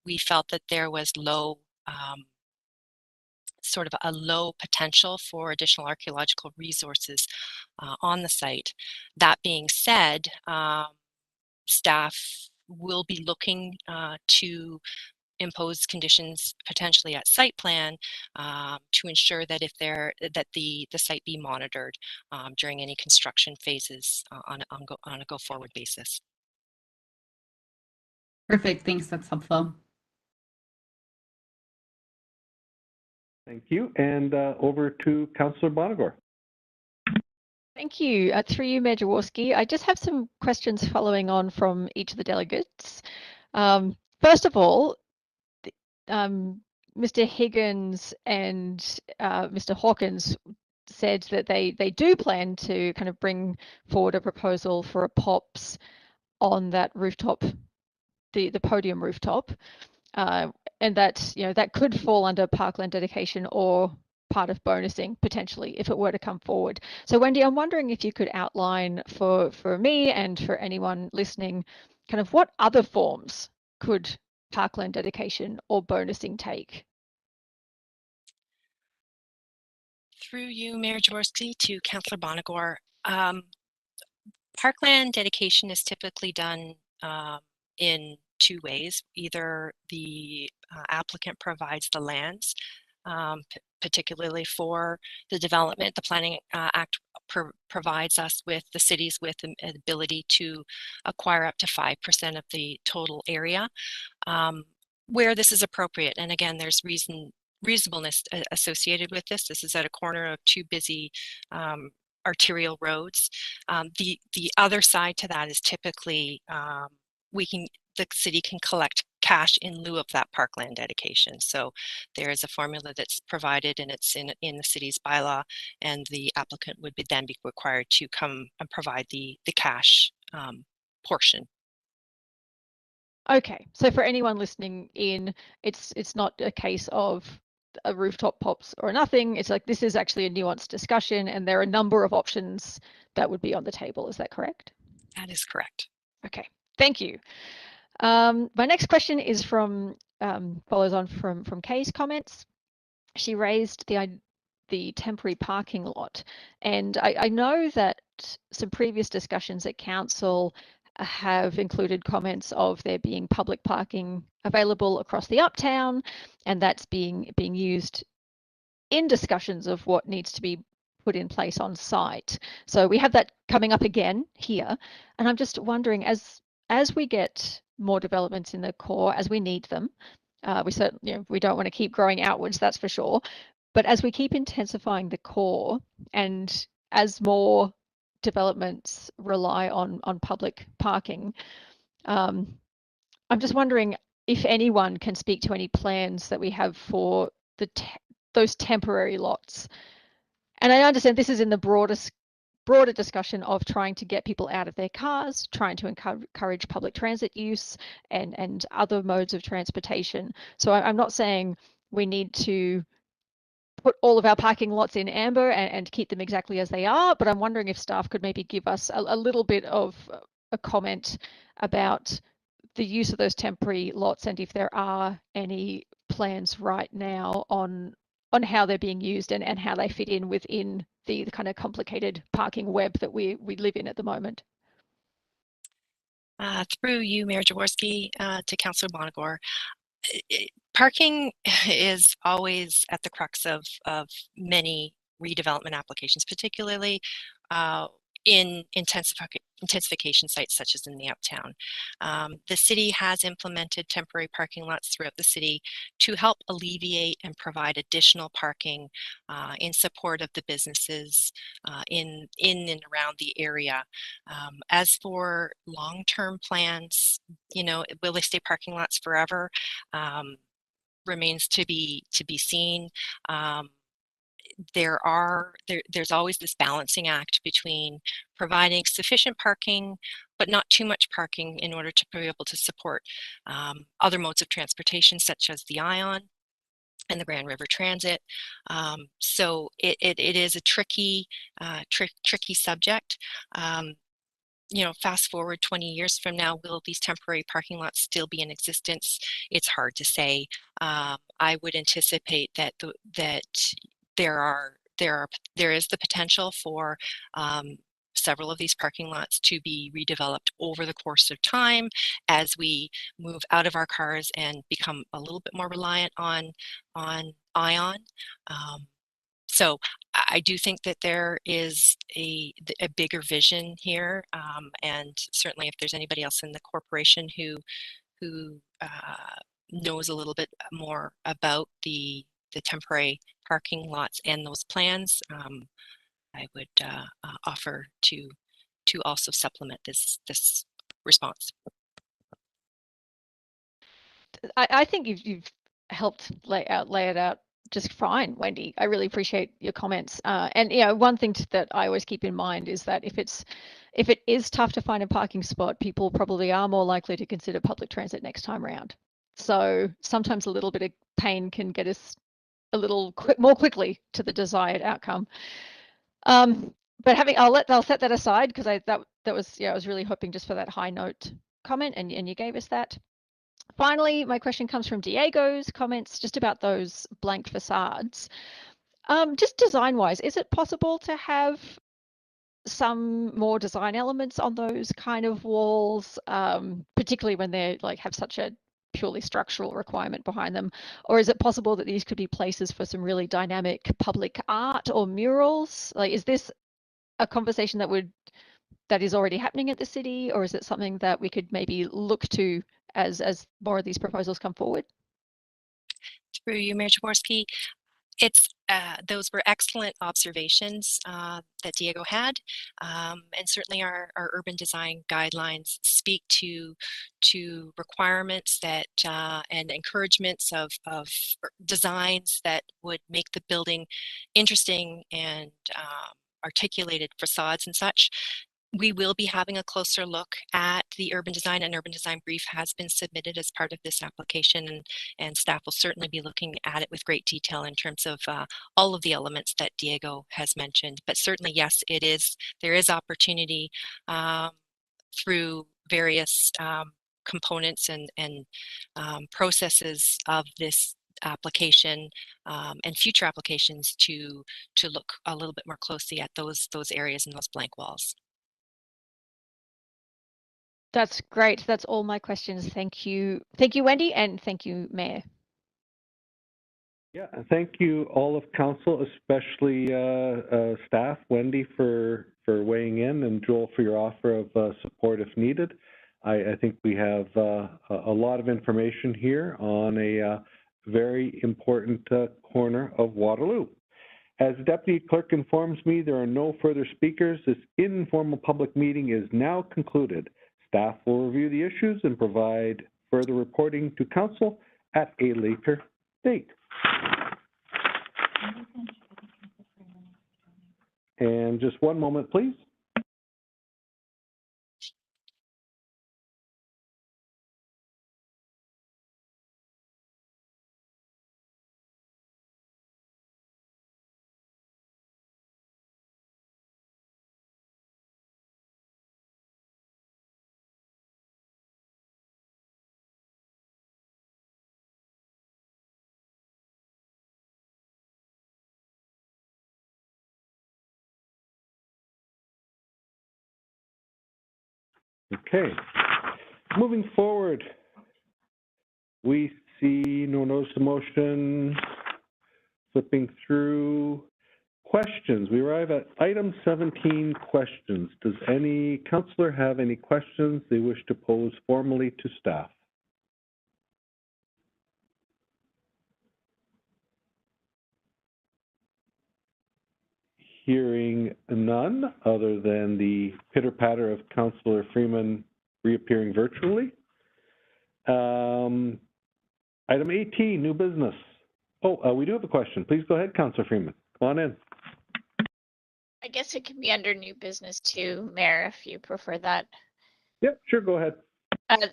we felt that there was sort of a low potential for additional archaeological resources on the site. That being said, staff will be looking to impose conditions potentially at site plan to ensure that the site be monitored during any construction phases on a go forward basis. Perfect, thanks, that's helpful. Thank you. And over to Councillor Bonagor. Thank you. Through you, Mayor Jaworski. I just have some questions following on from each of the delegates. First of all, Mr. Higgins and Mr. Hawkins said that they do plan to kind of bring forward a proposal for a POPs on that rooftop, the podium rooftop, and that that could fall under Parkland Dedication or part of bonusing potentially if it were to come forward. So Wendy, I'm wondering if you could outline for me and for anyone listening, kind of what other forms could Parkland Dedication or bonusing take? Through you, Mayor Jaworski, to Councillor Bonagor. Parkland dedication is typically done in two ways. Either the applicant provides the lands, particularly for the development. The Planning Act provides us with the cities with an ability to acquire up to 5% of the total area where this is appropriate. And again, there's reasonableness associated with this. This is at a corner of two busy arterial roads. The other side to that is typically the city can collect cash in lieu of that parkland dedication. So there is a formula that's provided, and it's in the city's bylaw, and the applicant would then be required to come and provide the cash portion. Okay, so for anyone listening in, it's not a case of a rooftop pops or nothing. It's like this is actually a nuanced discussion, and there are a number of options that would be on the table. Is that correct? That is correct. Okay, thank you. My next question is from follows on from Kay's comments. She raised the temporary parking lot, and I know that some previous discussions at council have included comments of there being public parking available across the uptown, and that's being used in discussions of what needs to be put in place on site. So we have that coming up again here, and I'm just wondering, as we get more developments in the core, as we need them, we certainly we don't want to keep growing outwards, that's for sure. But as we keep intensifying the core, and as more developments rely on public parking, I'm just wondering if anyone can speak to any plans that we have for those temporary lots. And I understand this is in the broader discussion of trying to get people out of their cars, trying to encourage public transit use and other modes of transportation. So I'm not saying we need to put all of our parking lots in amber and keep them exactly as they are, but I'm wondering if staff could maybe give us a little bit of a comment about the use of those temporary lots, and if there are any plans right now on how they're being used and how they fit in within the kind of complicated parking web that we live in at the moment. Through you, Mayor Jaworski, to Councillor Bonagor. Parking is always at the crux of many redevelopment applications, particularly in intensification sites such as in the uptown. The city has implemented temporary parking lots throughout the city to help alleviate and provide additional parking in support of the businesses in and around the area. As for long-term plans, will they stay parking lots forever? Remains to be seen. There's always this balancing act between providing sufficient parking, but not too much parking in order to be able to support other modes of transportation, such as the ION and the Grand River Transit. So it is a tricky subject. Fast forward 20 years from now, will these temporary parking lots still be in existence? It's hard to say. I would anticipate that there is the potential for several of these parking lots to be redeveloped over the course of time as we move out of our cars and become a little bit more reliant on ION. So I do think that there is a bigger vision here, and certainly if there's anybody else in the corporation who knows a little bit more about the the temporary parking lots and those plans, I would offer to also supplement this response. I think you've helped lay it out just fine, Wendy. I really appreciate your comments. And one thing that I always keep in mind is that if it is tough to find a parking spot, people probably are more likely to consider public transit next time around. So sometimes a little bit of pain can get us a little more quickly to the desired outcome. But I'll set that aside because that was I was really hoping just for that high note comment, and you gave us that. Finally, my question comes from Diego's comments just about those blank facades. Just design-wise, is it possible to have some more design elements on those kind of walls, particularly when they have such a purely structural requirement behind them? Or is it possible that these could be places for some really dynamic public art or murals? Is this a conversation that is already happening at the city, or is it something that we could maybe look to as more of these proposals come forward? Through you, Mayor Jaworski. Those were excellent observations that Diego had, and certainly our urban design guidelines speak to requirements that and encouragements of designs that would make the building interesting and articulated facades and such. We will be having a closer look at the urban design, and urban design brief has been submitted as part of this application, and staff will certainly be looking at it with great detail in terms of all of the elements that Diego has mentioned. But certainly, yes, there is opportunity through various components and processes of this application and future applications to look a little bit more closely at those areas and those blank walls. That's great. That's all my questions. Thank you, Wendy, and thank you, Mayor. Yeah, thank you all of council, especially staff, Wendy for weighing in, and Joel for your offer of support if needed. I think we have a lot of information here on a very important corner of Waterloo. As Deputy Clerk informs me, there are no further speakers. This informal public meeting is now concluded. Staff will review the issues and provide further reporting to council at a later date. And just one moment, please. Okay, moving forward, we see no notice of motion. Flipping through questions, we arrive at item 17, questions. Does any councillor have any questions they wish to pose formally to staff? Hearing none, other than the pitter-patter of Councillor Freeman reappearing virtually. Item 18, new business. Oh, we do have a question. Please go ahead, Councillor Freeman. Come on in. I guess it can be under new business too, Mayor, if you prefer that. Yep, sure, go ahead.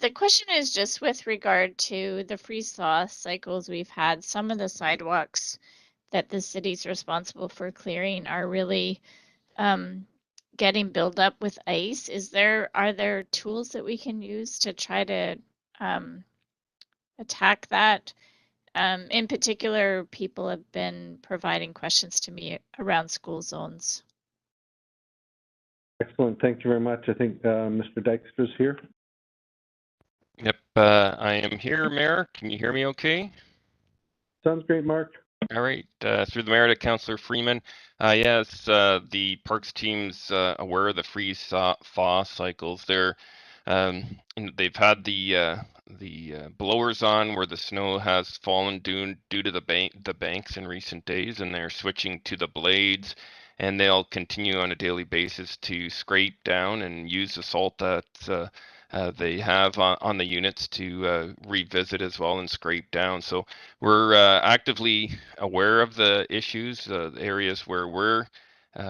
The question is just with regard to the freeze-thaw cycles we've had. Some of the sidewalks that the city's responsible for clearing are really getting built up with ice. Are there tools that we can use to try to attack that? In particular, people have been providing questions to me around school zones. Excellent, thank you very much. I think Mr. Dykstra's here. Yep, I am here, Mayor. Can you hear me okay? Sounds great, Mark. All right, through the mayor to Councillor Freeman. Yes, the parks team's aware of the freeze-thaw cycles. They've had the blowers on where the snow has fallen due to the banks in recent days, and they're switching to the blades, and they'll continue on a daily basis to scrape down and use the salt that they have on the units to revisit as well and scrape down. So we're actively aware of the issues, the areas where we're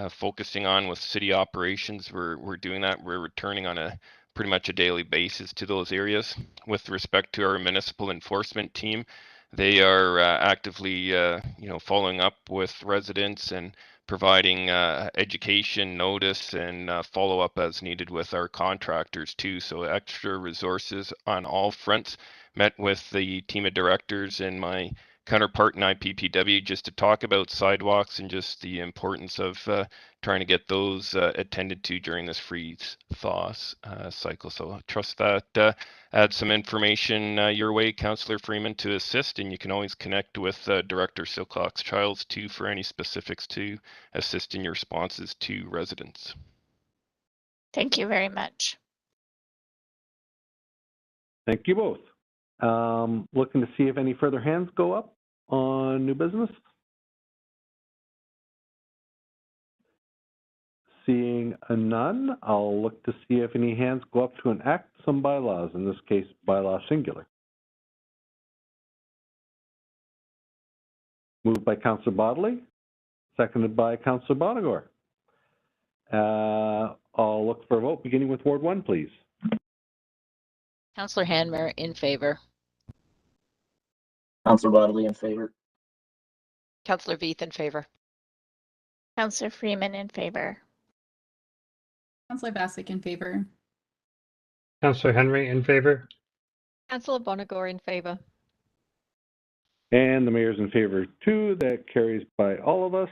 focusing on with city operations. We're doing that. We're returning on a pretty much a daily basis to those areas. With respect to our municipal enforcement team, they are actively following up with residents and providing education, notice, and follow-up as needed with our contractors too. So extra resources on all fronts. Met with the team of directors and my counterpart in IPPW just to talk about sidewalks and just the importance of trying to get those attended to during this freeze-thaw cycle. So I trust that add some information your way, Councillor Freeman, to assist, and you can always connect with Director Silcox-Childs too for any specifics to assist in your responses to residents. Thank you very much. Thank you both. Looking to see if any further hands go up on new business. Seeing none, I'll look to see if any hands go up to enact some bylaws, in this case, bylaw singular. Moved by Councillor Bodley, seconded by Councillor Bonagor. I'll look for a vote, beginning with Ward 1, please. Councillor Hanmer in favor. Councillor Bodley in favor. Councillor Veith in favor. Councillor Freeman in favor. Councillor Bassick in favor. Councillor Henry in favor. Councillor Bonagor in favor. And the mayor's in favor too. That carries by all of us.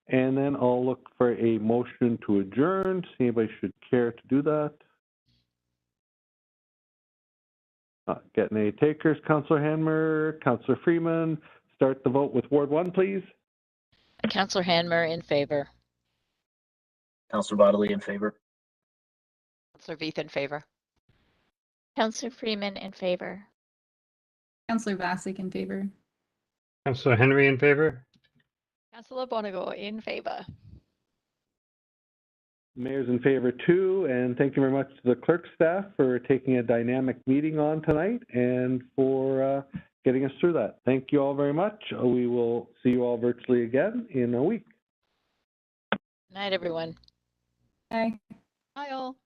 And then I'll look for a motion to adjourn. See anybody should care to do that. Not getting any takers. Councillor Hanmer, Councillor Freeman. Start the vote with Ward 1, please. Councillor Hanmer in favor. Councillor Bodley in favor. Councillor Veith in favor. Councillor Freeman in favor. Councillor Bassick in favor. Councillor Henry in favor. Councillor Bonagor in favor. Mayor's in favor too, and thank you very much to the clerk staff for taking a dynamic meeting on tonight and for getting us through that. Thank you all very much. We will see you all virtually again in a week. Night, everyone. Bye. Bye all.